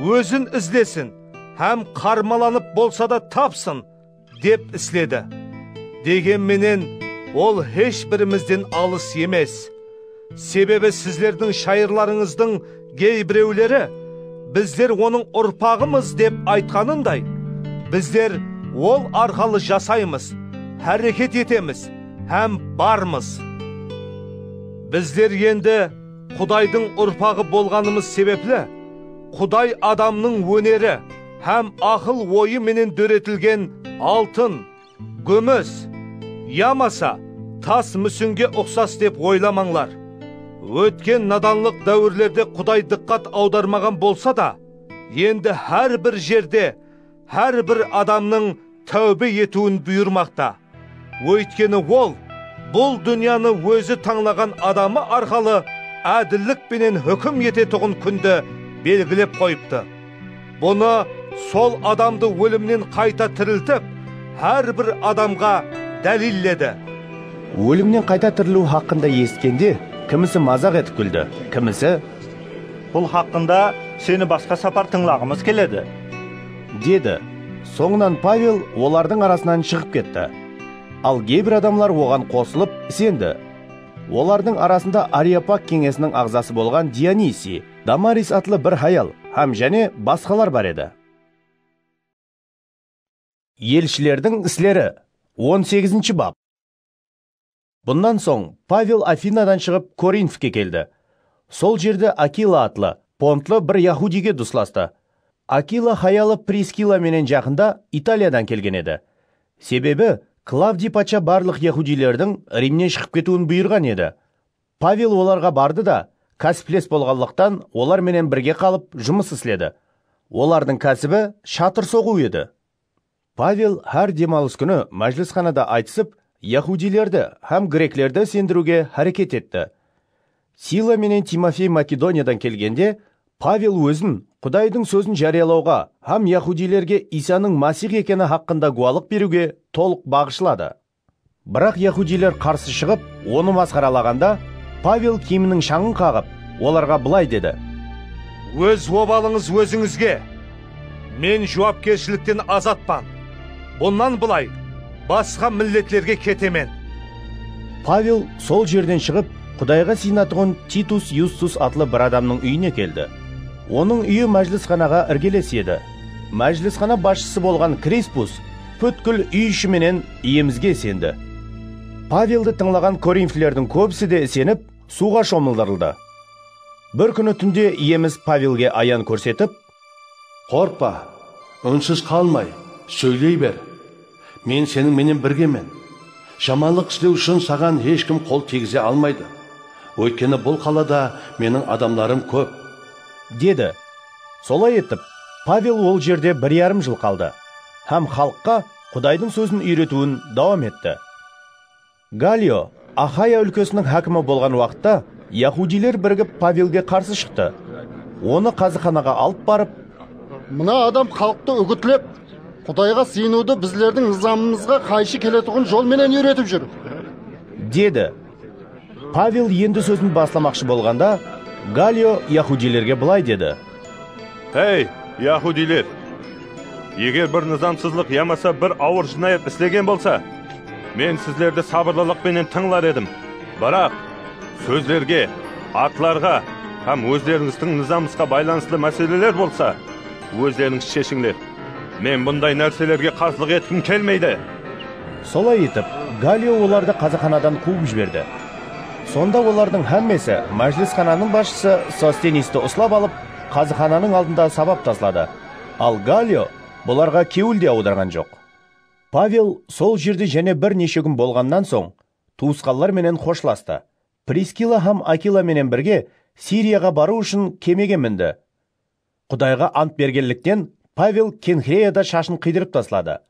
өзін ізлесін, һәм қармаланып болса да тапсын деп іследі. Дегенменен ол ешбірімізден алыс емес. Себебі сіздердің шайырларыңыздың кейбіреулері біздер оның ұрпағымыз деп айтқанындай, біздер ол арқалы жасаймыз, әрекет етеміз, һәм бармыз. Біздер енді Құдайдың ұрпағы болғанымыз себеплі, Құдай адамның өнері һәм ақыл ойы менен дөретілген алтын, күміс, ямаса тас мүсінге ұқсас деп ойламаңлар. Өткен наданлық дәуірлерде Құдай диққат аудармаған болса да, енді әр бір жерде, әр бір адамның тәубе етуін бұйырмақта. Өйткені ол, бұл дүнияны өзі таңлаған адамы арқалы әділдік пенен үкім ететұғын күнді белгілеп қойыпты. Бұны сол адамды өлімнен қайта тірілтіп, әр бір адамға дәлелдеді. Өлімнен қайта тірілу хақында ескенде, кімісі мазақ етіп күлді, кімісі бұл хақында сені басқа сапар тыңлағымыз келеді, деді. Соңынан Павел олардың арасынан шығып кетті. Ал кейбір адамлар оған қосылып сенді. Олардың арасында Ариапак кеңесінің ағзасы болған Дионисий, Дамарис атлы бір хаял, һәм және басқалар бар еді. Елшілердің істері 18 бап. Бұндан соң Павел Афинадан шығып Коринфке келді. Сол жерде Акила атлы, понтлы бір яхудиге дусласты. Акила хаялы Прискила менен жақында Италиядан келген еді. Себебі Клавдий патша барлық яхудилердің Римнен шығып кетуін бұйырған еді. Павел оларға барды да, кәсіплес болғанлықтан олар менен бірге қалып жұмыс істеді. Олардың кәсібі шатыр соғу еді. Павел әр демалыс күні мәжілісханада айтысып, яхудилерді һәм греклерді сендіруге әрекет етті. Сила менен Тимофей Македониядан келгенде, Павел өзін Құдайдың сөзін жариялауға һәм яхудилерге Исаның Масих екені хақында гуалық беруге толық бағышлады. Бірақ яхудилер қарсы шығып, оны масқаралағанда, Павел киімінің шаңын қағып, оларға былай деді: Өз обалыңыз өзіңізге, мен жауапкершіліктен азатпан. Бұнан былай басқа миллетлерге кетемен. Павел сол жерден шығып, Құдайға сыйынатұғын Титус Юстус атлы бір адамның үйіне келді. Оның үйі мәжілісханаға іргелес еді. Мәжілісхана басшысы болған Криспус бүткіл үй ішіменен иемізге сенді. Павелді тыңлаған коринфлердің көбісі де сеніп, суға шомылдырылды. Бір күні түнде иеміз Павелге аян көрсетіп: Қорқпа, үнсіз қалмай, сөйлей бер. Мен сенің менен біргемен. Жаманлық істеу үшін саған ешкім қол тигізе алмайды. Өйткені бұл қалада менің адамдарым көп, деді. Солай етіп, Павел ол жерде 1,5 жыл қалды, һәм халыққа Құдайдың сөзін үйретуін давам етті. Галио, Ахая өлкесінің хакімі болған уақытта, яхудилер бірігіп Павелге қарсы шықты. Оны қазықханаға алып барып: Мына адам халықты үгітлеп, Құдайға сыйынуды біздердің низамымызға қайшы келетұғын жолменен үйретіп жүр, деді. Павел енді сөзін басламақшы болғанда, Галио яхудилерге былай деді: Ей, яхудилер! Егер бір низамсызлық ямаса бір ауыр жинаят істеген болса, мен сіздерді сабырлылықпенен тыңлар едім. Бірақ сөздерге, атларға һәм өздеріңіздің низамыңызға байланысты мәселелер болса, өздеріңіз шешіңдер. Мен бұндай нәрселерге қарсылық еткім келмейді. Солай етіп, Галио оларды қазықханадан қуып жіберді. Сонда олардың әммесі мәжілісхананың басшысы Состенисті ұслап алып, қазықхананың алдында сабап таслады. Ал Галио бұларға кеуіл де аударған жоқ. Павел сол жерде және бірнеше күн болғаннан соң туысқанлар менен қошласты. Прискила һәм Акила менен бірге Сирияға бару үшін кемеге мінді. Құдайға ант бергенліктен Павел Кенхреяда шашын қидырып таслады.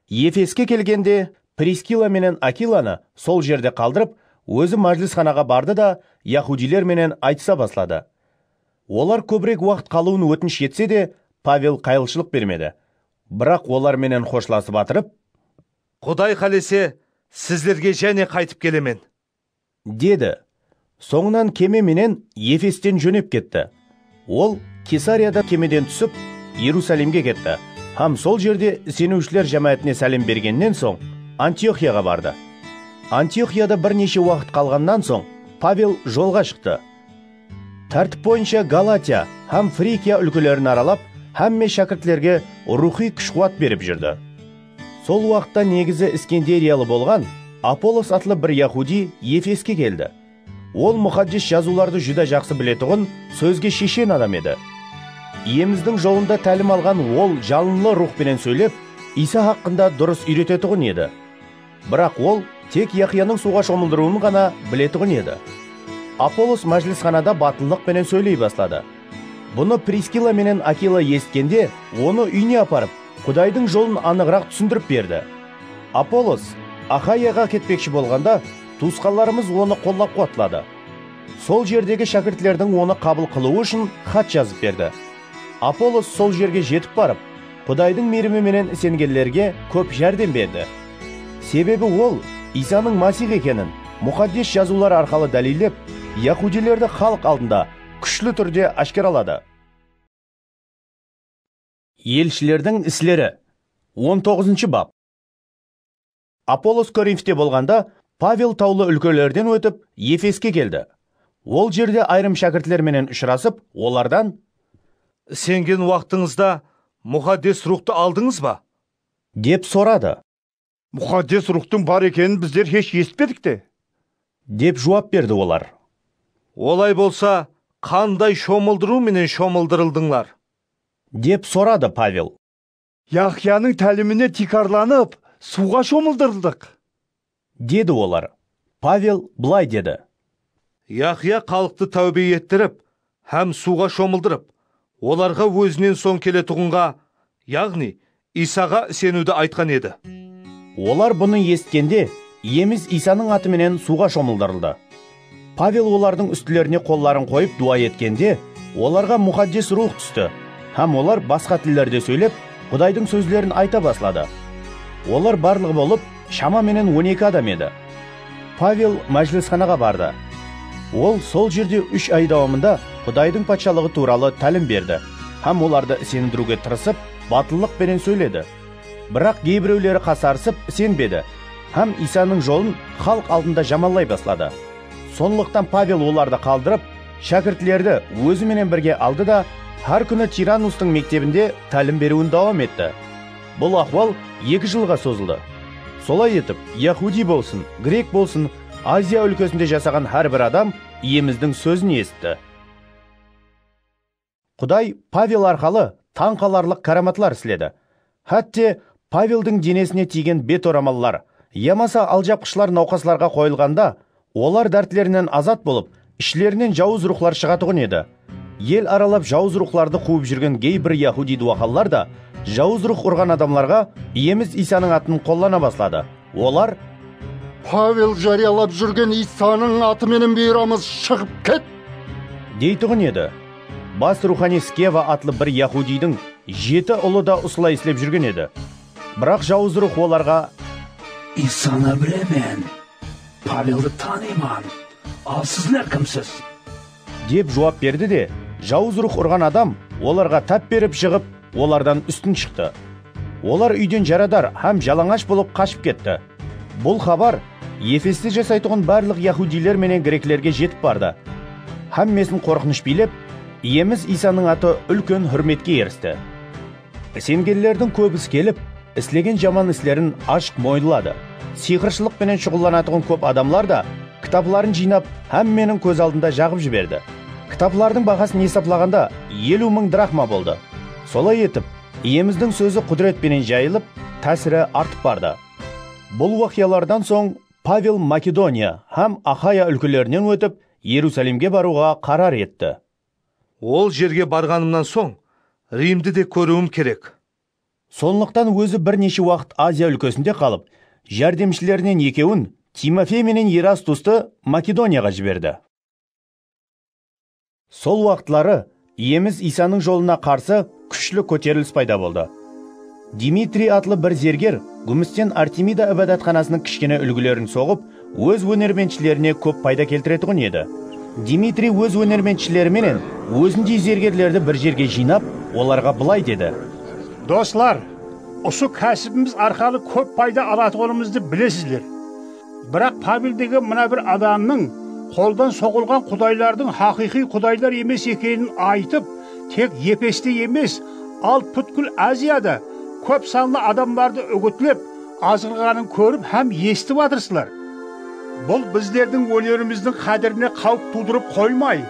Ефеске келгенде Прискила менен Акиланы сол жерде қалдырып, өзі мәжілісханаға барды да яхудилер менен айтыса баслады. Олар көбірек уақыт қалуын өтініш етсе де, Павел қайылшылық бермеді. Бірақ олар менен қошласып атырып: Құдай қалесе, сіздерге және қайтып келемен, деді. Соңынан кеме менен Ефестен жөнеп кетті. Ол Кесарияда кемеден түсіп, Иерусалимге кетті. Һәм сол жерде сенушілер жамаатіне сәлем бергеннен соң Антиохияға барды. Антиохияда бірнеше уақыт қалғаннан соң Павел жолға шықты. Тәртіп бойынша Галатия һәм Фрикия өлкелерін аралап, һәмме шәкіртлерге рухи күш-қуат беріп жүрді. Сол уақытта негізі Искендериялы болған Аполлос атлы бір яхуди Ефеске келді. Ол мұхаддис жазуларды жүда жақсы білетұғын сөзге шешен адам еді. Иеміздің жолында тәлім алған ол жалынлы рухпенен сөйлеп, Иса хақында дұрыс үйрететұғын еді. Бірақ ол тек Яхияның суға шомылдыруын ғана білетұғын еді. Аполлос мәжілісханада батылдықпенен сөйлей бастады. Бұны Прискила менен Акила есткенде, оны үйіне апарып, Құдайдың жолын анығырақ түсіндіріп берді. Аполлос Ахаяға кетпекші болғанда, туысқандарымыз оны қоллап қуатлады. Сол жердегі шәкіртлердің оны қабыл қылуы үшін хат жазып берді. Аполлос сол жерге жетіп барып, Құдайдың мейірімі менен сенгендерге көп жәрдем берді. Себебі ол Исаның Масих екенін мұқаддес жазулар арқылы дәлелдеп, яхудилерді халық алдында күшлі түрде ашкаралады. Елшілердің істері 19 бап. Аполлос Коринфте болғанда, Павел таулы өлкелерден өтіп, Ефеске келді. Ол жерде айрым шәкіртлерменен ұшырасып, олардан: «Сенген уақытыңызда мұқаддес рухты алдыңыз ба?» деп сұрады. «Мұқаддес рухтың бар екенін біздер еш естпедік те» деп жауап берді олар. «Олай болса, қандай шомылдыру менен шомылдырылдыңлар?» деп сұрады Павел. «Яхияның тәліміне тикарланып, суға шомылдырылдық» деді олар. Павел былай деді: «Яхия халықты тәубе еттіріп, һәм суға шомылдырып, оларға өзінен соң келетұғынға, яғни Исаға сенуді айтқан еді». Олар бұны естігенде, иеміз Исаның атыменен суға шомылдырылды. Павел олардың үстілеріне қолларын қойып дуа еткенде, оларға мұқаддес рух түсті, һәм олар басқа тілдерде сөйлеп, Құдайдың сөздерін айта бастады. Олар барлығы болып, шамаменен 12 адам еді. Павел мәжілісханаға барды. Ол сол жерде 3 ай давамында Құдайдың патшалығы туралы тәлім берді, һәм оларды сендіруге тырысып, батыллықпенен сөйледі. Бірақ кейбіреулері қасарысып сенбеді, һәм Исаның жолын халық алдында жамалай бастады. Сонлықтан Павел оларды қалдырып, шәкіртлерді өзіменен бірге алды да, har күні Тиранустың мектебінде тәлім беруін давам етті. Бұл ахуал 2 жылға созылды. Солай етіп, яхуди болсын, грек болсын, Азия өлкесінде жасаған har бір адам иеміздің сөзін естті. Құдай Павел арқалы таң қаларлық караматлар істеді. Хәтте Павелдің денесіне тиген бет орамаллар, ямаса алжапқышлар науқасларға қойылғанда, олар дәртлерінен азат болып, ішлерінен жауыз рухлар шығатұғын еді. Ел аралап жауыз рухларды қуып жүрген кейбір яхуди дуақаллар да жауыз рух ұрған адамларға иеміз Исаның атын қоллана бастады. Олар: «Павел жариялап жүрген Исаның атыменен бұйырамыз, шығып кет!» дейтұғын еді. Бас рухани Скева атлы бір яхудидің 7 ұлы да ұсылай істеп жүрген еді. Бірақ жауыз рух оларға: «Исаны білемен, Павелді таниман, ал сіздер кімсіз?» деп жауап берді де, жауыз рух ұрған адам оларға тап беріп шығып, олардан үстін шықты. Олар үйден жарадар һәм жалаңаш болып қашып кетті. Бұл хабар Ефесте жасайтұғын барлық яхудилер менен греклерге жетіп барды. Һәммесін қорқыныш билеп, иеміз Исаның аты үлкен хүрметке ерісті. Сенгендердің көбісі келіп, істеген жаман істерін ашық мойындады. Сиқыршылық менен шұғылданатұғын көп адамлар да кітапларын жинап, һәмменің көз алдында жағып жіберді. Кітаплардың бағасын есаплағанда 50 000 драхма болды. Солай етіп, иеміздің сөзі құдіретпенен жайылып, тәсірі артып барды. Бұл уақиялардан соң Павел Македония һәм Ахая өлкелерінен өтіп, Иерусалимге баруға қарар етті. Ол жерге барғанымнан соң Римді де көруім керек. Сонлықтан өзі бірнеше уақыт Азия өлкесінде қалып, жәрдемшілерінен екеуін, Тимофей менен Ерастусты Македонияға жіберді. Сол уақытлары иеміз Исаның жолына қарсы күшлі көтеріліс пайда болды. Димитрий атлы бір зергер күмістен Артемида ібадатханасының кішкене үлгілерін соғып, өз өнерменшілеріне көп пайда келтіретұғын еді. Димитрий өз өнерменшілеріменен өзіндей зергерлерді бір жерге жинап, оларға былай деді: «Достар, осы кәсібіміз арқалы көп пайда алатығымызды білесіздер. Бірақ Павелдегі мына бір адамның қолдан соғылған құдайлардың хақиқи құдайлар емес екенін айтып, тек Ефесте емес, ал бүткіл Азияда көп санлы адамдарды үгітлеп, азғырғанын көріп һәм естіп атырсызлар. Бұл біздердің өнеріміздің қадіріне қауіп тудырып қоймай.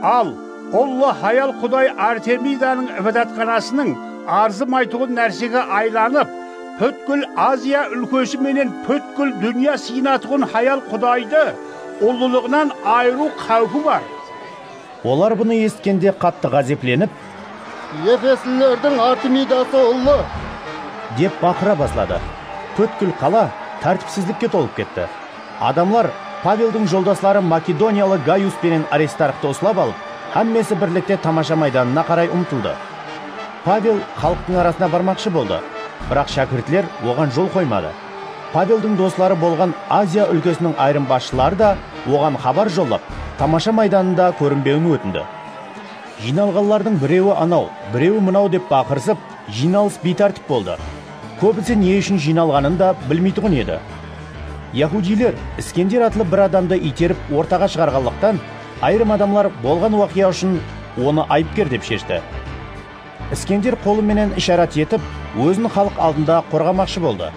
Ал Алла хаял Құдай Артемиданың ібадатханасының арзым айтуын нәрсеге айланып, пөткіл Азия өлкөсі менен пөткіл дүния сыйнатығын хаял Құдайды ұлылығынан айыру қаупі бар. Олар бұны естігенде қатты ғазепленіп, Ефеслілердің Артемидасы ұлы деп бақыра баслады. Пөткіл қала тәртіпсіздікке толып кетті. Адамлар Павелдің жолдаслары Македониялы Гaius пенен Аристархты осылап алып, һәммесі бірлікте тамаша майданына қарай ұмтылды. Павел халықтың арасына бармақшы болды, бірақ шәкіртлер оған жол қоймады. Павелдің достары болған Азия өлкесінің айрым басшылары да оған хабар жолдап, тамаша майданында көрінбеуін өтінді. Жиналғанлардың біреуі анау, біреуі мынау деп бақырсып, жиналыс бейтәртіп болды. Көбісі не үшін жиналғанын да білмейтұғын еді. Яһудилер Искендер атлы бір адамды итеріп ортаға шығарғанлықтан, айрым адамлар болған уақия үшін оны айыпкер деп шешті. Искендер қолыменен ишарат етіп, өзін халық алдында қорғамақшы болды.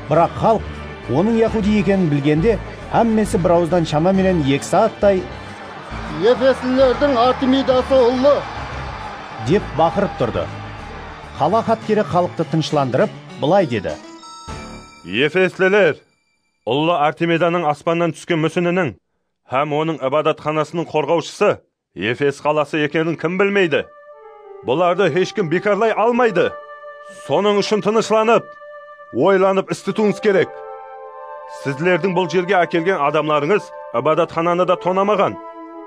Бірақ халық оның яһуди екенін білгенде, һәммесі бір ауыздан шамаменен 2 сағаттай Ефеслілердің Артемидасы ұлы деп бақырып тұрды. Қала хатқері халықты тыныштандырып, былай деді: Ефеслілер, ұлы Артемиданың аспаннан түскен мүсінінің һәм оның ибадатханасының қорғаушысы Ефес қаласы екенін кім білмейді? Бұларды ешкім бекарлай алмайды. Соның үшін тынышланып, ойланып іс тұтуыңыз керек. Сізлердің бұл жерге әкелген адамларыңыз ибадатхананы да тонамаған,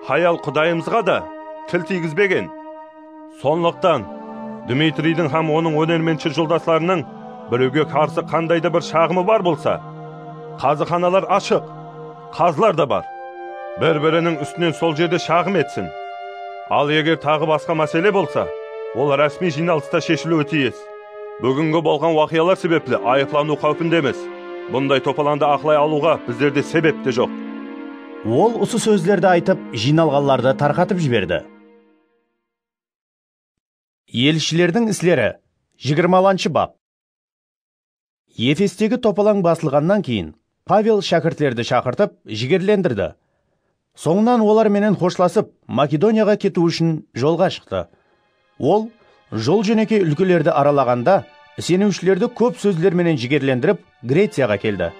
хаял Құдайымызға да тіл тигізбеген. Сондықтан Дмитрийдің һәм оның өнерменші жолдасларының біреуге қарсы қандайда бір шағымы бар болса, қазықханалар ашық, қазылар да бар. Бір-бірінің үстінен сол жерде шағым етсін. Ал егер тағы басқа мәселе болса, ол рәсми жиналыста шешілуі тиіс. Бүгінгі болған уақиялар себеплі айыплану қаупіндеміз. Бұндай топаланды ақылай алуға біздерде себеп те жоқ. Ол осы сөздерді айтып, жиналғанларды тарқатып жіберді. Елшілердің істері 20 бап. Ефестегі топалаң басылғаннан кейін Павел шәкіртлерді шақыртып, жігерлендірді. Соңынан олар менен хошласып, Македонияға кету үшін жолға шықты. Ол жол жөнекей үлкелерді аралағанда, сенушілерді көп сөздерменен жігерлендіріп, Грецияға келді.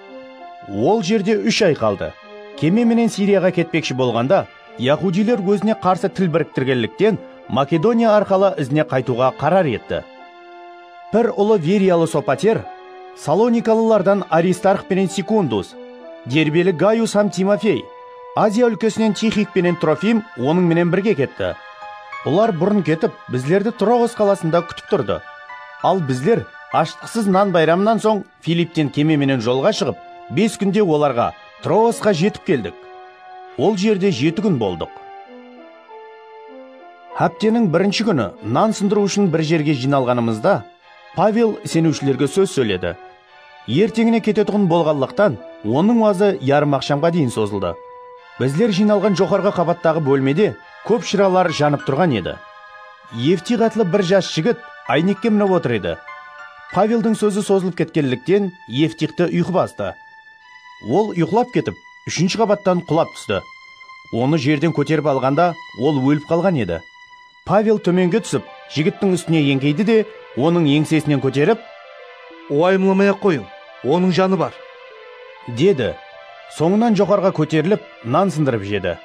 Ол жерде 3 ай қалды. Кеме менен Сирияға кетпекші болғанда, яһудилер өзіне қарсы тіл біріктіргенліктен Македония арқылы ізіне қайтуға қарар етті. Бір ұлы Вериялы Сопатер, Салоникалылардан Аристарх пенен Секундус, Дербелі Гaius һәм Тимофей, Азия өлкесінен Тихик пенен Трофим оның менен бірге кетті. Олар бұрын кетіп, біздерді Трогос қаласында күтіп тұрды. Ал біздер аштықсыз нан байрамынан соң Филипптен кеме менен жолға шығып, 5 күнде оларға Трогосқа жетіп келдік. Ол жерде 7 күн болдық. Хаптенің 1-ші күні нан сындыру үшін бір жерге жиналғанымызда, Павел сенушілерге сөз сөйледі. Ертеңіне кететұғын болғанлықтан, оның уазы ярым ақшамға дейін созылды. Біздер жиналған жоғарғы қабаттағы бөлмеде көп шыралар жанып тұрған еді. Евтих атлы бір жас жігіт айнекке мініп отыр еді. Павелдің сөзі созылып кеткенліктен Евтихті ұйқы басты. Ол ұйқылап кетіп, 3-ші қабаттан құлап түсті. Оны жерден көтеріп алғанда, ол өліп қалған еді. Павел төменге түсіп, жігіттің үстіне еңкейді де, оның еңсесінен көтеріп, «Уайымламай-ақ қойың, оның жаны бар», деді. Соңынан жоғарға көтеріліп, нан сындырып жеді.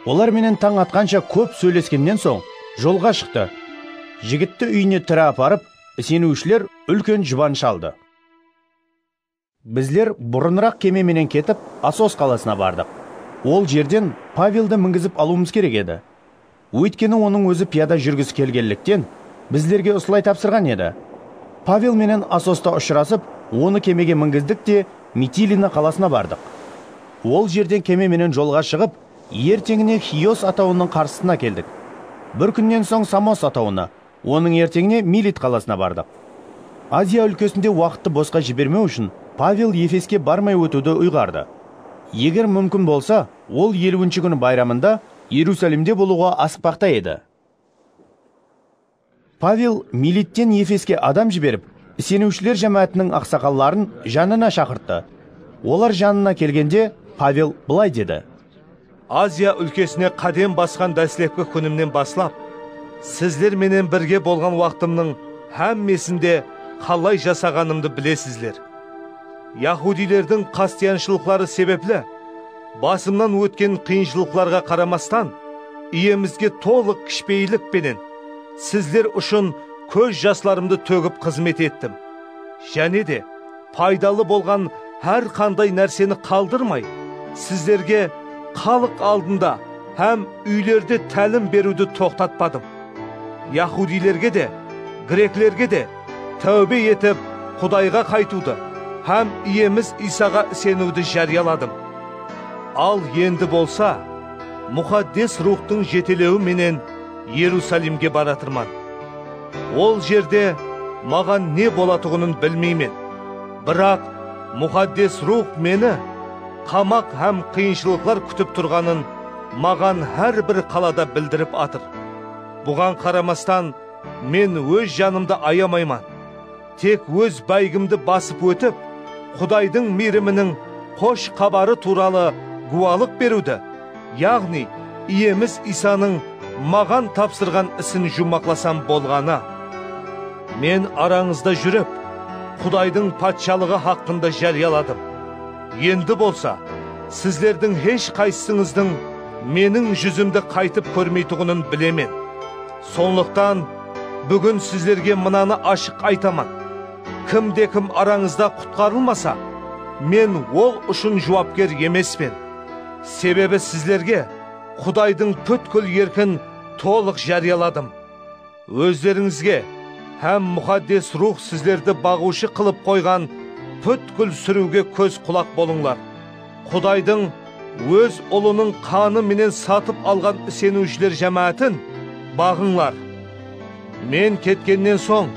Олар менен таң атқанша көп сөйлескеннен соң жолға шықты. Жігітті үйіне тірі апарып, сенушілер үлкен жұбаныш алды. Біздер бұрынырақ кеме менен кетіп, Асос қаласына бардық. Ол жерден Павелді мінгізіп алуымыз керек еді. Өйткені оның өзі пияда жүргісі келгенліктен біздерге осылай тапсырған еді. Павел менен Асоста ұшырасып, оны кемеге мінгіздік те Митилина қаласына бардық. Ол жерден кеме менен жолға шығып, ертеңіне Хиос атауының қарсысына келдік. Бір күннен соң Самос атауына, оның ертеңіне Милит қаласына бардық. Азия өлкесінде уақытты босқа жібермеу үшін Павел Ефеске бармай өтуді ұйғарды. Егер мүмкін болса, ол 50-ші күні байрамында Иерусалимде болуға асықпақта еді. Павел Милиттен Ефеске адам жіберіп, сенушілер жамаатының ақсақалларын жанына шақыртты. Олар жанына келгенде Павел былай деді: Азия өлкесіне қадем басқан дәслепкі күнімнен баслап, сіздер менен бірге болған уақытымның әммесінде қалай жасағанымды білесіздер. Яхудилердің қастияншылықлары себеплі, басымнан өткен қиыншылықларға қарамастан, иемізге толық кішпейлікпенен сіздер үшін көз жасларымды төгіп қызмет еттім. Және де пайдалы болған әр қандай нәрсені қалдырмай, сіздерге халық алдында һәм үйлерде тәлім беруді тоқтатпадым. Яхудилерге де, греклерге де тәубе етіп, Құдайға қайтуды һәм иеміз Исаға сенуді жарияладым. Ал енді болса, мұқаддес рухтың жетелеуі менен Иерусалимге баратырман. Ол жерде маған не болатығынын білмеймен. Бірақ мұқаддес рух мені қамақ һәм қиыншылықлар күтіп тұрғанын маған әр бір қалада білдіріп атыр. Бұған қарамастан, мен өз жанымды аямайман. Тек өз байгімді басып өтіп, Құдайдың мейірімінің қош хабары туралы гуалық беруді, яғни иеміз Исаның маған тапсырған ісін жұмақласам болғаны. Мен араңызда жүріп, Құдайдың патшалығы хақында жарияладым. Енді болса, сіздердің еш қайсыңыздың менің жүзімді қайтып көрмейтұғынын білемен. Сондықтан бүгін сіздерге мынаны ашық айтаман. Кім-де-кім араңызда құтқарылмаса, мен ол үшін жауапкер емеспен. Себебі сіздерге Құдайдың бүткіл еркін толық жарияладым. Өздеріңізге һәм мұқаддес рух сіздерді бағушы қылып қойған бүткіл сүруге көз құлақ болыңлар. Құдайдың өз ұлының қаны менен сатып алған сенушілер жамаатын бағыңлар. Мен кеткеннен соң,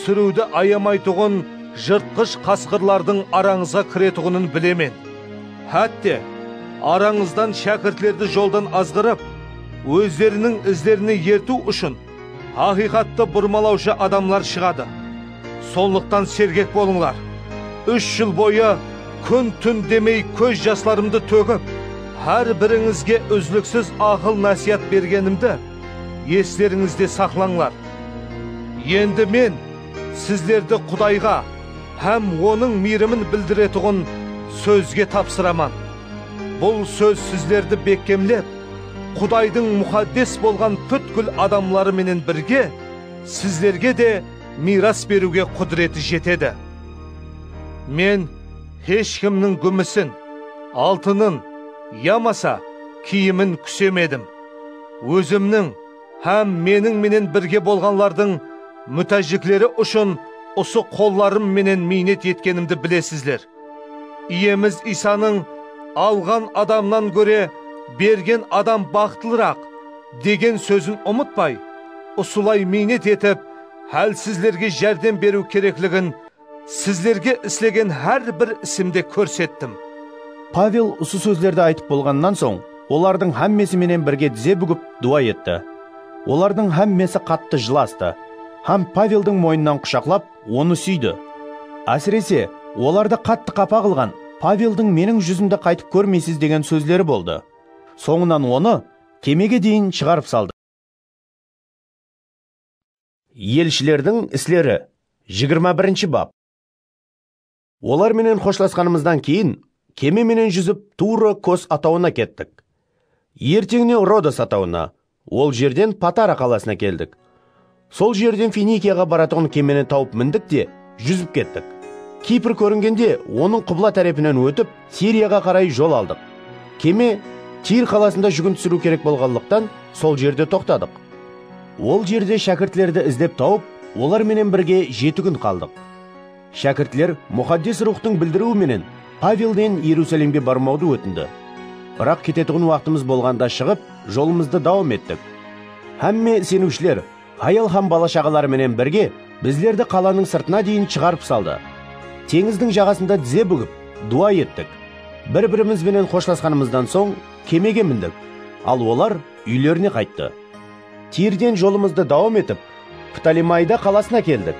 сүруді аямайтұғын жыртқыш қасқырлардың араңызға кіретұғынын білемен. Хәтте, араңыздан шәкіртлерді жолдан азғырып, өздерінің іздеріне ерту үшін хақиқатты бұрмалаушы адамлар шығады. Сондықтан сергек болыңлар. 3 жыл бойы күн-түн демей көз жасларымды төгіп, әр біріңізге үзліксіз ақыл насият бергенімді естеріңізде сақлаңлар. Енді мен сіздерді Құдайға һәм оның мейірімін білдіретұғын сөзге тапсыраман. Бұл сөз сіздерді бекемлеп, Құдайдың мұқаддес болған бүткіл адамлары менен бірге сіздерге де мирас беруге құдіреті жетеді. Мен ешкімнің күмісін, алтынын, ямаса киімін күсемедім. Өзімнің һәм менің менен бірге болғанлардың мүтәжіклері үшін осы қолларым менен минет еткенімді білесіздер. Иеміз Исаның алған адамнан көре берген адам бақтылырақ деген сөзін ұмытпай, осылай минет етіп, әлсіздерге жәрдем беру керектігін сіздерге істеген әр бір ісімде көрсеттім. Павел осы сөздерді айтып болғаннан соң, олардың әммесі менен бірге тізе бүгіп дуа етті. Олардың әммесі қатты жыласты. Һәм Павелдің мойнынан құшақлап, оны сүйді. Әсіресе, оларды қатты қапа қылған Павелдің менің жүзімді қайтып көрмейсіз деген сөздері болды. Соңынан оны кемеге дейін шығарып салды. Елшілердің іслері 21 бап. Олар менен қошласқанымыздан кейін кеме менен жүзіп тура Кос атауына кеттік. Ертеңіне Родос атауына, ол жерден Патара қаласына келдік. Сол жерден Финикияға баратығын кемені тауып міндік де жүзіп кеттік. Кипр көрінгенде оның құбла тарапынан өтіп Сирияға қарай жол алдық. Кеме Тир қаласында жүгін түсіру керек болғанлықтан сол жерде тоқтадық. Ол жерде шәкіртлерді іздеп тауып, олар менен бірге 7 күн қалдық. Шәкіртлер мұқаддес рухтың білдіруі менен Павелден Иерусалимге бармауды өтінді. Бірақ кететіғын уақытымыз болғанда шығып, жолымызды дауам еттік. Әмме сенушілер, аял һәм бала шағалары менен бірге біздерді қаланың сыртына дейін шығарып салды. Теңіздің жағасында тізе бүгіп, дуа еттік. Бір-бірімізбенен қошласқанымыздан соң кемеге міндік, ал олар үйлеріне қайтты. Тирден жолымызды дауам етіп, Птолемайда қаласына келдік.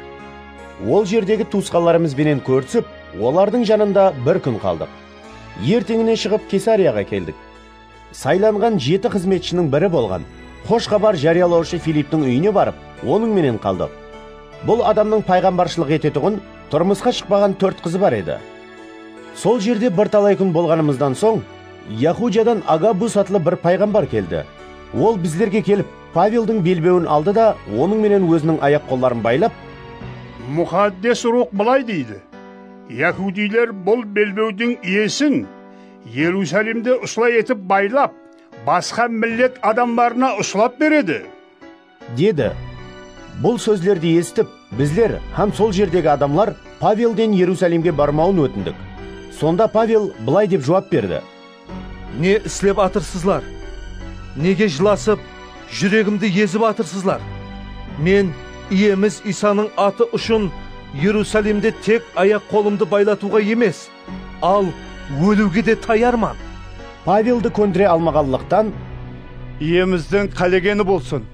Ол жердегі туысқандарымыз менен көрісіп, олардың жанында бір күн қалдық. Ертеңіне шығып Кесарияға келдік. Сайланған 7 қызметшінің бірі болған хош хабар жариялаушы Филипптің үйіне барып, оның менен қалдық. Бұл адамның пайғамбаршылық ететұғын тұрмысқа шықпаған 4 қызы бар еді. Сол жерде бірталай күн болғанымыздан соң, Яхудиядан Агабус атлы бір пайғамбар келді. Ол біздерге келіп, Павелдің белбеуін алды да, оның менен өзінің аяқ қолдарын байлап, Мұхаддес рух былай дейді: Яхудилер бұл белбеудің иесін Иерусалимде ұслай етіп байлап, басқа миллет адамдарына ұслап береді, деді. Бұл сөздерді естіп, біздер һәм сол жердегі адамлар Павелден Иерусалимге бармауын өтіндік. Сонда Павел былай деп жауап берді: Не істеп атырсызлар? Неге жыласып, жүрегімді езіп атырсызлар? Мен иеміз Исаның аты үшін Иерусалимде тек аяқ қолымды байлатуға емес, ал өлуге де таярман. Павелді көндіре алмағанлықтан, иеміздің қалегені болсын,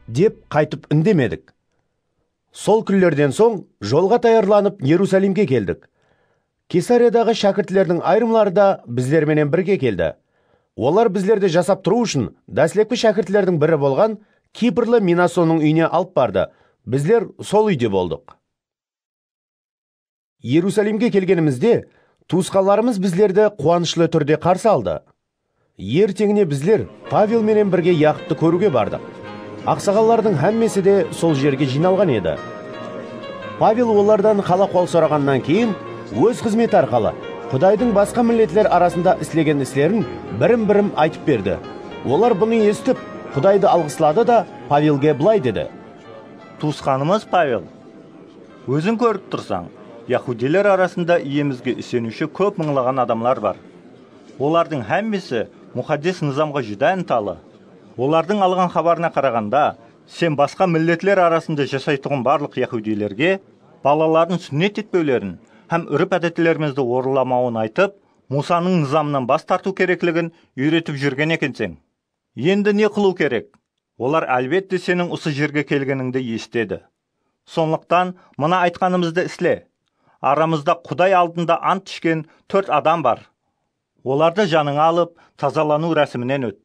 деп қайтып үндемедік. Сол күндерден соң жолға таярланып Иерусалимге келдік. Кесариядағы шәкіртлердің айрымлары да біздерменен бірге келді. Олар біздерді жасап тұру үшін дәслепкі шәкіртлердің бірі болған Кипрлы Минасонның үйіне алып барды. Біздер сол үйде болдық. Иерусалимге келгенімізде туысқандарымыз біздерді қуанышлы түрде қарсы алды. Ертеңіне біздер Павел менен бірге Яқыпты көруге бардық. Ақсақалдардың әммесі де сол жерге жиналған еді. Павел олардан хала қол сұрағаннан кейін өз қызмет арқылы Құдайдың басқа миллетлер арасында істеген істерін бірім-бірім айтып берді. Олар бұны естіп, Құдайды алғыслады да Павелге былай деді: Туысқанымыз Павел, өзің көріп тұрсаң, Яхудилер арасында иемізге ісенуші көп мыңлаған адамлар бар. Олардың әммесі мұхаддис низамға жүдә ынталы. Олардың алған хабарына қарағанда, сен басқа миллетлер арасында жасайтұғын барлық яхудилерге балаларын сүннет етпеулерін һәм үріп әдеттерімізді орыламауын айтып, Мусаның низамынан бас тарту кереклігін үйретіп жүрген екенсің. Енді не қылу керек? Олар әлбетте сенің осы жерге келгеніңді естеді. Сондықтан мына айтқанымызды істе. Арамызда Құдай алдында ант ішкен 4 адам бар. Оларды жаныңа алып, тазалану рәсімінен өт.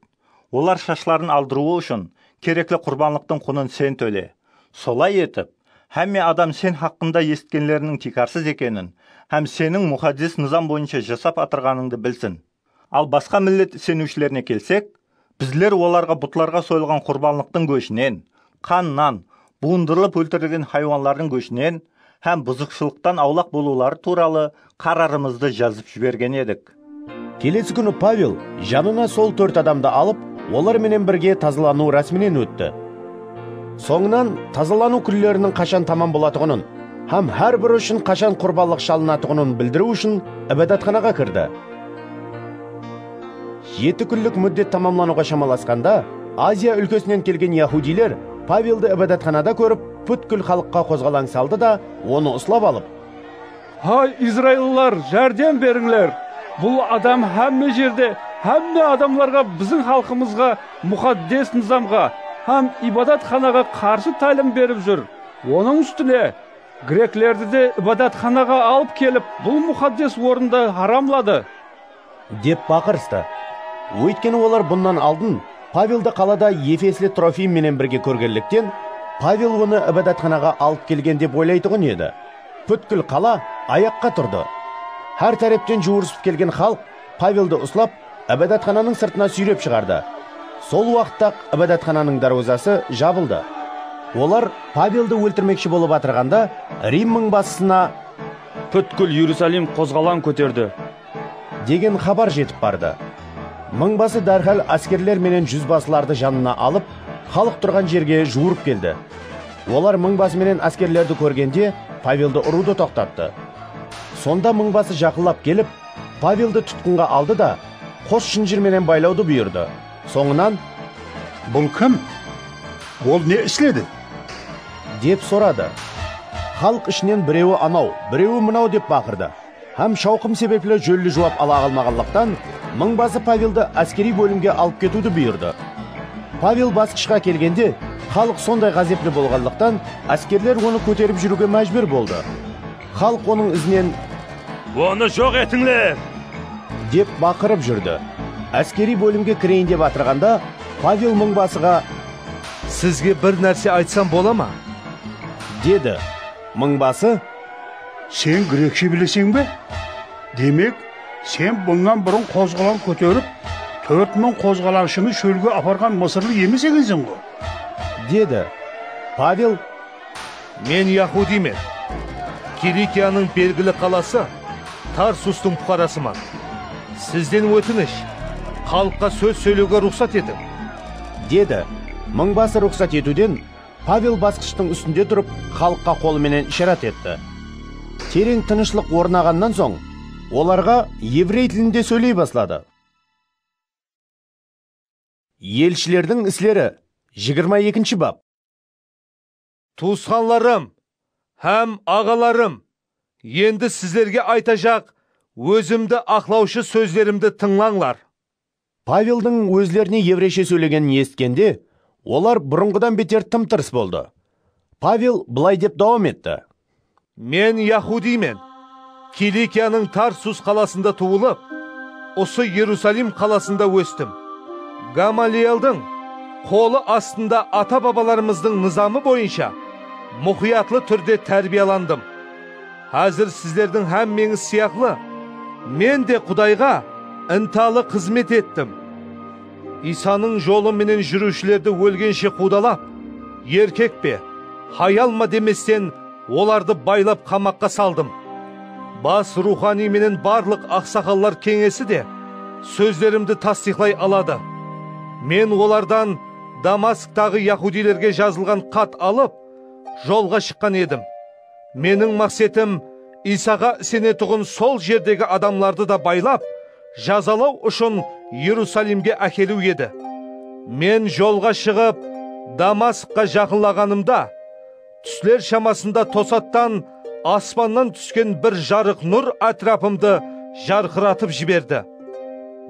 Олар шашларын алдыруы үшін керекті құрбанлықтың құнын сен төле. Солай етіп, әмме адам сен хақында есткенлерінің тикарсыз екенін, һәм сенің мұхаддис низам бойынша жасап атырғаныңды білсін. Ал басқа миллет сенушілеріне келсек, біздер оларға бұтларға сойылған құрбанлықтың көшінен, қаннан, буындырылып өлтірілген хайуанлардың көшінен, һәм бұзықшылықтан аулақ болулары туралы қарарымызды жазып жіберген едік. Келесі күні Павел жанына сол 4 адамды алып, олар менен бірге тазалану рәсімінен өтті. Соңынан тазалану күндерінің қашан тамам болатығынын, һәм әрбір үшін қашан құрбанлық шалынатығынын білдіру үшін ібадатханаға кірді. 7 күндік мүддет тамамлануға шамаласқанда, Азия өлкесінен келген яхудилер Павелді ібадатханада көріп, бүткіл халыққа қозғалаң салды да, оны ұслап алып: Ай, Израилылар, жәрдем беріңлер! Бұл адам әмме жерде, әмме адамларға, біздің халқымызға, мұхаддес низамға, һәм ибадатханаға қарсы тәлім беріп жүр. Оның үстіне греклерді де ибадатханаға алып келіп, бұл мұхаддес орында харамлады, деп бақырысты. Өйткені олар бұндан алдын Павелді қалада Ефеслі Трофим менен бірге көргенліктен, Павел оны ібадатханаға алып келген деп ойлайтұғын еді. Бүткіл қала аяққа тұрды. Әр тараптан жуырысып келген халық Павелді ұслап, ібадатхананың сыртына сүйреп шығарды. Сол уақытта ібадатхананың дарвазасы жабылды. Олар Павелді өлтірмекші болып атырғанда, Рим мыңбасысына бүткіл Иерусалим қозғалаң көтерді деген хабар жетіп барды. Мыңбасы дәрхал әскерлер менен жүзбасыларды жанына алып, халық тұрған жерге жуырып келді. Олар мыңбасы менен әскерлерді көргенде Павелді ұруды тоқтатты. Сонда мыңбасы жақылап келіп, Павелді тұтқынға алды да, қос шынжыр менен байлауды бұйырды. Соңынан: Бұл кім? Ол не істеді? деп сұрады. Халық ішінен біреуі анау, біреуі мынау деп бақырды. Һәм шауқым себеплі жөлі жауап ала алмағанлықтан, мыңбасы Павелді әскери бөлімге алып кетуді бұйырды. Павел басқышқа келгенде, халық сондай ғазеплі болғандықтан, әскерлер оны көтеріп жүруге мәжбүр болды. Халық оның ізінен «Оны жоқ етіңлер!» деп бақырып жүрді. Әскери бөлімге кірейін деп атырғанда, Павел мыңбасыға «Сізге бір нәрсе айтсам бола ма?» деді. Мыңбасы: «Сен грекше білесің бе? Демек, сен бұнан бұрын қозғалаң көтеріп, 4000 қозғалаңшыны шөлге апарған мысырлы емес екенсің ғой?» деді. Павел: «Мен яһудимен. Киликияның белгілі қаласы Тарсустың бұқарасыман. Сізден өтініш, халыққа сөз сөйлеуге рұқсат етің», деді. Мыңбасы рұқсат етуден, Павел басқыштың үстінде тұрып, халыққа қолыменен ишарат етті. Терең тынышлық орнағаннан соң, оларға еврей тілінде сөйлей бастады. Елшілердің іслері 22 бап. «Туысқанларым, һәм ағаларым, енді сіздерге айтажақ өзімді ақлаушы сөздерімді тыңлаңлар». Павелдің өзлеріне еврейше сөйлегенін естігенде, олар бұрынғыдан бетер тым-тырыс болды. Павел былай деп давам етті: «Мен яһудимен. Киликияның Тарсус қаласында туылып, осы Иерусалим қаласында өстім. Гамалиелдің қолы астында ата-бабаларымыздың низамы бойынша мұқиятлы түрде тәрбияландым. Қазір сіздердің һәммеңіз сияқлы, мен де Құдайға ынталы қызмет еттім. Исаның жолы менен жүрушілерді өлгенше қудалап, еркек пе, хаял ма деместен оларды байлап қамаққа салдым. Бас рухани менен барлық ақсақаллар кеңесі де сөздерімді тасдиқлай алады. Мен олардан Дамасктағы яһудилерге жазылған қат алып, жолға шыққан едім. Менің мақсетім Исаға сенетұғын сол жердегі адамларды да байлап, жазалау үшін Иерусалимге әкелу еді. Мен жолға шығып, Дамаскқа жақынлағанымда, түслер шамасында тосаттан аспаннан түскен бір жарық нұр атрапымды жарқыратып жіберді.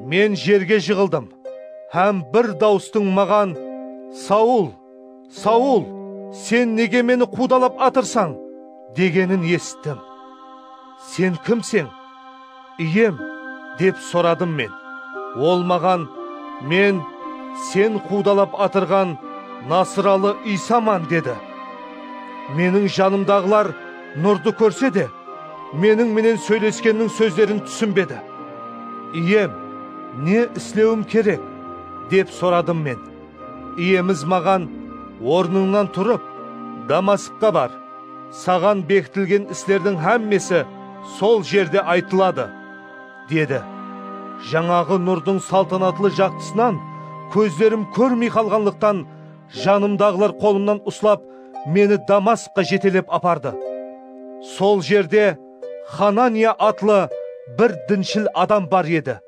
Мен жерге жығылдым, һәм бір дауыстың маған: «Саул, Саул, сен неге мені қудалап атырсаң?» дегенін естім. «Сен кімсің?» «Ием», деп сұрадым мен. Ол маған: «Мен сен қудалап атырған Насыралы Исаман» деді. Менің жанымдағылар нұрды көрсе де, менің менен сөйлескеннің сөздерін түсінбеді. «Ием, не істеуім керек?» деп сұрадым мен. Иеміз маған: «Орныңнан тұрып, Дамаскқа бар. Саған бекітілген істердің һәммесі сол жерде айтылады» деді. Жаңағы нұрдың салтанатлы жақтысынан көздерім көрмей қалғанлықтан, жанымдағылар қолымнан ұслап, мені Дамаскқа жетелеп апарды. Сол жерде Ханания атлы бір діншіл адам бар еді.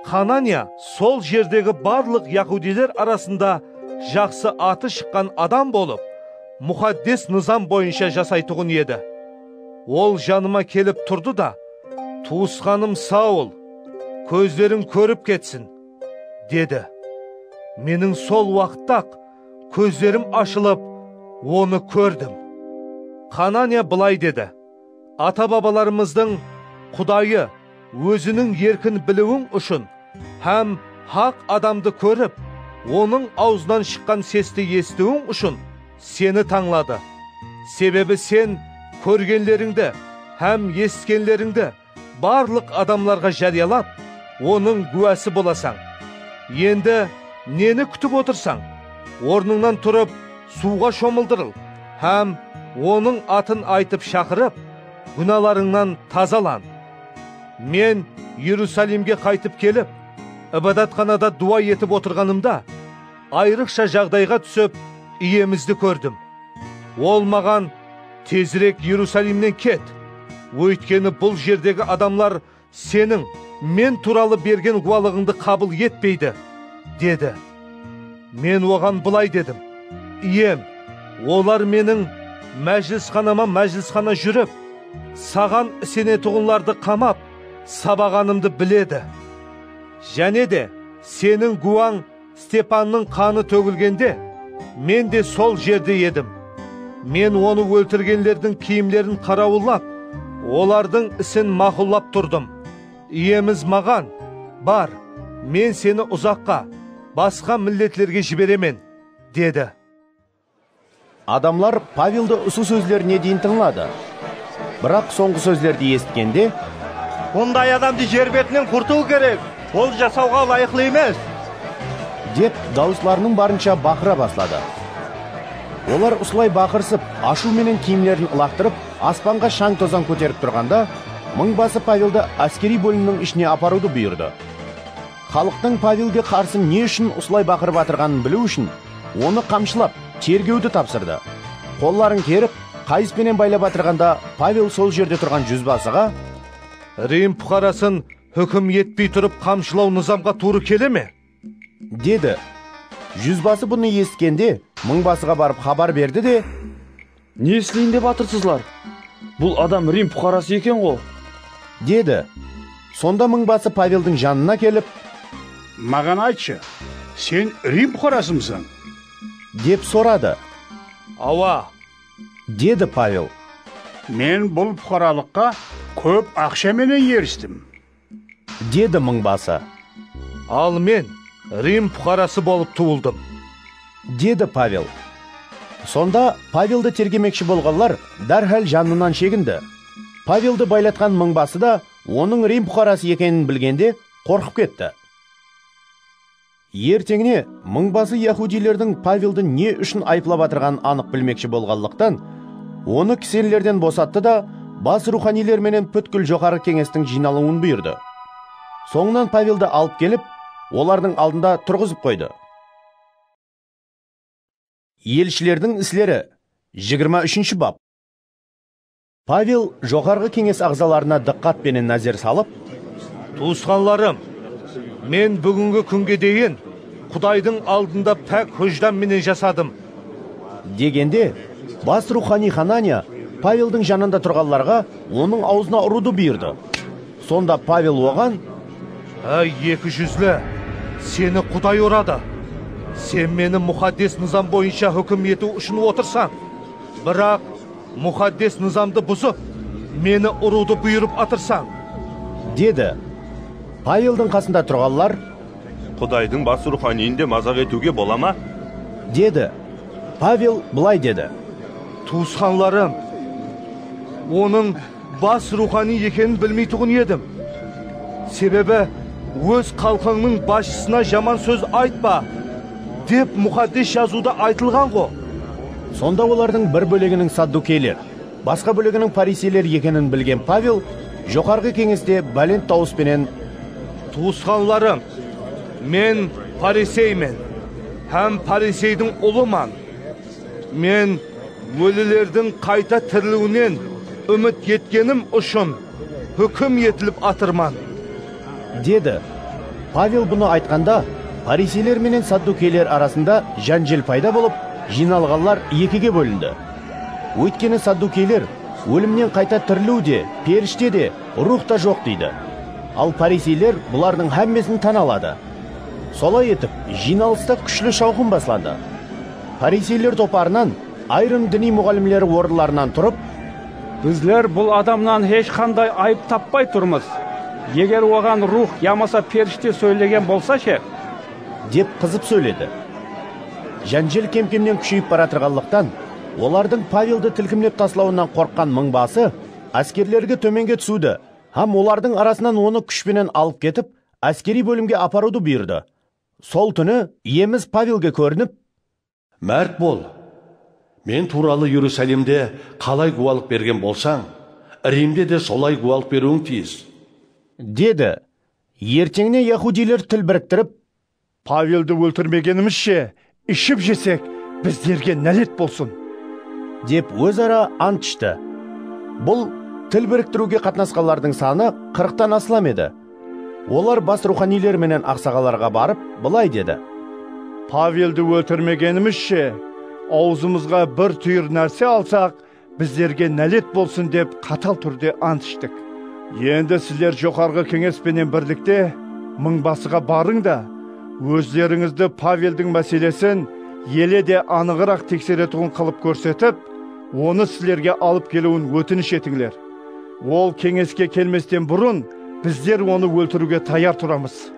Ханания сол жердегі барлық яһудилер арасында жақсы аты шыққан адам болып, мұқаддес низам бойынша жасайтұғын еді. Ол жаныма келіп тұрды да: «Туысқаным Саул, көздерің көріп кетсін» деді. Менің сол уақытта көздерім ашылып, оны көрдім. Ханания былай деді: «Ата-бабаларымыздың Құдайы өзінің еркін білуің үшін һәм хақ адамды көріп, оның аузынан шыққан сесті естуің үшін сені таңлады. Себебі сен көргенлеріңді һәм естігенлеріңді барлық адамларға жариялап, оның гуәсі боласаң. Енді нені күтіп отырсаң? Орныңнан тұрып, суға шомылдырыл, һәм оның атын айтып шақырып, күналарыңнан тазалан». Мен Иерусалимге қайтып келіп, ибадатханада дуа етіп отырғанымда, айрықша жағдайға түсіп, иемізді көрдім. Ол маған: «Тезірек Иерусалимнен кет, өйткені бұл жердегі адамлар сенің мен туралы берген гуалығыңды қабыл етпейді» деді. Мен оған былай дедім: «Ием, олар менің мәжілісханама мәжілісхана жүріп, саған сенетұғынларды қамап, сабағанымды біледі. Және де сенің гуаң Степанның қаны төгілгенде, мен де сол жерде едім. Мен оны өлтіргендердің киімдерін қарауылап, олардың ісін мақұллап тұрдым. Иеміз маған, бар, мен сені ұзаққа, басқа миллетлерге жіберемен, деді. Адамлар Павелді ұсы сөздеріне дейін тыңлады. Бірақ соңғы сөздерді есіткенде, «Ондай адамды жер бетінен құрту керек, ол жасауға лайықлы емес!» деп дауысларының барынша бақыра баслады. Олар ұсылай бақырсып, ашу менен киімлерін ылақтырып, аспанға шаң тозан көтеріп тұрғанда, мыңбасы Павелді әскери бөлімнің ішіне апаруды бұйырды. Халықтың Павелге қарсы не үшін ұсылай бақырып атырғанын білу үшін, оны қамшылап, тергеуді тапсырды. Қолларын керіп, қайыспенен байлап атырғанда, Павел сол жерде тұрған жүзбасыға: «Рим бұқарасын үкім етпей тұрып қамшылау нызамға туры келе ме?» деді. Жүзбасы бұны естігенде, мыңбасыға барып хабар берді де: «Не істейін деп атырсызлар? Бұл адам Рим бұқарасы екен ғой», деді. Сонда мыңбасы Павелдің жанына келіп: «Маған айтшы, сен Рим бұқарасымсың?» деп сұрады. «Ауа», деді Павел. «Мен бұл бұқаралыққа көп ақшаменен ерістім», деді мыңбасы. «Ал мен Рим бұқарасы болып туылдым», деді Павел. Сонда Павелді тергемекші болғанлар дәрхәл жанынан шегінді. Павелді байлатқан мыңбасы да оның Рим бұқарасы екенін білгенде қорқып кетті. Ертеңіне мыңбасы яһудилердің Павелді не үшін айыплап атырғанын анық білмекші болғанлықтан, оны кісенлерден босатты да бас руханилер менен бүткіл жоғары кеңестің жиналуын бұйырды. Соңынан Павелді алып келіп, олардың алдында тұрғызып қойды. Елшілердің іслері 23 бап. Павел жоғарғы кеңес ағзаларына диққатпенен назар салып: «Туысқанларым, мен бүгінгі күнге дейін Құдайдың алдында пәк хөждан менен жасадым», дегенде, бас рухани Хананя Павелдің жанында тұрғанларға оның аузына ұруды бұйырды. Сонда Павел оған: «Әй, екі жүзлі, сені Құдай ұрады. Сен мені мұхаддес нызам бойынша үкім ету үшін отырсаң, бірақ мұхаддес нызамды бұзып, мені ұруды бұйырып атырсаң», деді. Павелдің қасында тұрғанлар: «Құдайдың бас руханиінде мазақ етуге бола ма?» деді. Павел былай деді: «Туысқанларым, оның бас рухани екенін білмей тұғын едім. Себебі өз қалқыңның басшысына жаман сөз айтпа деп мұхаддес жазуда айтылған ғой». Сонда олардың бір бөлігінің саддукейлер, басқа бөлігінің фарисейлер екенін білген Павел жоғарғы кеңесте бәлент дауыспенен: «Туысқанларым, мен фарисеймен, һәм фарисейдің ұлыман. Мен өлілердің қайта тірілуінен үміт еткенім үшін үкім етіліп атырман», деді. Павел бұны айтқанда, фарисейлер менен саддукейлер арасында жанжел пайда болып, жиналғанлар екіге бөлінді. Өйткені саддукейлер өлімнен қайта тірілу де, періште де, рух та жоқ дейді. Ал фарисейлер бұлардың әммесін таналады. Солай етіп, жиналыста күшлі шауқым басланды. Фарисейлер топарынан айрым діни мұғалімлері орынларынан тұрып: «Біздер бұл адамнан ешқандай айып таппай тұрмыз. Егер оған рух ямаса періште сөйлеген болса ше?» деп қызып сөйледі. Жанжел кемкемнен күшейіп баратырғанлықтан, олардың Павелді тілкімлеп таслауынан қорққан мыңбасы әскерлерге төменге түсуді, һәм олардың арасынан оны күшпенен алып кетіп, әскери бөлімге апаруды бұйырды. Сол түні иеміз Павелге көрініп: «Мәрт бол, мен туралы Иерусалимде қалай гуалық берген болсаң, Римде де солай гуалық беруің тиіс», деді. Ертеңіне яһудилер тіл біріктіріп: «Павелді өлтірмегенімізше, ішіп жесек, біздерге нәлет болсын», деп өзара ант ішті. Бұл тіл біріктіруге қатынасқанлардың саны 40-тан асылам еді. Олар бас руханилер менен ақсақаларға барып, былай деді: «Павелді өлтірмегенімізше, аузымызға бір түйір нәрсе алсақ, біздерге нәлет болсын деп қатал түрде ант іштік. Енді сіздер жоғарғы кеңеспенен бірлікте мыңбасыға барың да, өздеріңізді Павелдің мәселесін еле де анығырақ тексеретуін қылып көрсетіп, оны сілерге алып келуін өтініш етіңлер. Ол кеңеске келместен бұрын біздер оны өлтіруге таяр тұрамыз.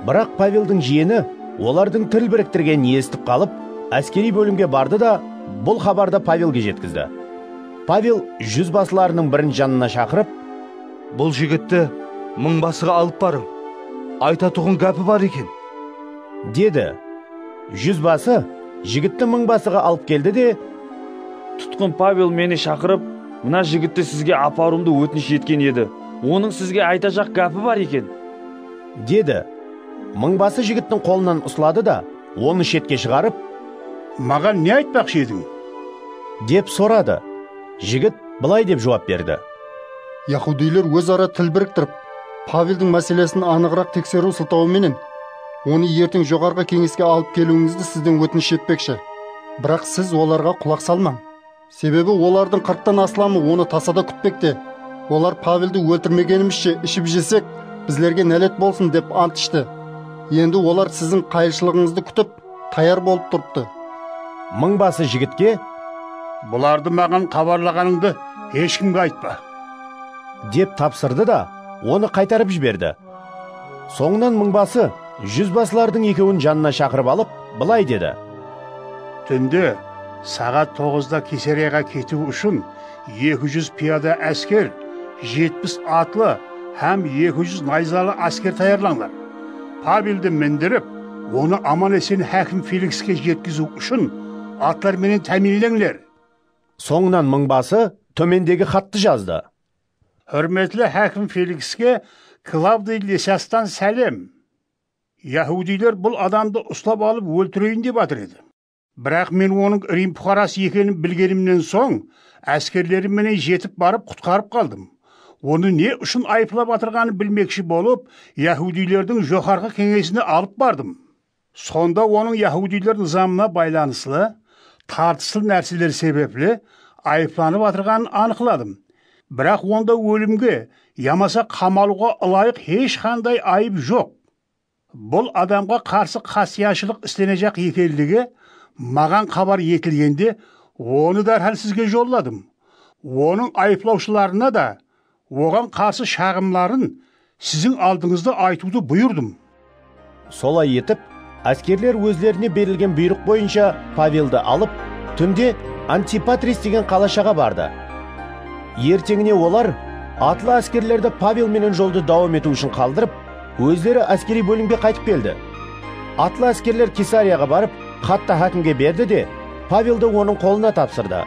Бірақ Павелдің жиені олардың тіл біріктірген естіп қалып, әскери бөлімге барды да бұл хабарды Павелге жеткізді. Павел жүзбасыларының бірін жанына шақырып, бұл жігітті мыңбасыға алып барың, айтатұғын гәпі бар екен, деді. Жүзбасы жігітті мыңбасыға алып келді де, тұтқын Павел мені шақырып, мына жігітті сізге апарумды өтініш еткен еді. Оның сізге айтажақ гәпі бар екен, деді. Мыңбасы жігіттің қолынан ұстады да, оны шетке шығарып, маған не айтпақшы едің? деп сұрады. Жігіт былай деп жауап берді. Яһудилер өзара тіл біріктіріп, Павелдің мәселесін анығырақ тексеру сылтауыменен оны ертең жоғарғы кеңеске алып келуіңізді сізден өтініш етпекші. Бірақ сіз оларға құлақ салмаң. Себебі олардың 40-тан астамы оны тасада күтпекте. Олар Павелді өлтірмегенімізше ішіп жесек, біздерге нәлет болсын деп ант ішті. Енді олар сіздің қайыршылығыңызды күтіп, таяр болып тұрыпты. Мыңбасы жігітке, бұларды маған хабарлағаныңды ешкімге айтпа, деп тапсырды да, оны қайтарып жіберді. Соңынан мыңбасы жүзбасылардың екеуін жанына шақырып алып, былай деді. Түнде сағат 9-да Кесарияға кету үшін 200 пияда әскер, 70 атлы һәм 200 найзалы әскер таярлаңдар. Павелді міндіріп, оны аман-есен хәкім Феликске жеткізу үшін атларменен тәмінлеңлер. Соңынан мыңбасы төмендегі хатты жазды. Hürmetli Hakim Felix'e Клавдий Лисиастан сәлем. Яһудилер бұл адамды ұстап алып өлтірейін деп жатыр еді. Бірақ мен оның Рим бұқарасы екенін білгенімнен соң, әскерлеріменен жетіп барып құтқарып қалдым. Оны не үшін айыплап жатырғанын білмекші болып, Яһудилердің жоғарғы кеңесіне алып бардым. Сонда оның Яһудилер низамына байланыслы, тартысыл нәрселер себеплі айыпланып жатырғанын анықладым. Бірақ онда өлімге, ямаса қамалуға ылайық ешқандай айып жоқ. Бұл адамға қарсы қасияншылық істенecek екенлігі маған хабар етілгенде, оны дәрхал сізге жолладым. Оның айыплаушыларына да оған қарсы шағымларын сіздің алдыңызда айтуды бұйырдым. Солай етіп, әскерлер өздеріне берілген бұйрық бойынша Павелді алып, түнде Антипатрис деген қалашаға барды. Ертеңіне олар атлы әскерлерді Павел менен жолды дауам ету үшін қалдырып, өздері әскери бөлімге қайтып келді. Атлы әскерлер Кесарияға барып, хатты хакімге берді де, Павелді оның қолына тапсырды.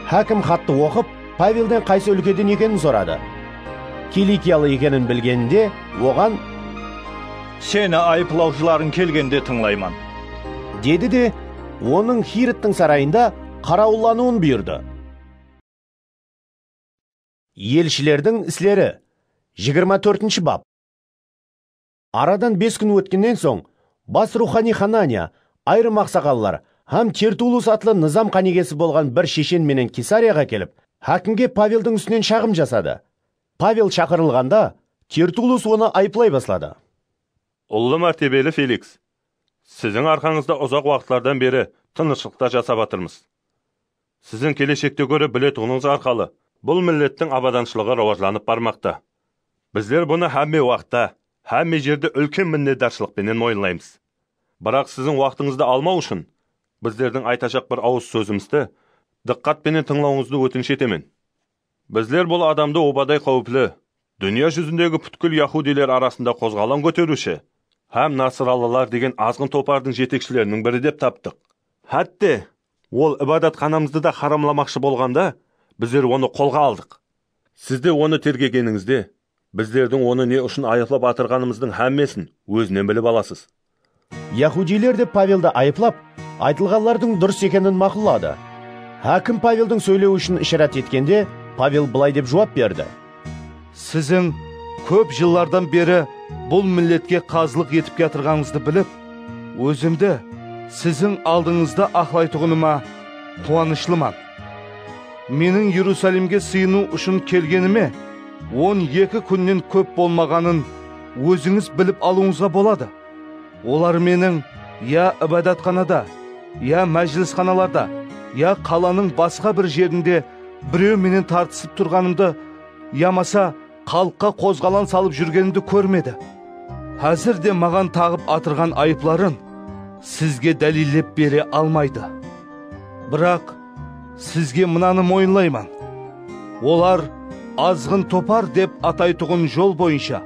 Хакім хатты оқып, Павелден қайсы өлкеден екенін сұрады. Киликиялы екенін білгенде, оған «Сені айыплаушыларын келгенде тыңлайман», деді де, оның Хироттың сарайында қарауыллануын бұйырды. Елшілердің іслері 24-ші бап. Арадан 5 күн өткеннен соң, бас рухани Ханания, айрым ақсақаллар, һәм Тертулус атлы низам қанегесі болған бір шешен менен Кесарияға келіп, хакімге Павелдің үстінен шағым жасады. Павел шақырылғанда, Тертулус оны айыплай баслады. Ұлы мәртебелі Феликс, сіздің арқаңызда ұзақ уақытлардан бері тыныштықта жасап жатырмыз. Сіздің келешекте көрі білетуіңіз арқалы бұл миллеттің абаданшылығы рауажланып бармақта. Біздер бұны һәмме уақытта, һәмме жерде үлкен міннетдаршылықпенен мойынлаймыз. Бірақ сіздің уақытыңызды алмау үшін, біздердің айташақ бір ауыз сөзімізді диққатпенен тыңлауыңызды өтініш етемін. Біздер бұл адамды обадай қауіплі, дүния жүзіндегі бүткіл яһудилер арасында қозғалан көтеруші, һәм насыралылар деген азғын топардың жетекшілерінің бірі деп таптық. Хәтте, ол ибадатханамызды да харамламақшы болғанда, біздер оны қолға алдық. Сізде оны тергегеніңізде, біздердің оны не үшін айыплап атырғанымыздың һәммесін өзінен біліп аласыз. Яһудилер де Павелді айыплап, айтылғанлардың дұрыс екенін мақұллады. Хакім Павелдің сөйлеу үшін ишарат еткенде, Павел былай деп жауап берді. Сіздің көп жылдардан бері бұл миллетке қазылық етіп жатырғаныңызды біліп, өзімді сіздің алдыңызда ақлайтұғыныма қуанышлыман. Менің Иерусалимге сыйыну үшін келгеніме 12 күннен көп болмағанын өзіңіз біліп алуыңызға болады. Олар менің я ибадатханада, я мәжілісханаларда, я қаланың басқа бір жерінде біреу менен тартысып тұрғанымды, ямаса халыққа қозғалан салып жүргенімді көрмеді. Әзір де маған тағып атырған айыпларын сізге дәлелдеп бере алмайды. Бірақ сізге мынаны мойынлаймын. Олар азғын топар деп атайтұғын жол бойынша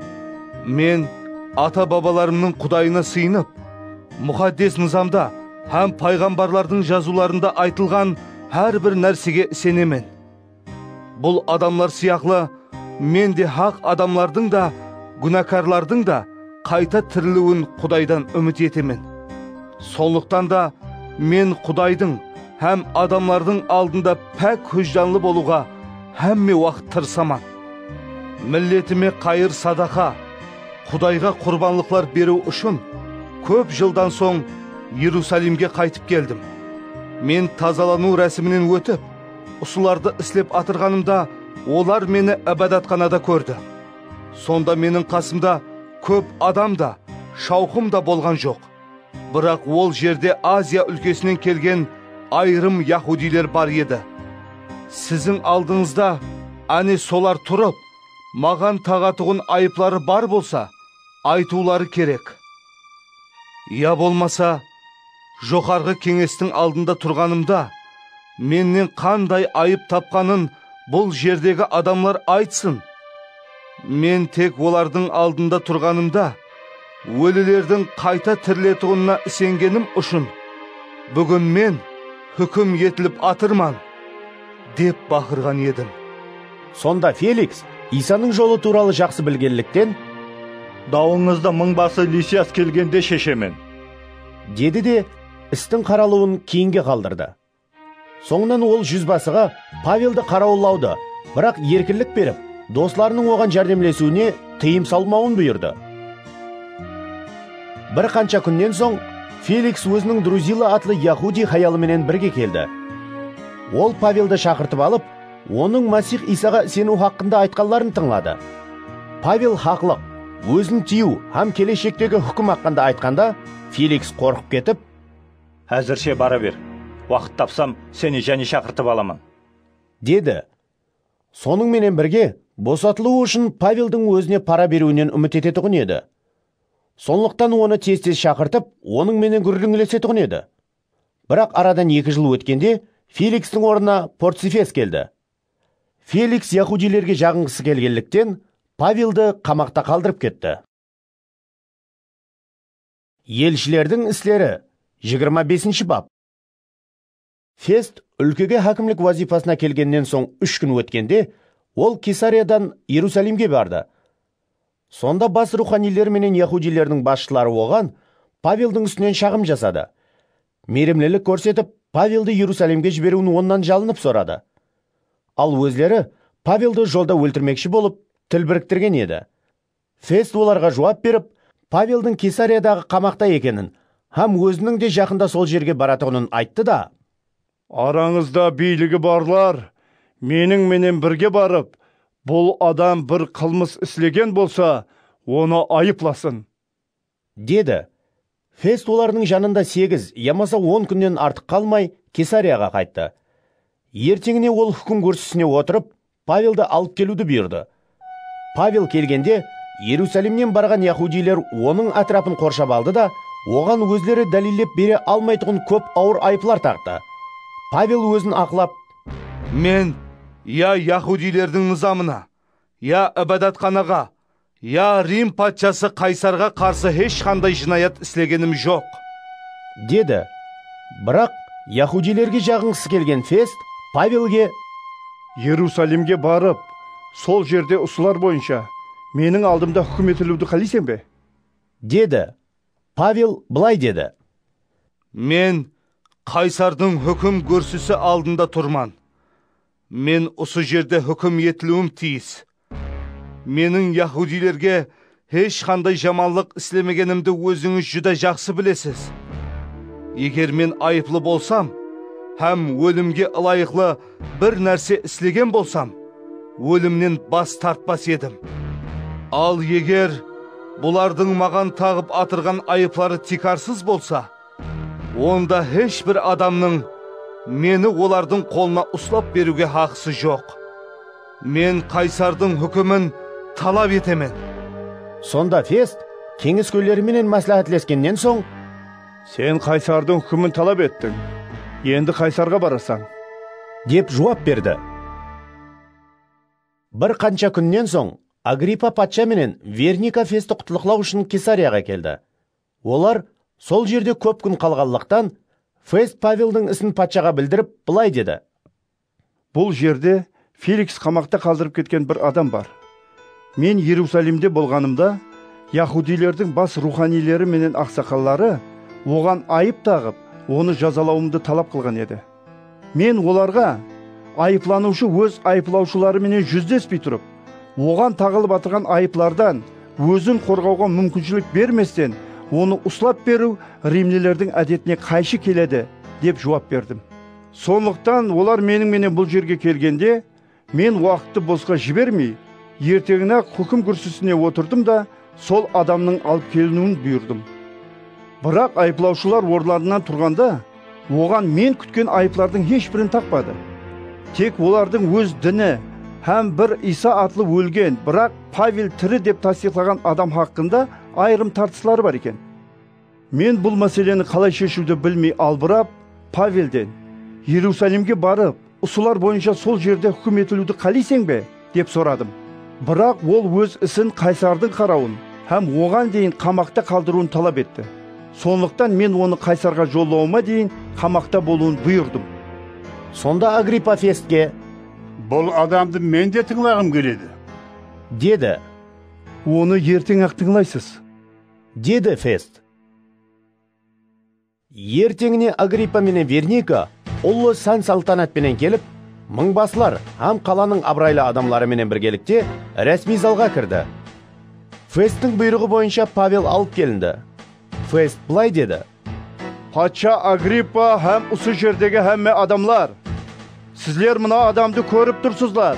мен ата-бабаларымның Құдайына сыйынып, мұқаддес низамда һәм пайғамбарлардың жазуларында айтылған әрбір нәрсеге сенемін. Бұл адамлар сияқлы мен де хақ адамлардың да, күнәкарлардың да қайта тірілуін Құдайдан үміт етемін. Сондықтан да мен Құдайдың һәм адамлардың алдында пәк хүжданлы болуға һәмме уақыт тырысамын. Миллетіме қайыр садақа, Құдайға құрбанлықлар беру үшін көп жылдан соң Иерусалимге қайтып келдім. Мен тазалану рәсімінен өтіп, ұсыларды іслеп атырғанымда, олар мені ибадатханада көрді. Сонда менің қасымда көп адам да, шауқым да болған жоқ. Бірақ ол жерде Азия өлкесінен келген айрым яһудилер бар еді. Сіздің алдыңызда әне солар тұрып, маған тағатығын айыплары бар болса, айтулары керек. Я болмаса, жоғарғы кеңестің алдында тұрғанымда, менен қандай айып тапқанын бұл жердегі адамлар айтсын. Мен тек олардың алдында тұрғанымда, өлілердің қайта тірілетуіне сенгенім үшін, бүгін мен хүкім етіліп атырман, деп бақырған едім. Сонда Феликс Исаның жолы туралы жақсы білгенліктен, дауыңызды мыңбасы Лисияс келгенде шешемен, деді де істің қаралуын кейінге қалдырды. Соңынан ол жүзбасыға Павелді қарауыллауды, бірақ еркінлік беріп, достарының оған жәрдемлесуіне тыйым салмауын бұйырды. Бір қанша күннен соң Феликс өзінің Друзила атлы яһуди хаялыменен бірге келді. Ол Павелді шақыртып алып, оның Масих Исаға сену хақында айтқанларын тыңлады. Павел хақлық, өзін тию һәм келешектегі хүкім хақында айтқанда, Феликс қорқып кетіп, әзірше бара бер, уақыт тапсам, сені және шақыртып аламын, деді. Соның менен бірге босатылуы үшін Павелдің өзіне пара беруінен үміт ететұғын еді. Сондықтан оны тез-тез шақыртып, оның менен гүріліңілесетұғын еді. Бірақ арадан 2 жыл өткенде Феликстің орнына Порцифес келді. Феликс яһудилерге жағынғысы келгенліктен Павелді қамақта қалдырып кетті. Елшілердің істері 25 бап. Фест өлкеге хакімлік вазифасына келгеннен соң 3 күн өткенде, ол Кесариядан Иерусалимге барды. Сонда бас руханилер менен яһудилердің басшылары оған Павелдің үстінен шағым жасады. Мейірімлілік көрсетіп, Павелді Иерусалимге жіберуін оннан жалынып сұрады. Ал өзлері Павелді жолда өлтірмекші болып, тіл біріктірген еді. Фест оларға жауап беріп, Павелдің Кесариядағы қамақта екенін, һәм өзінің де жақында сол жерге баратығынын айтты да, араңызда билігі барлар, менің менен бірге барып, бұл адам бір қылмыс істеген болса, оны айыпласын, деді. Фест олардың жанында 8, ямаса 10 күннен артық қалмай Кесарияға қайтты. Ертеңіне ол хүкім күрсісіне отырып, Павелді алып келуді бұйырды. Павел келгенде, Иерусалимнен барған яһудилер оның атрапын қоршап алды да, оған өзлері дәлелдеп бере алмайтұғын көп ауыр айыплар тақты. Павел өзін ақлап, мен я яһудилердің низамына, я ибадатханаға, я Рим патшасы Қайсарға қарсы ешқандай жинаят істегенім жоқ, деді. Бірақ яһудилерге жағынғысы келген Фест Павелге, Иерусалимге барып, сол жерде ұсылар бойынша менің алдымда хүкім етілуді қалайсың бе, деді. Павел былай деді, мен Қайсардың хүкім көрсісі алдында тұрман. Мен осы жерде хүкім етілуім тиіс. Менің яһудилерге ешқандай жаманлық істемегенімді өзіңіз жүда жақсы білесіз. Егер мен айыплы болсам, һәм өлімге лайықлы бір нәрсе істеген болсам, өлімнен бас тартпас едім. Ал егер бұлардың маған тағып атырған айыплары тикарсыз болса, онда ешбір адамның мені олардың қолына ұстап беруге хақысы жоқ. Мен Қайсардың хүкімін талап етемен. Сонда Фест кеңескөйлеріменен мәслихатлескеннен соң, Сен Қайсардың хүкімін талап еттің. Енді Қайсарға барасаң, деп жауап берді. Бір қанша күннен соң Агриппа патша менен Верника Фестті құтылықлау үшін Кесарияға келді. Олар сол жерде көп күн қалғанлықтан Фест Павелдің ісін патшаға білдіріп, былай деді: бұл жерде Феликс қамақта қалдырып кеткен бір адам бар. Мен Иерусалимде болғанымда, Яхудилердің бас руханилері менен ақсақаллары оған айып тағып, оны жазалауымды талап қылған еді. Мен оларға айыпланушы өз айыплаушылары менен жүздеспей тұрып, оған тағылып атырған айыплардан өзін қорғауға мүмкіншілік берместен, оны ұстап беру римлілердің әдетіне қайшы келеді, деп жауап бердім. Сондықтан олар менің бұл жерге келгенде, мен уақытты босқа жібермей, ертеңіне хүкім күрсісіне отырдым да, сол адамның алып келінуін бұйырдым. Бірақ айыплаушылар орларынан тұрғанда, оған мен күткен айыплардың ешбірін тақпады. Тек олардың өз діні, һәм бір Иса атлы өлген, бірақ Павел тірі деп тасдиқлаған адам хақында айрым тартыстылары бар екен. Мен бұл мәселені қалай шешуді білмей албырап, Павелден: Иерусалимге барып, ұсылар бойынша сол жерде хүкім етілуді қалайсың бе, деп сұрадым. Бірақ ол өз ісін Қайсардың қарауын, һәм оған дейін қамақта қалдыруын талап етті. Сондықтан мен оны Қайсарға жолдауыма дейін қамақта болуын бұйырдым. Сонда Агриппа Фестке: бұл адамды мен де тыңлағым келеді, деді. Оны ертең-ақ тыңлайсыз, деді Фест. Ертеңіне Агриппа менен Верника ұлы сән-салтанатпенен келіп, мыңбасылар һәм қаланың абырайлы адамлары менен біргелікте рәсми залға кірді. Фесттің бұйрығы бойынша Павел алып келінді. Фест былай деді: патша Агриппа һәм осы жердегі һәмме адамлар, сіздер мына адамды көріп тұрсызлар.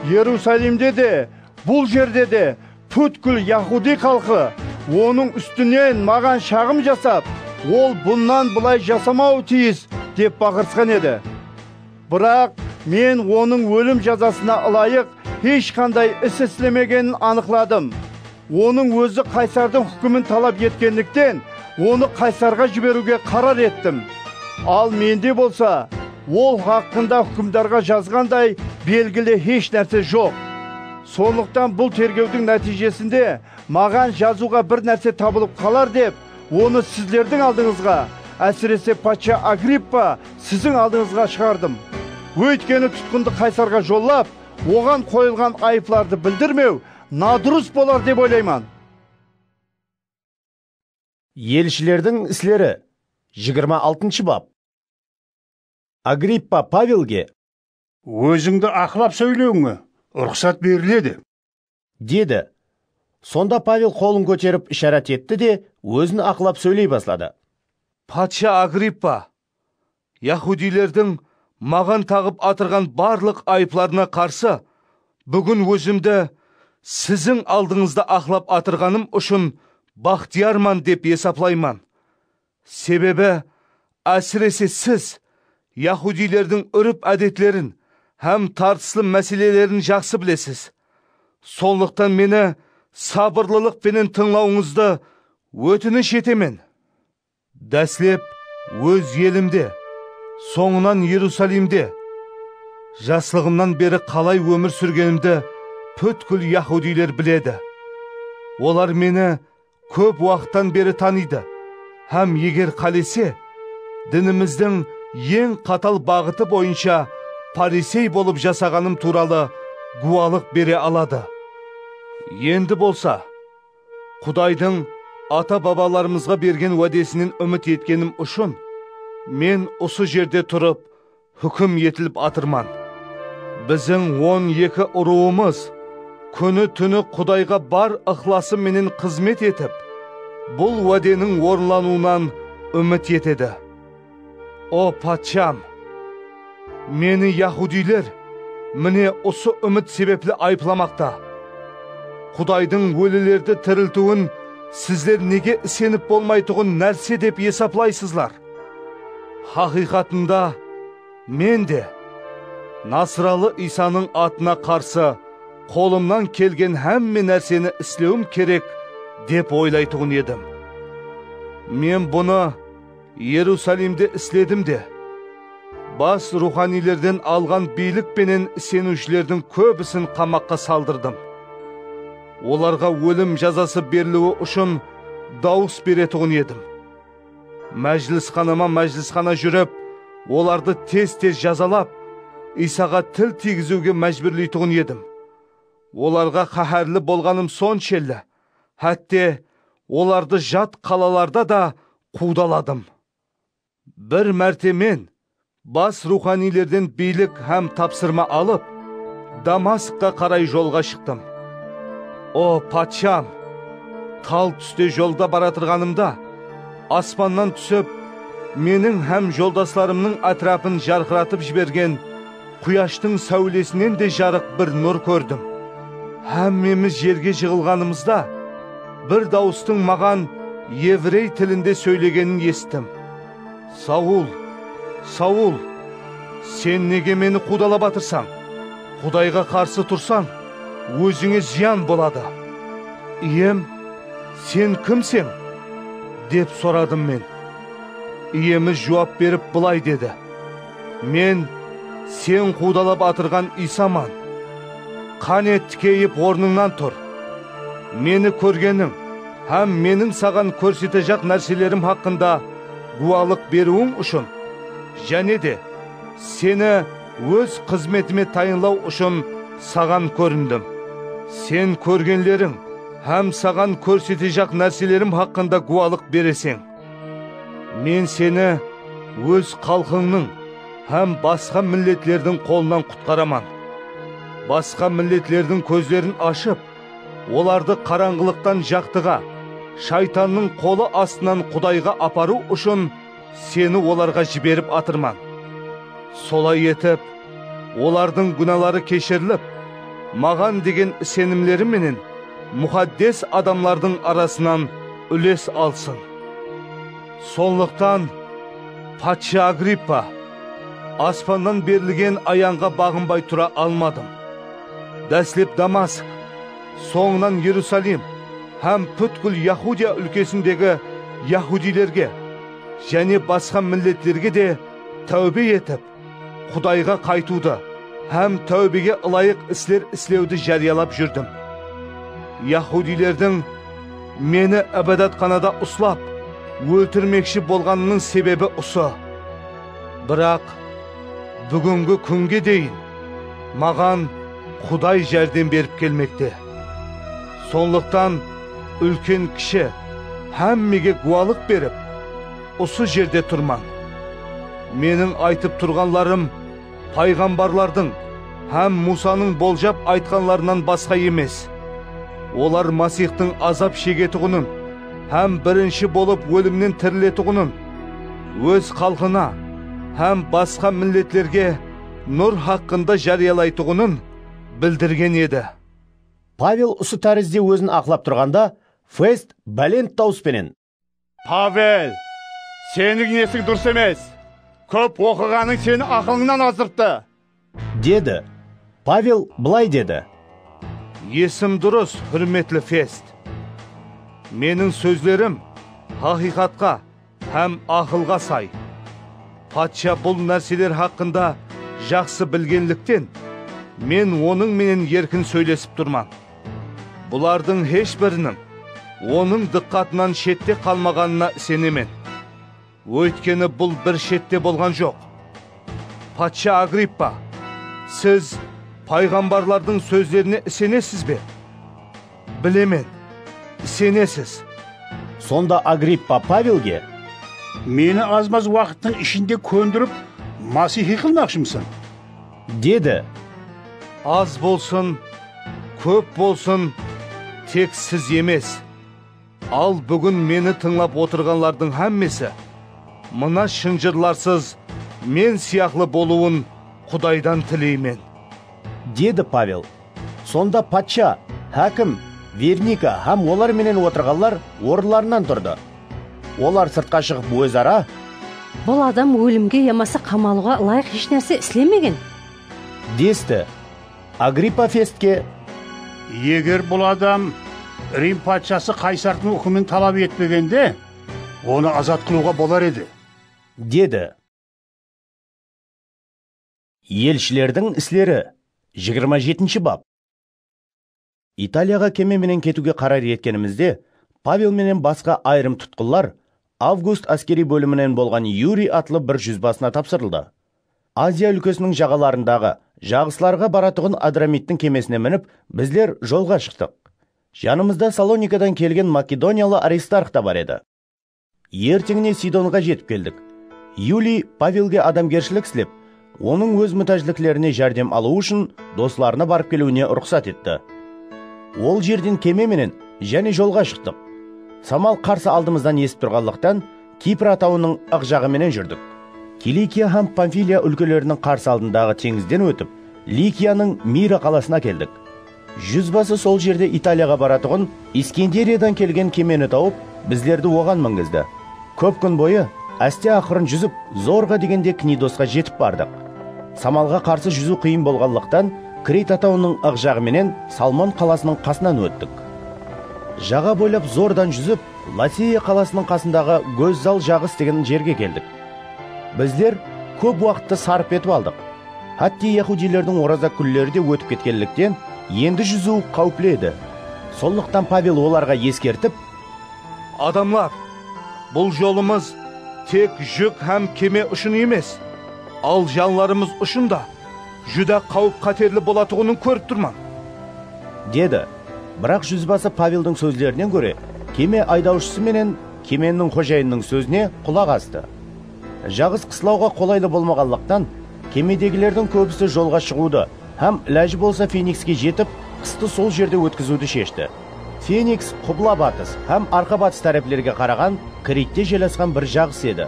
Иерусалимде де, бұл жерде де бүткіл Яхуди халқы оның үстінен маған шағым жасап, ол бұннан бұлай жасамау тиіс деп бақырсқан еді. Бірақ мен оның өлім жазасына ылайық ешқандай іс істемегенін анықладым. Оның өзі Қайсардың хүкімін талап еткендіктен, оны Қайсарға жіберуге қарар еттім. Ал менде болса, ол хақында хүкімдарға жазғандай белгілі еш нәрсе жоқ. Сондықтан бұл тергеудің нәтижесінде маған жазуға бір нәрсе табылып қалар деп, оны сіздердің алдыңызға, әсіресе патша Агриппа сіздің алдыңызға шығардым. Өйткені тұтқынды Қайсарға жоллап, оған қойылған айыпларды білдірмеу надұрыс болар деп ойлаймын. Елшілердің іслері 26 бап. Агриппа Павелге: өзіңді ақылап сөйлеуіңе рұқсат беріледі, деді. Сонда Павел қолын көтеріп ишарат етті де, өзін ақылап сөйлей бастады. Патша Агриппа, Яхудилердің маған тағып атырған барлық айыпларына қарсы, бүгін өзімді сіздің алдыңызда ақылап атырғаным үшін бақтиярман деп есаплайман. Себебі, әсіресе сіз Яхудилердің үріп әдетлерін һәм тартыслы мәселелерін жақсы білесіз. Сондықтан мені сабырлылықпенен тыңлауыңызды өтініш етемен. Дәслеп өз елімде, соңынан Иерусалимде, жаслығымнан бері қалай өмір сүргенімді бүткіл Яхудилер біледі. Олар мені көп уақыттан бері таниды, һәм егер қалесе, дініміздің ең қатал бағыты бойынша парисей болып жасағаным туралы гуалық бере алады. Енді болса, Құдайдың ата-бабаларымызға берген уәдесінен үміт еткенім үшін, мен осы жерде тұрып, хүкім етіліп атырман. Біздің 12 ұруымыз күні түні Құдайға бар ықласы менен қызмет етіп, бұл уәденің орынлануынан үміт етеді. О патшам, мені Яхудилер міне осы үміт себеплі айыпламақта. Құдайдың өлілерді тірілтуін сіздер неге сеніп болмайтұғын нәрсе деп есаплайсызлар? Хақиқатында мен де Насыралы Исаның атына қарсы қолымнан келген әмме нәрсені істеуім керек деп ойлайтұғын едім. Мен бұны Иерусалимде істедім де, бас руханилерден алған билік пенен сенушілердің көбісін қамаққа салдырдым. Оларға өлім жазасы берілуі үшін дауыс беретұғын едім. Мәжілісхана жүріп, оларды тез-тез жазалап, Исаға тіл тигізуге мәжбүрлейтұғын едім. Оларға қаһарлы болғаным соншелі, хәтте оларды жат қалаларда да қудаладым. Бір мәрте мен бас руханилерден билік һәм тапсырма алып, Дамасққа қарай жолға шықтым. О, патшам, тал түсте жолда баратырғанымда, аспаннан түсіп, менің һәм жолдасларымның атрапын жарқыратып жіберген құяштың сәулесінен де жарық бір нұр көрдім. Әммеміз жерге жығылғанымызда, бір дауыстың маған еврей тілінде сөйлегенін естім. Саул, Саул, сен неге мені қудалап атырсаң? Құдайға қарсы тұрсаң, өзіңе зиян болады. Ием, сен кімсің? Деп сұрадым мен. Иеміз жауап беріп былай деді. Мен сен қудалап атырған Исаман. Қане тікейіп орныңнан тұр. Мені көргенің, һәм менің саған көрсете жақ нәрселерім хақында гуалық беруің үшін, және де сені өз қызметіме тайынлау үшін саған көріндім. Сен көргенлерің, һәм саған көрсете жақ нәрселерім хақында гуалық бересең. Мен сені өз халқыңның һәм басқа миллетлердің қолынан құтқараман. Басқа миллетлердің көздерін ашып, оларды қараңғылықтан жақтыға, шайтанның қолы астынан Құдайға апару үшін сені оларға жіберіп атырман. Солай етіп, олардың күнәлары кешіріліп, маған деген сенімлері менен мұқаддес адамлардың арасынан үлес алсын. Сондықтан, патша Агриппа, аспаннан берілген аянға бағынбай тұра алмадым. Дәслеп Дамаск, соңынан Иерусалим, һәм бүткіл Яһудия өлкесіндегі яһудилерге және басқа миллетлерге де тәубе етіп, Құдайға қайтуды һәм тәубеге ылайық іслер істеуді жариялап жүрдім. Яһудилердің мені әбәдатханада ұслап, өлтірмекші болғанының себебі осы. Бірақ бүгінгі күнге дейін маған Құдай жәрдем беріп келмекте. Сондықтан үлкен кіші әммеге гуалық беріп, осы жерде тұрман. Менің айтып тұрғанларым пайғамбарлардың һәм Мусаның болжап айтқанларынан басқа емес. Олар Масихтың азап шегетұғынын һәм бірінші болып өлімнен тірілетұғынын, өз халқына һәм басқа миллетлерге нұр хақында жариялайтұғынын білдірген еді. Павел ұсы тәрізде өзін ақлап тұрғанда, Фест бәлент дауыспенен: Павел, сенің несің дұрыс емес. Көп оқығаның сені ақылыңнан аздыртты. Деді. Павел былай деді: Есім дұрыс, хүрметлі Фест. Менің сөздерім хақиқатқа һәм ақылға сай. Патша бұл нәрселер хақында жақсы білгенліктен, мен оның менен еркін сөйлесіп тұрман. Бұлардың ешбірінің оның диққатынан шетте қалмағанына сенемен. Өйткені бұл бір шетте болған жоқ. Патша Агриппа, сіз пайғамбарлардың сөздеріне сенесіз бе? Білемен, сенесіз. Сонда Агриппа Павелге: Мені аз-маз уақыттың ішінде көндіріп, масихи қылмақшымсың? Деді. Аз болсын, көп болсын, тек сіз емес. Ал бүгін мені тыңлап отырғанлардың әммесі, мына шынжырларсыз мен сияқлы болуын Құдайдан тілеймен. Деді Павел. Сонда патша, хәкім Верника һәм олар менен отырғанлар орынларынан тұрды. Олар сыртқа шығып өзара: Бұл адам өлімге ямаса қамалуға лайық еш нәрсе істемеген десті. Агриппа Фестке: Егер бұл адам Рим патшасы Қайсардың үкімін талап етпегенде, оны азат қылуға болар еді, деді. Елшілердің істері 27 бап. Италияға кеме менен кетуге қарар еткенімізде, Павел менен басқа айрым тұтқынлар Август әскери бөлімінен болған Юрий атлы бір жүзбасына тапсырылды. Азия өлкесінің жағаларындағы жағысларға баратығын Адрамиттің кемесіне мініп, біздер жолға шықтық. Жанымызда Салоникадан келген Македониялы Аристарх та бар еді. Ертеңіне Сидонға жетіп келдік. Юлий Павелге адамгершілік істеп, оның өз мұтажліклеріне жәрдем алу үшін достарына барып келуіне рұқсат етті. Ол жерден кемеменен және жолға шықтық. Самал қарсы алдымыздан есіп тұрғанлықтан Кипр атауының ық жағыменен жүрдік. Киликия һәм Памфилия өлкелерінің қарсы алдындағы теңізден өтіп, Ликияның Мира қаласына келдік. Жүзбасы сол жерде Италияға баратығын Искендериядан келген кемені тауып, біздерді оған мінгізді. Көп күн бойы әсте ақырын жүзіп, зорға дегенде Книдосқа жетіп бардық. Самалға қарсы жүзу қиын болғанлықтан Крит атауының ық жағыменен Салмон қаласының қасынан өттік. Жаға бойлап зордан жүзіп, Латея қаласының қасындағы Көззал жағыс деген жерге келдік. Біздер көп уақытты сарып етіп алдық. Хатти яһудилердің ораза күндері де өтіп кеткенліктен, енді жүзу қауіплі еді. Сондықтан Павел оларға ескертіп: Адамлар, бұл жолымыз тек жүк һәм кеме үшін емес, ал жанларымыз үшін да жүдә қауіп қатерлі болатығының көріп тұрман, деді. Бірақ жүзбасы Павелдің сөзлерінен көре, кеме айдаушысы менен кеменің қожайынның сөзіне құлақ асты. Жағыз қыслауға қолайлы болмағанлықтан, кемедегілердің көбісі жолға шығуды һәм ләжі болса Феникске жетіп, қысты сол жерде өткізуді шешті. Феникс құбыла батыс һәм арқа батыс тәрәплерге қараған Критте желесқан бір жағыс еді.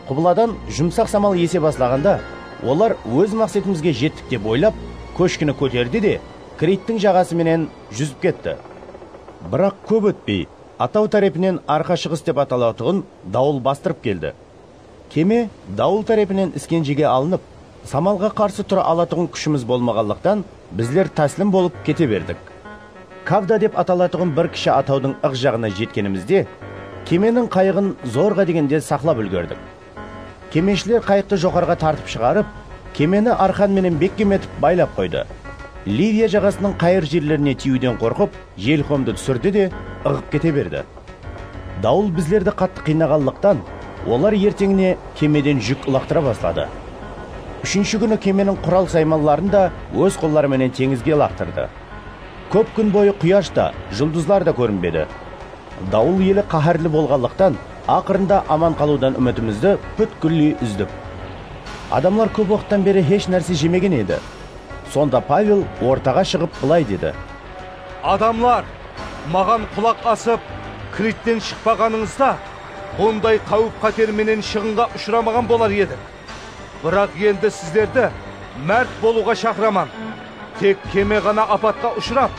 Құбыладан жұмсақ самал есе баслағанда, олар өз мақсатымызға жеттік деп ойлап, көшкіні көтерді де Криттің жағасы менен жүзіп кетті. Бірақ көп өтпей, атау тарапынан арқа шығыс деп аталатығын дауыл бастырып келді. Кеме дауыл тарапынан Искенжеге алынып, самалға қарсы тұра алатығын күшіміз болмағанлықтан, біздер тәслім болып кете бердік. Кавда деп аталатығын бір кіші атаудың ық жағына жеткенімізде, кеменің қайығын зорға дегенде сақлап үлгердік. Кемешілер қайықты жоғарға тартып шығарып, кемені арқан менен беккеметіп байлап қойды. Ливия жағасының қайыр жерлеріне тиюден қорқып, желқомды түсірді де ығып кете берді. Дауыл біздерді қатты қинағанлықтан, олар ертеңіне кемеден жүк лақтыра бастады. Үшінші күні кеменің құрал сайманларын да өз қолдарымен теңізге лақтырды. Көп күн бойы құяш та, жұлдызлар да көрінбеді. Дауыл елі қаһарлы болғанлықтан, ақырында аман қалудан үмітімізді бүткілі үздік. Адамлар көп уақыттан бері еш нәрсе жемеген еді. Сонда Павел ортаға шығып былай деді: Адамлар, маған құлақ асып, Криттен шықпағаныңызда, ондай қауіп қатерменен шығынға ұшырамаған болар еді. Бірақ енді сіздерді мәрт болуға шақыраман. Тек кеме ғана апатқа ұшырап,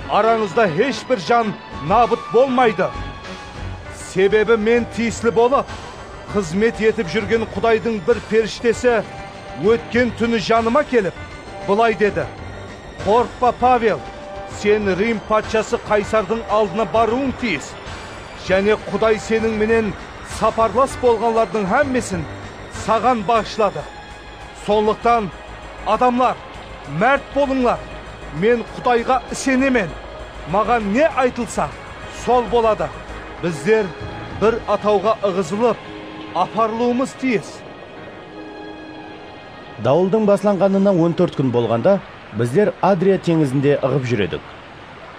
араңызда ешбір жан набыт болмайды. Себебі мен тиіслі болып, қызмет етіп жүрген Құдайдың бір періштесі өткен түні жаныма келіп, былай деді: Қорықпа, Павел, сен Рим патшасы Қайсардың алдына баруың тиіс. Және Құдай сенің менен сапарлас болғанлардың әммесін саған бағышлады. Сондықтан, адамлар, мәрт болыңлар. Мен Құдайға сенемен. Маған не айтылса, сол болады. Біздер бір атауға ығызылып, апарылуымыз тиіс. Дауылдың басланғанына 14 күн болғанда, біздер Адрия теңізінде ығып жүредік.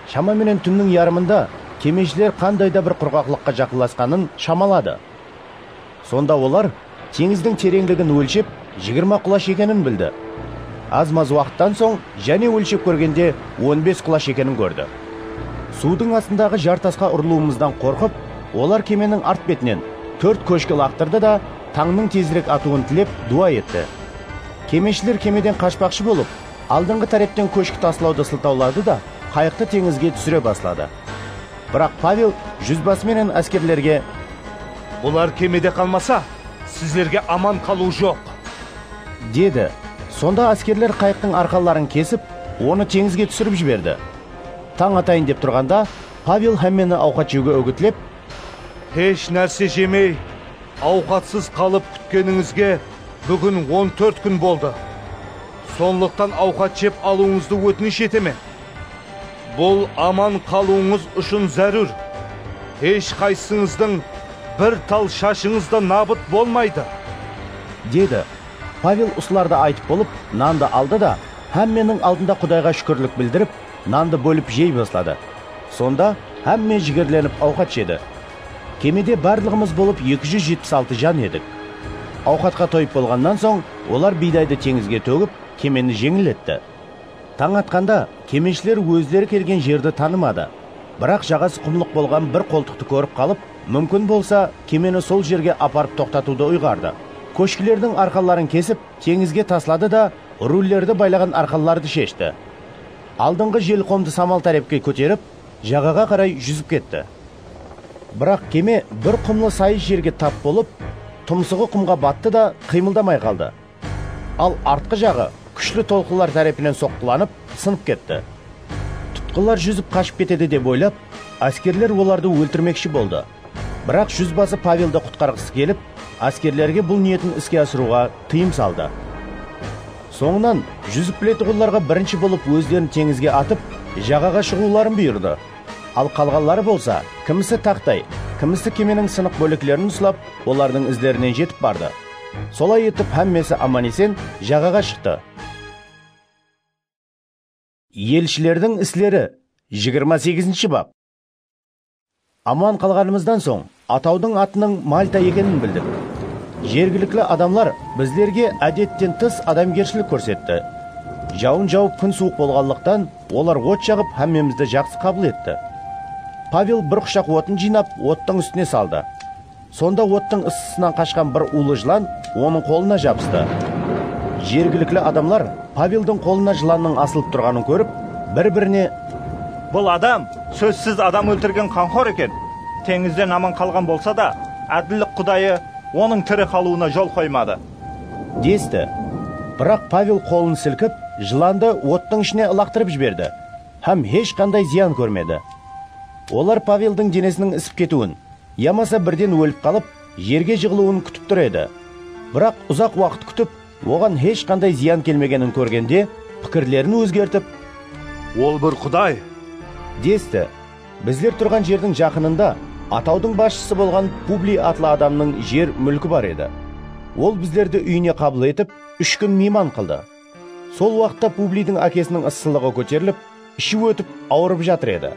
Шамаменен түннің ярымында кемешілер қандайда бір құрғақлыққа жақындасқанын шамалады. Сонда олар теңіздің тереңдігін өлшеп 20 құлаш екенін білді. Аз-маз уақыттан соң және өлшеп көргенде 15 құлаш екенін көрді. Судың астындағы жартасқа ұрылуымыздан қорқып, олар кеменің арт бетінен 4 көшкі лақтырды да таңның тезірек атуын тілеп дуа етті. Кемешілер кемеден қашпақшы болып, алдыңғы тараптан көшкі таслауды сылтаулады да, қайықты теңізге түсіре бастады. Бірақ Павел жүзбасы менен әскерлерге: "Бұлар кемеде қалмаса, сіздерге аман қалу жоқ", деді. Сонда әскерлер қайықтың арқаларын кесіп, оны теңізге түсіріп жіберді. Таң атайын деп тұрғанда, Павел һәммені ауқат жеуге үгітлеп: "Еш нәрсе жемей, ауқатсыз қалып күткеніңізге бүгін 14 күн болды. Сондықтан ауқат жеп алуыңызды өтініш етемін. Бұл аман қалуыңыз үшін зәрур. Еш қайсыңыздың бір тал шашыңызда набыт болмайды", деді. Павел осыларды айтып болып, нанды алды да, һәмменің алдында Құдайға шүкірлік білдіріп, нанды бөліп жей бастады. Сонда һәмме жігерленіп ауқат жеді. Кемеде барлығымыз болып 276 жан едік. Ауқатқа тойып болғаннан соң, олар бидайды теңізге төгіп, кемені жеңілетті. Таң атқанда кемешілер өздері келген жерді танымады. Бірақ жағасы құмлық болған бір қолтықты көріп қалып, мүмкін болса кемені сол жерге апарып тоқтатуды ұйғарды. Көшкілердің арқаларын кесіп, теңізге таслады да, рульлерді байлаған арқаларды шешті. Алдыңғы желқомды самал тарепке көтеріп, жағаға қарай жүзіп кетті. Бірақ кеме бір құмлы сайыз жерге тап болып, тұмсығы құмға батты да қимылдамай қалды. Ал артқы жағы күшлі толқылар тарапынан соққыланып, сынып кетті. Тұтқылар жүзіп қашып кетеді деп ойлап, әскерлер оларды өлтірмекші болды. Бірақ жүзбасы Павелді құтқарғысы келіп, әскерлерге бұл ниетін іске асыруға тыйым салды. Соңынан жүзіп білетіғыларға бірінші болып өздерін теңізге атып, жағаға шығуларын бұйырды. Ал қалғанлары болса, кімісі тақтай, кімісі кеменің сынық бөліклерін ұстап, олардың іздерінен жетіп барды. Солай етіп һәммесі аман-есен жағаға шықты. Елшілердің істері 28 бап. Аман қалғанымыздан соң, атаудың атының Мальта екенін білдік. Жергілікті адамлар біздерге әдеттен тыс адамгершілік көрсетті. Жауын жауып күн суық болғанлықтан, олар от жағып һәммемізді жақсы қабыл етті. Павел бір құшақ отын жинап, оттың үстіне салды. Сонда оттың ыстысынан қашқан бір улы жылан оның қолына жабысты. Жергілікті адамлар Павелдің қолына жыланның асылып тұрғанын көріп, бір-біріне: "Бұл адам сөзсіз адам өлтірген қанқор екен. Теңізден аман қалған болса да, әділдік Құдайы оның тірі қалуына жол қоймады", десті. Бірақ Павел қолын сілкіп, жыланды оттың ішіне лақтырып жіберді, һәм ешқандай зиян көрмеді. Олар Павелдің денесінің ісіп кетуін, ямаса бірден өліп қалып, жерге жығылуын күтіп тұр еді. Бірақ ұзақ уақыт күтіп, оған ешқандай зиян келмегенін көргенде, пікірлерін өзгертіп: "Ол бір Құдай", десті. Біздер тұрған жердің жақынында атаудың басшысы болған Публи атлы адамның жер мүлкі бар еді. Ол біздерді үйіне қабыл етіп, 3 күн мейман қылды. Сол уақытта Публидің әкесінің ысылығы көтеріліп, іші өтіп, ауырып жатыр еді.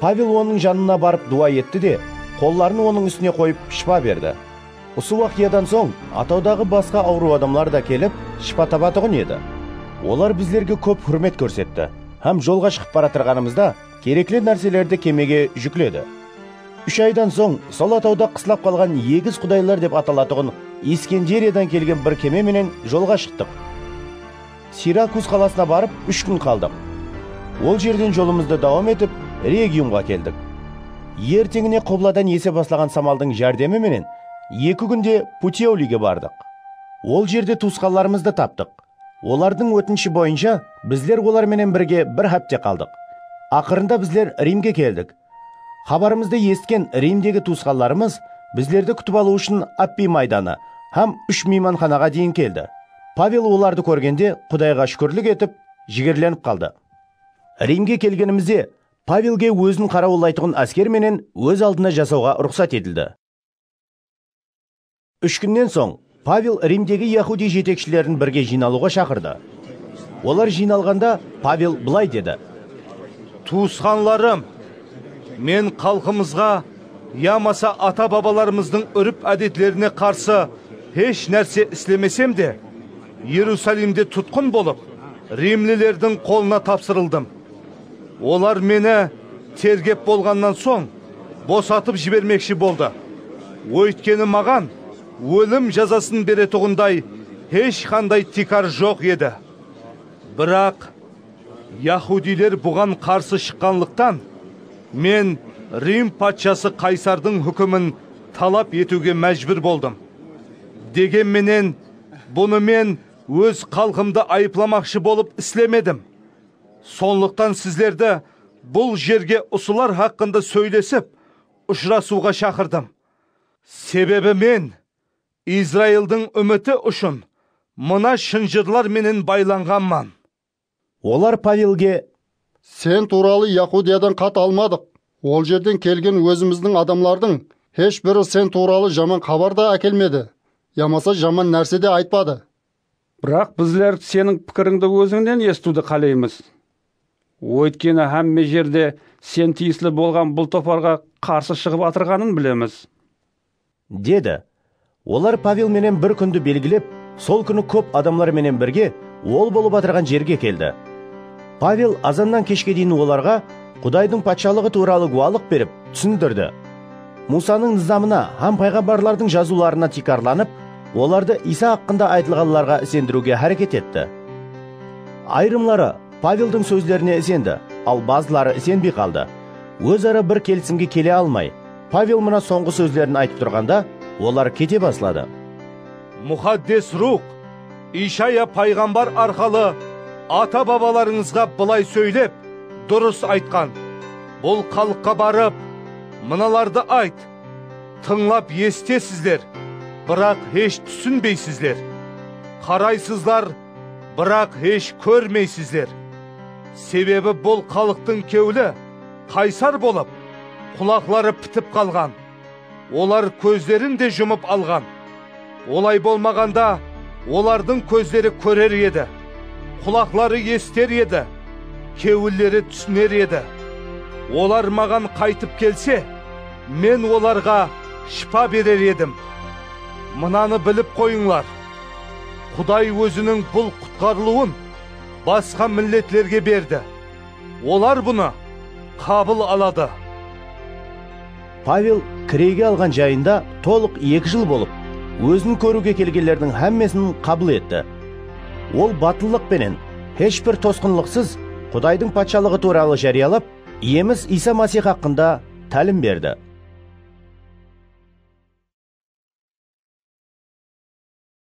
Павел оның жанына барып дуа етті де, қолларын оның үстіне қойып шипа берді. Осы уақиядан соң атаудағы басқа ауру адамлар да келіп, шипа табатұғын еді. Олар біздерге көп хүрмет көрсетті, һәм жолға шығып бара тұрғанымызда керекли нәрселерді кемеге жүкледі. 3 айдан соң сол атауда қысылап қалған егіз құдайлар деп аталатұғын Искендериядан келген бір кеме менен жолға шықтық. Сиракуз қаласына барып 3 күн қалдық. Ол жерден жолымызды давам етіп, Региумға келдік. Ертеңіне Қобладан есе баслаған самалдың жәрдемі менен 2 күнде Путеолиге бардық. Ол жерде туысқандарымызды таптық. Олардың өтініші бойынша біздер оларменен бірге бір хапте қалдық. Ақырында біздер Римге келдік. Хабарымызды есткен Римдегі туысқандарымыз біздерді күтіп алу үшін Аппи майданы һәм 3 мейманханаға дейін келді. Павел оларды көргенде Құдайға шүкірлік етіп, жігерленіп қалды. Римге келгенімізде Павелге өзін қарауылдайтын әскер менен өз алдына жасауға рұқсат етілді. 3 күннен соң Павел Римдегі яхуди жетекшілерін бірге жиналуға шақырды. Олар жиналғанда Павел былай деді: "Туысқанларым, мен халқымызға, ямаса ата-бабаларымыздың үріп әдетлеріне қарсы еш нәрсе істемесем де, Иерусалимде тұтқын болып, римлілердің қолына тапсырылдым. Олар мені тергеп болғаннан соң босатып жібермекші болды. Өйткені маған өлім жазасын беретұғындай ешқандай тикар жоқ еді. Бірақ Яһудилер бұған қарсы шыққанлықтан, мен Рим патшасы Қайсардың хүкімін талап етуге мәжбүр болдым. Дегенменен, бұны мен өз қалқымды айыпламақшы болып істемедім. Сонлықтан сіздерді бұл жерге ұсылар хақында сөйлесіп, ұшырасуға шақырдым. Себебі мен Израилдің үміті үшін мына шынжырлар менен байланғанман. Олар Павелге: Сен туралы Яһудиядан хат алмадық. Ол жерден келген өзіміздің адамлардың еш бірі сен туралы жаман хабар да әкелмеді. Ямаса жаман нәрсе де айтпады. Бірақ біздер сенің пікіріңді өзіңнен естуді қалаймыз. Өйткені әмме жерде сен тиісілі болған бұл топарға қарсы шығып атырғанын білеміз. Деді. Олар Павел менен бір күнді белгілеп, сол күні көп адамлар менен бірге ол болып атырған жерге келді. Павел азаннан кешке дейін оларға Құдайдың патшалығы туралы гуалық беріп, түсіндірді. Мусаның низамына, һәм пайғамбарлардың жазуларына тикарланып, оларды Иса хақында айтылғанларға сендіруге әрекет етті. Айрымлары Павелдің сөздеріне сенді, ал базылары сенбей қалды. Өзара бір келісімге келе алмай, Павел мына соңғы сөздерін айтып тұрғанда, олар кете баслады. Мұхаддес рух, Ишая пайғамбар арқалы ата бабаларыңызға былай сөйлеп, дұрыс айтқан. Бұл халыққа барып, мыналарды айт. Тыңлап естесіздер, бірақ еш түсінбейсіздер. Қарайсыздар, бірақ еш көрмейсіздер. Себебі бұл халықтың кеулі қайсар болып, құлақлары бітіп қалған. Олар көздерін де жұмып алған. Олай болмағанда, олардың көздері көрер еді, құлақлары естер еді, кеуілері түсінер еді. Олар маған қайтып келсе, мен оларға шипа берер едім. Мынаны біліп қойыңлар. Құдай өзінің бұл құтқарылуын басқа миллетлерге берді. Олар бұны қабыл алады. Павел кіреге алған жайында толық 2 жыл болып, өзін көруге келгендердің әммесін қабыл етті. Ол батыллық пенен, ешбір тосқынлықсыз Құдайдың патшалығы туралы жариялап, иеміз Иса Масих хақында тәлім берді.